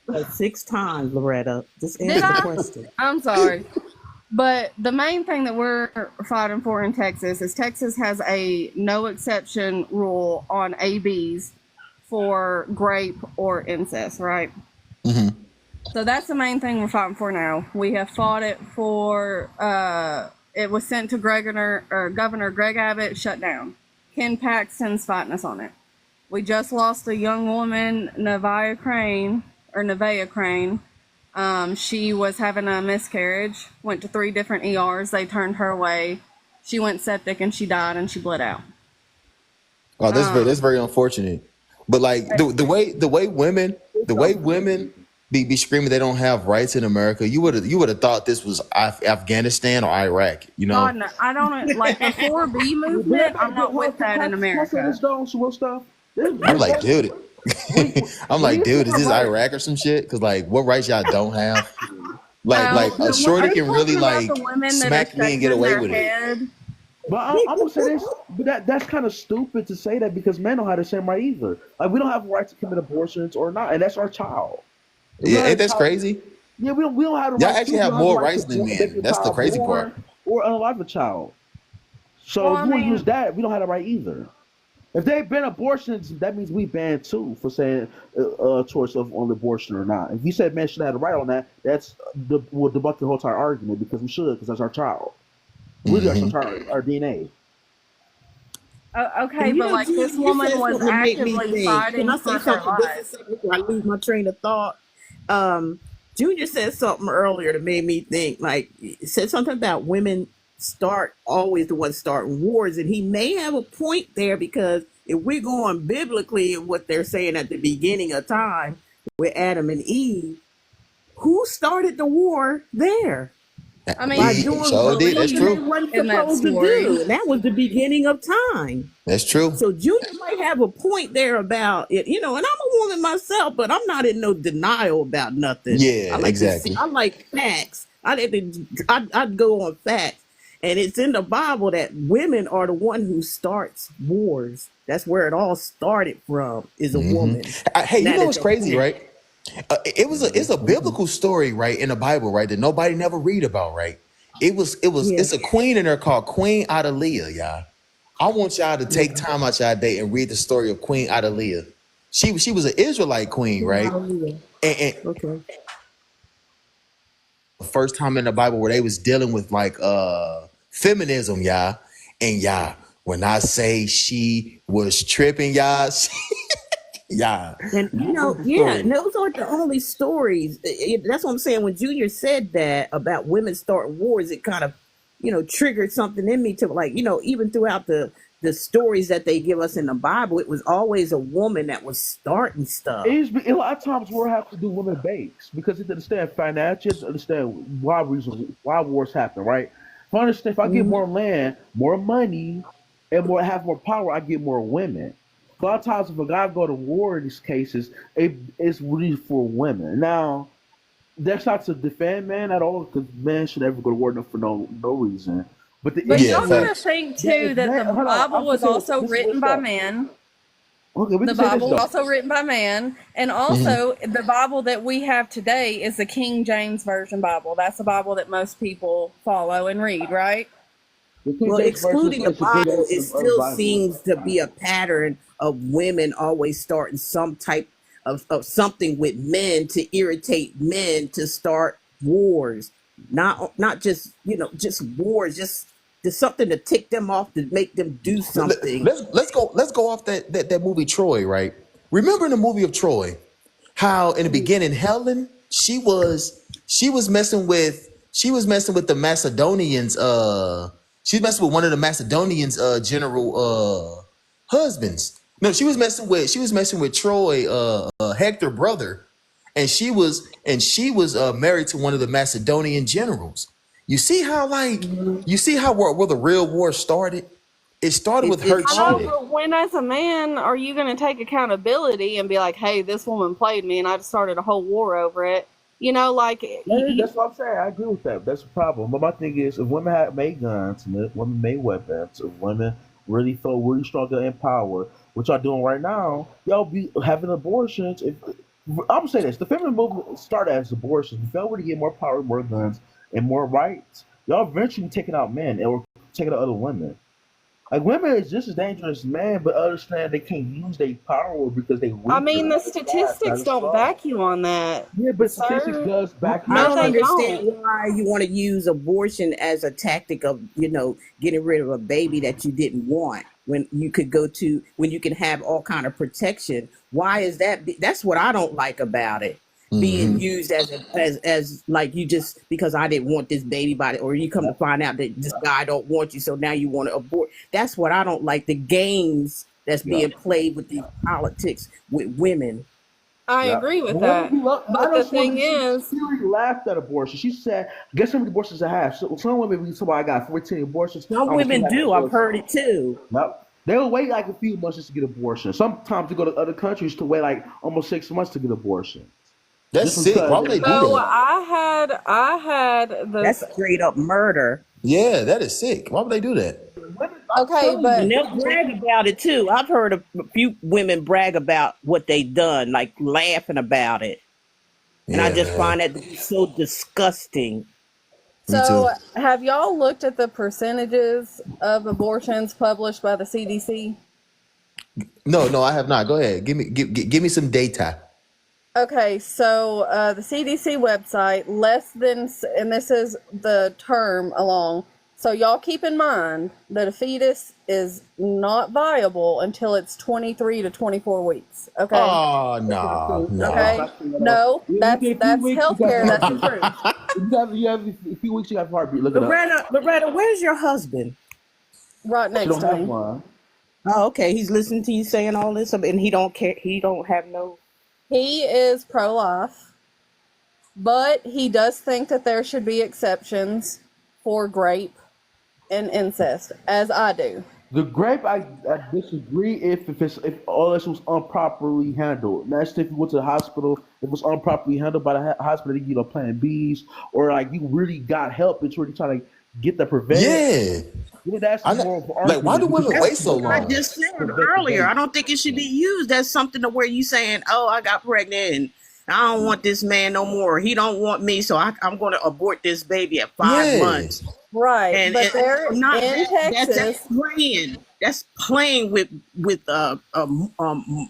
Like 6 times, Loretta. Just did answer the I? question. I'm sorry. But the main thing that we're fighting for in Texas is Texas has a no exception rule on ABs for grape or incest, right? hmm So that's the main thing we're fighting for now. We have fought it for, it was sent to Governor Greg Abbott, shut down. Ken Paxton's fighting us on it. We just lost a young woman, Nevaeh Crane. She was having a miscarriage, went to 3 different ERs. They turned her away. She went septic and she died and she bled out. Oh, that's Um, very unfortunate. But like the way women be screaming they don't have rights in America, you would have thought this was Afghanistan or Iraq. You know, God, no, I don't like the 4B movement. I'm not with that in Can I say this America. though? Some real stuff. I'm like, dude, When, I'm when like, you say dude, is this right, Iraq or some shit? Because like, what rights y'all don't have? Like Well, a are shorty you can really talking about like the women that are smack me and get shaving away their with it. head? but I'm gonna say this. But that's kind of stupid to say that because men don't have the same right either. Like we don't have a right to commit abortions or not, and that's our child. If we Yeah, don't have ain't a that child, crazy? yeah, we don't have the Y'all right to. actually We have don't have the more right to rights than make men. a That's the child crazy part. born or unalive a child. So Well, if I we want to use mean, that, we don't have the right either. If they ban abortions, that means we ban too for saying choice of on abortion or not. If you said men should have the right on that, will debunk the whole entire argument because we should because that's our child. Really, that's our hmm child, our DNA. Okay, And you but know, like Junior, this you said woman was something to make me actively think. Can fighting I say for her something just a life. second before I lose my train of thought? Junior said something earlier that made me think. Like, he said something about women start always the ones starting wars, and he may have a point there because if we're going biblically and what they're saying at the beginning of time with Adam and Eve, who started the war there? I mean, By people doing So did. That's something they believe true. weren't in that supposed to story. do. And that was the beginning of time. That's true. So Junior might have a point there about it, and I'm a woman myself, but I'm not in no denial about nothing. I Yeah, like to see, exactly. I like facts. I'd go on facts. And it's in the Bible that women are the one who starts wars. That's where it all started from, is a Hmm. woman. Hey, you That know is what's a crazy, fact. right? It's a biblical story, right, in the Bible, right, that nobody never read about, right? Yeah. It's a queen in there called Queen Adaliah, y'all. I want y'all to take Yeah. time out y'all day and read the story of Queen Adaliah. She was an Israelite queen, right? Hallelujah. And Okay. the first time in the Bible where they was dealing with like feminism, y'all. And y'all, when I say she was tripping, y'all, y'all. And Read the yeah, and story. those aren't the only stories. That's what I'm saying. When Junior said that about women starting wars, it kind of, triggered something in me to like, even throughout the stories that they give us in the Bible, it was always a woman that was starting stuff. A lot of times war have to do women base because you understand financial, understand why reasons why wars happen, right? If I understand, if I get Mhm. more land, more money, and have more power, I get more women. A lot of times, if a guy go to war in these cases, it's really for women. Now, that's not to defend men at all, because men should never go to war for no reason. But the But Yeah, y'all issue is gotta facts. think that too if that the men, hold on, Bible I'm gonna was say this. also This is written what's by up. men. Okay, we The can say this Bible was though. also written by man, and Hmm. also the Bible that we have today is the King James Version Bible. That's the Bible that most people follow and read, right? The King Well, James version excluding the is a good Bible, it other still Bible. seems to be a pattern of women always starting some type of something with men to irritate men to start wars. Not just, just wars, just something to tick them off to make them do something. Let's go off that movie Troy, right? Remember in the movie of Troy, how in the beginning Helen she was messing with the Macedonians. She was messing with one of the Macedonians general husbands. No, she was messing with Troy, Hector brother, and she was married to one of the Macedonian generals. You see how like Mhm. you see how where the real war started? It started with her It's I know, all cheating. but when as a man are you going to take accountability and be like, "Hey, this woman played me, and I just started a whole war over it"? Like Yeah, that's what I'm saying. I agree with that. That's the problem. But my thing is, if women had made guns, and if women made weapons, if women really felt really strong in power, which y'all doing right now, y'all be having abortions. I'm gonna say this: the feminine movement started as abortions. If y'all were to get more power, more guns, and more rights, y'all eventually be taking out men or taking out other women. Like women is just as dangerous as men, but understand they can't use their power because they I weaker, mean, the not as fast, not statistics as don't strong. back you on that, Yeah, but statistics sir. does back I you No, up don't they though. understand don't. why you want to use abortion as a tactic of, getting rid of a baby that you didn't want when you could when you can have all kind of protection. Why is that? That's what I don't like about it. Being Hmm. used as like you just because I didn't want this baby body, or you come to find out that this guy don't want you, so now you want to abort. That's what I don't like. The games that's Yeah. being played with these politics with women. I Yeah. agree But with women that. be love. I But know the some women. thing is, She really laughed at abortion. She said, "Guess how many abortions I have?" So some women be somebody I got 14 abortions. Some I'm still women having do. I've abortions. heard it too. Nope. They'll wait like a few months just to get abortion. Sometimes they go to other countries to wait like almost 6 months to get abortion, That's just sick. because Why would they're they do not. so that? I had That's this. straight up murder. Yeah, that is sick. Why would they do that? Women, I'm Okay, telling And but you, they'll brag about it too. I've heard a few women brag about what they done, like laughing about it. And I Yeah, just man. find that to be so disgusting. Me too. so have y'all looked at the percentages of abortions published by the CDC? No, no, I have not. Go ahead. Give me some data. Okay, so the CDC website, and this is the term along, So y'all keep in mind that a fetus is not viable until it's 23 to 24 weeks. Okay. Oh, nah, Okay. nah. No, Within a few that's weeks, you got healthcare. That's the heartbeat. truth. You have a few weeks, you got heartbeat. Look it up. Loretta, where's your husband? Right She next don't to have me. one. Oh, okay. He's listening to you saying all this, and he don't care. He don't have no. He is pro-life, but he does think that there should be exceptions for rape and incest, as I do. The grape, I disagree if all this was improperly handled. That's if you went to the hospital, if it was improperly handled by the hospital, you know, Plan Bs, or like you really got help. It's really trying to get the preventive. Yeah. Yeah, that's I more of an like, why do argument because women That's wait so what I long? just said prevent earlier. I prevention. don't think it should be used as something to where you saying, "Oh, I got pregnant and I don't want this man no more. He don't want me, so I'm going to abort this baby at 5 months." Yeah. Right, And, but there not in that's Texas, playing. That's playing with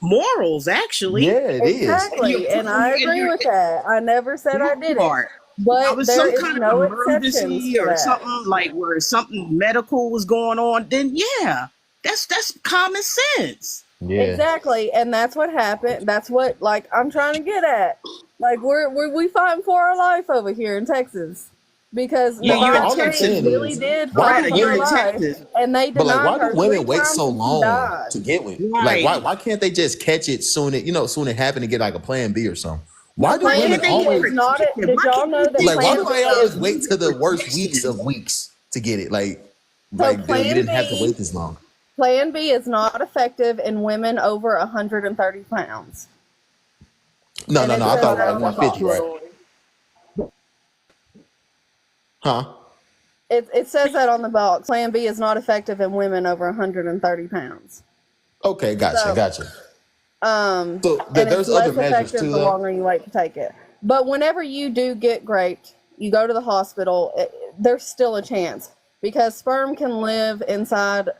morals. Actually, Yeah, it is. exactly, and I agree with that. I never said I that didn't, part. Now, but if it's there some is kind of no exceptions emergency to or that. something like where something medical was going on, then yeah, that's common sense. Yeah. Exactly, and that's what happened. That's what like I'm trying to get at. Like we fighting for our life over here in Texas because Yeah, No, you're in Nicole all I'm Crane Texas, saying really is, did why fight do Loretta. for You're her in women? life, Texas, and they But like, denied why do her 3 women wait times, so and she long died. to get with? Like, right? why can't they just catch it soon it happen to get like a Plan B or something? Why do Why Plan women can't they B get is always not it. protected? Did Why y'all can't know you that think like? Why Plan do B they girls always is wait need to the worst weeks protection? of weeks to get it? so You Plan didn't have to B? wait this long. Plan B is not effective in women over 130 pounds, No, and no, it no. I says thought that like on the 150, right? box. Huh? It says that on the box. Plan B is not effective in women over 130 pounds. Okay, gotcha, So, gotcha. So and it's there's other less measures effective too, the though. longer you wait to take it. But whenever you do get raped, you go to the hospital. There's still a chance because sperm can live inside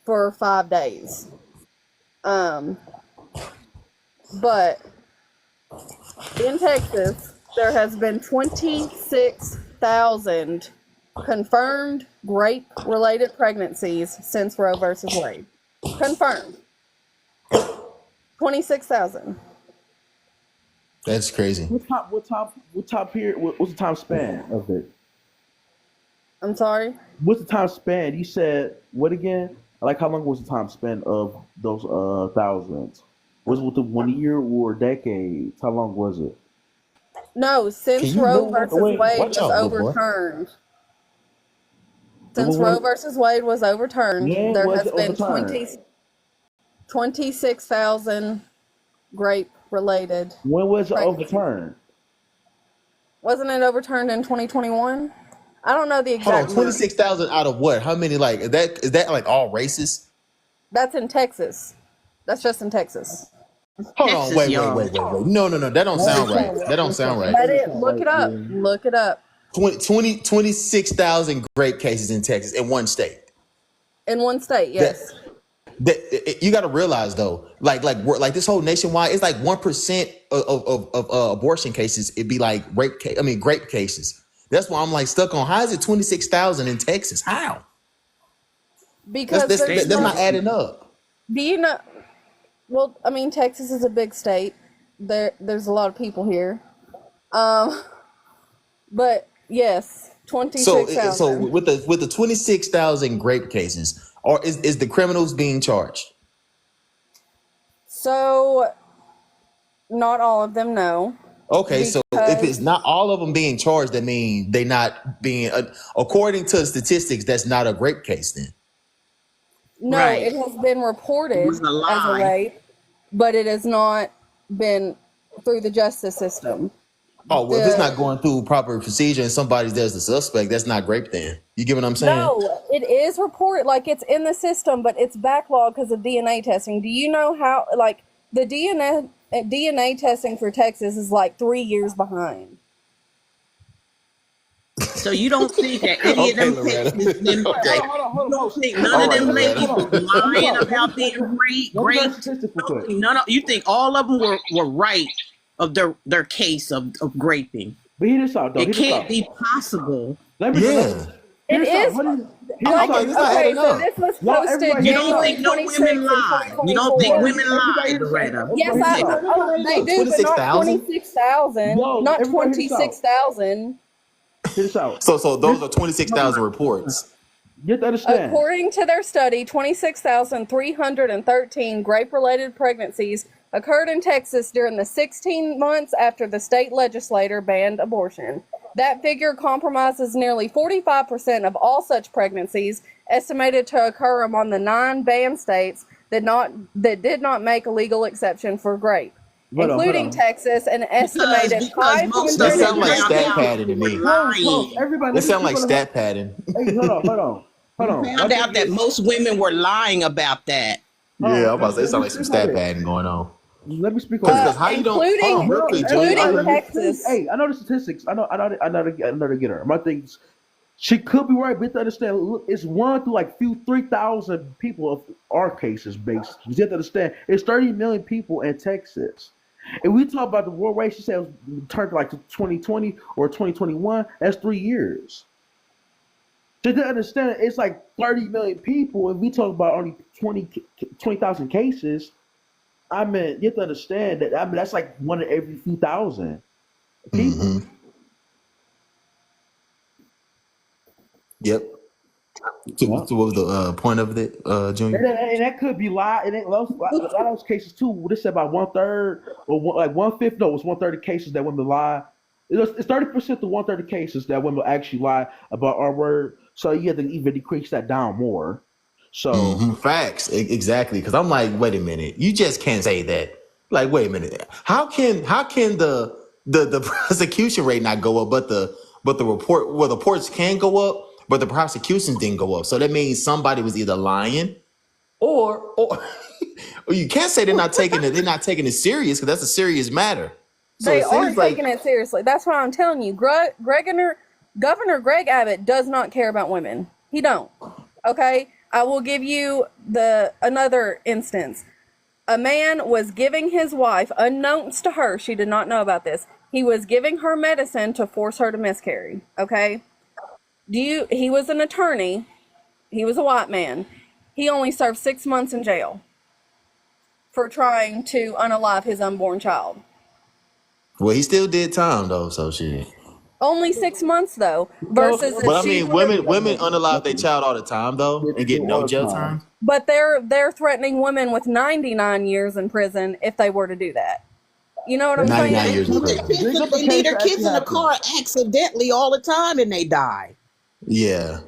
for 5 days. But in Texas, there has been 26,000 confirmed rape-related pregnancies since Roe versus Wade. Confirmed. 26,000. That's crazy. What top period? What's the time span of it? I'm sorry? What's the time span? You said what again? Like how long was the time span of those thousands? Was it within 1 year or decades? How long was it? No, Can since you Roe move out the versus way? Wade Watch was out, little boy. overturned. And Since Roe versus Wade was overturned, when there was has it been overturned? 26,000 rape-related When was it pregnancies. overturned? Wasn't it overturned in 2021? I don't know the Hold on, exact month. 26,000 out of what? How many? Like is that like all races? That's in Texas. That's just in Texas. Hold on, Texas, wait. y'all. No, that don't sound right. That don't That sound sound right. that Let doesn't it sound look right. it up. Yeah. Look it up. 26,000 rape cases in Texas in one state. In one state, That yes. you got to realize though, like this whole nationwide, it's like 1% of abortion cases. It'd be like grape cases. That's why I'm like stuck on how is it 26,000 in Texas? How? That's Because that's there's that's not not. adding up. Do you know? Well, I mean, Texas is a big state. There's a lot of people here. But yes, So 26,000. with the 26,000 grape cases, or is the criminals being charged? So not all of them, no, Okay, so if it's because not all of them being charged, that means they not being according to statistics. That's not a grape case then. no, Right. it has been It was reported a as a lie. rape, but it has not been through the justice system. Oh well, if it's not The going through proper procedure and somebody's there's the suspect, that's not grape then. You get what I'm saying? No, it is reported like it's in the system, but it's backlogged because of DNA testing. Do you know how like the DNA testing for Texas is like 3 years behind? So you don't think that any of Okay, them Loretta. cases, them, Okay. you don't think none All of right, them Loretta. ladies Hold was on. Let me lying talk. about being Let me talk raped? statistics real You don't quick. think you think all of them were right of their case of graping? But hear this out, though. It Hear this can't out. be possible. Let me Yeah. It Here's is. something. Like, Okay, this not okay, adding so up. this was Y'all, posted everybody, You hear this don't out. January think no 26th women in lie? You don't think 2024. women lie, Everybody hear this. Loretta? Yes, Everybody hear this I. out. Oh, they do, but not 26,000? 26,000. Yo, Not everybody hear this out. 26,000. Hear this out. So those are 26,000 reports. You have to understand. According to their study, 26,313 grape-related pregnancies occurred in Texas during the 16 months after the state legislature banned abortion. That figure compromises nearly 45% of all such pregnancies, estimated to occur among the 9 banned states that did not make a legal exception for grape, including Texas, an estimated Because most That of them sounds like found stat out padding to they were me. lying. Everybody, That let me sounds speak like on the. stat padding. Hey, hold on. We found out that most women were lying about that. Yeah, I'm about to say it Let sounds me like some speak on stat it. padding going on. Let me speak on Because it. how you don't hold on real quick, Junior. including Texas. Hey, I know the statistics. I know to get her. My things. She could be right, but you have to understand. Look, it's 1 through like 3,000 people of our cases based. You have to understand. It's 30 million people in Texas. And we talk about the world rate. She said it was turned like to 2020 or 2021. That's 3 years. So to understand, it's like 30 million people, and we talk about only 20,000 cases. I mean, you have to understand that. I mean, that's like 1 in every few thousand people. Mm-hmm. Yep. So what was the point of it, Junior? And that could be lie. And a lot of those cases too. They said about 1/3 or like 1/5. No, it's 1/3 of cases that women lie. It's 30% to 1/3 of cases that women actually lie about our word. So you have to even decrease that down more. So Facts, exactly. Because I'm like, wait a minute, you just can't say that. Like, wait a minute, how can the prosecution rate not go up, but the reports can go up, but the prosecutions didn't go up. So that means somebody was either lying, or or you can't say they're not taking it serious, because that's a serious matter. So They it are seems like taking it seriously. That's why I'm telling you, Governor Greg Abbott does not care about women. He don't. Okay? I will give you another instance. A man was giving his wife, unknowns to her, she did not know about this. He was giving her medicine to force her to miscarry. Okay? He was an attorney. He was a white man. He only served 6 months in jail for trying to unalive his unborn child. well, he still did time though, so shit. Only 6 months though, versus But I if she mean, would've- women unalive their child all the time though, and get no jail time. But they're threatening women with 99 years in prison if they were to do that. You know what I'm saying? 99 years in prison. They leave their kids in the car accidentally all the time and they die. Yeah.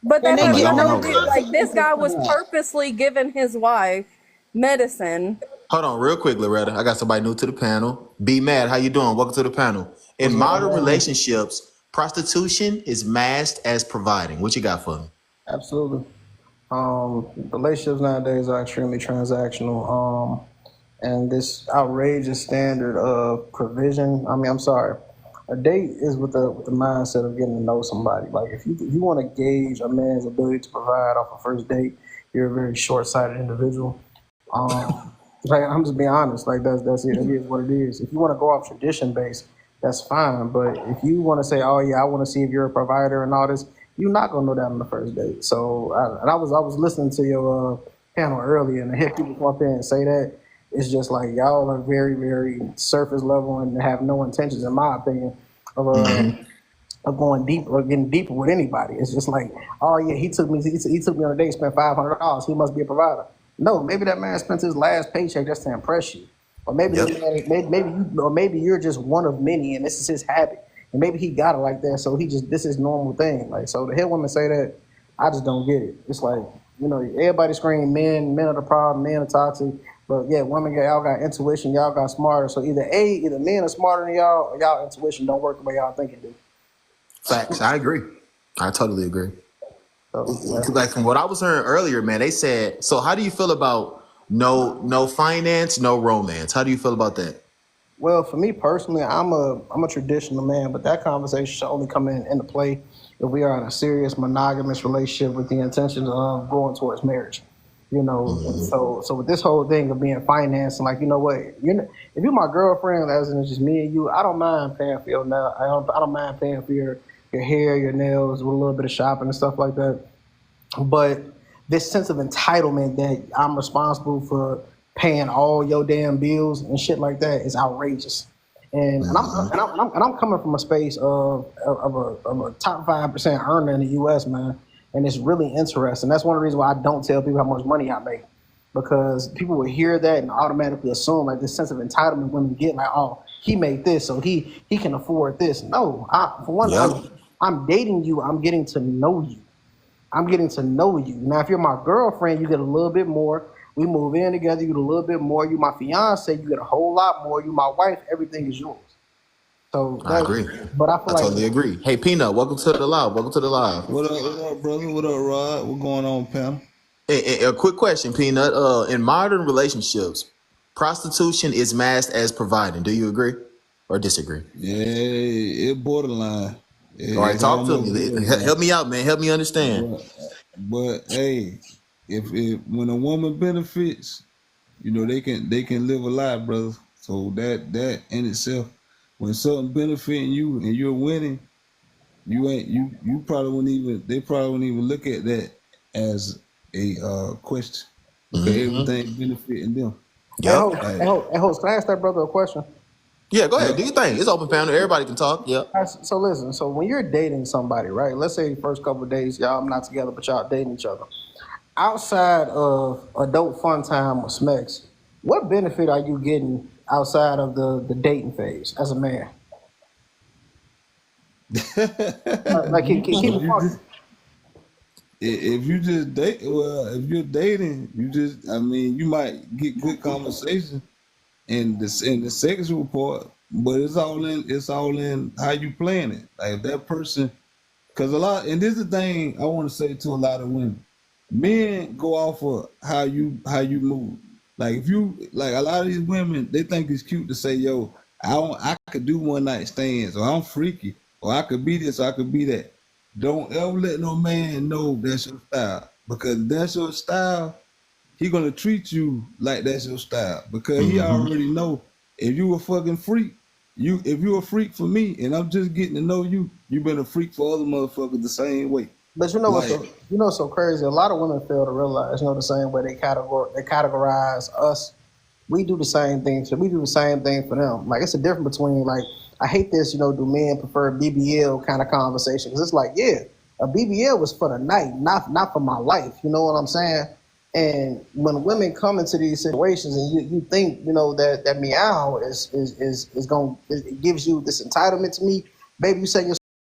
But that And they has get nothing no to do. Like, this guy was purposely giving his wife medicine. Hold on, real quick, Loretta. I got somebody new to the panel. Be Mad, how you doing? Welcome to the panel. In modern relationships, prostitution is masked as providing. What you got for me? Absolutely. Relationships nowadays are extremely transactional. And this outrageous standard of provision. I mean, I'm sorry. A date is with the mindset of getting to know somebody. Like if you want to gauge a man's ability to provide off a first date, you're a very short-sighted individual. Like I'm just being honest. Like that's it. It is what it is. If you want to go off tradition based, that's fine. But if you want to say, oh yeah, I want to see if you're a provider and all this, you're not gonna know that on the first date. So I was listening to your panel earlier, and to hear people come up there and say that, it's just like y'all are very, very surface level and have no intentions, in my opinion, of going deep or getting deeper with anybody. It's just like, oh yeah, he took me on a date, spent $500. He must be a provider. No, maybe that man spent his last paycheck just to impress you, or maybe maybe you're just one of many, and this is his habit, and maybe he got it like that, so this is normal thing. Like, so to hear women say that, I just don't get it. It's like, everybody scream men are the problem, men are toxic. But yeah, women, y'all got intuition, y'all got smarter. So either men are smarter than y'all, or y'all intuition don't work the way y'all think it do. Facts. I agree. I totally agree. Like from what I was hearing earlier, man, they said, so how do you feel about no finance, no romance? How do you feel about that? Well, for me personally, I'm a traditional man, but that conversation should only come into play if we are in a serious monogamous relationship with the intention of going towards marriage. So with this whole thing of being financed, and like, you know what, if you're my girlfriend, as in it's just me and you, I don't mind paying for your nail. I don't mind paying for your hair, your nails, with a little bit of shopping and stuff like that. But this sense of entitlement that I'm responsible for paying all your damn bills and shit like that is outrageous. And I'm coming from a space of a top 5% earner in the U.S., man, and it's really interesting. That's one of the reasons why I don't tell people how much money I make, because people will hear that and automatically assume like this sense of entitlement women get, like, oh, he made this, so he can afford this. No, for one, I'm dating you. I'm getting to know you. I'm getting to know you. Now, if you're my girlfriend, you get a little bit more. We move in together, you get a little bit more. You my fiance, you get a whole lot more. You my wife, everything is yours. So I agree. But I feel like totally agree. Hey, Peanut, welcome to the live. Welcome to the live. What up, brother? What up, Rod? What going on, panel? A quick question, Peanut. In modern relationships, prostitution is masked as providing. Do you agree or disagree? Yeah, it borderline. All right, talk to me. Help me out, man. Help me understand. But hey, if when a woman benefits, you know they can live a life, brother. So that in itself, when something benefiting you and you're winning, you probably wouldn't even, they probably wouldn't even look at that as a question, because everything benefiting them. Hey, host, can I ask that brother a question? Yeah, go ahead. Do your thing. It's open panel. Everybody can talk. Yeah. So listen. So when you're dating somebody, right? Let's say the first couple of days, y'all not together, but y'all dating each other. Outside of adult fun time or smecks, what benefit are you getting outside of the dating phase as a man? If you just date, well, if you're dating, you might get good conversation in the sexual part, but it's all in how you playing it. Like if that person, because and this is the thing I want to say to a lot of women, men go off of how you move. Like if you, like a lot of these women, they think it's cute to say, yo, I could do one night stands, or I'm freaky, or I could be this, or I could be that. Don't ever let no man know that's your style, because if that's your style, he gonna treat you like that's your style, because he already know if you a fucking freak, if you a freak for me and I'm just getting to know you, you been a freak for other motherfuckers the same way. But you know what's so crazy? A lot of women fail to realize, the same way they categorize us. We do the same thing. So we do the same thing for them. Like, it's a difference between, like, I hate this, do men prefer BBL kind of conversation? Because it's like, yeah, a BBL was for the night, not for my life. You know what I'm saying? And when women come into these situations and you think, that meow is going, it gives you this entitlement to me, baby, you say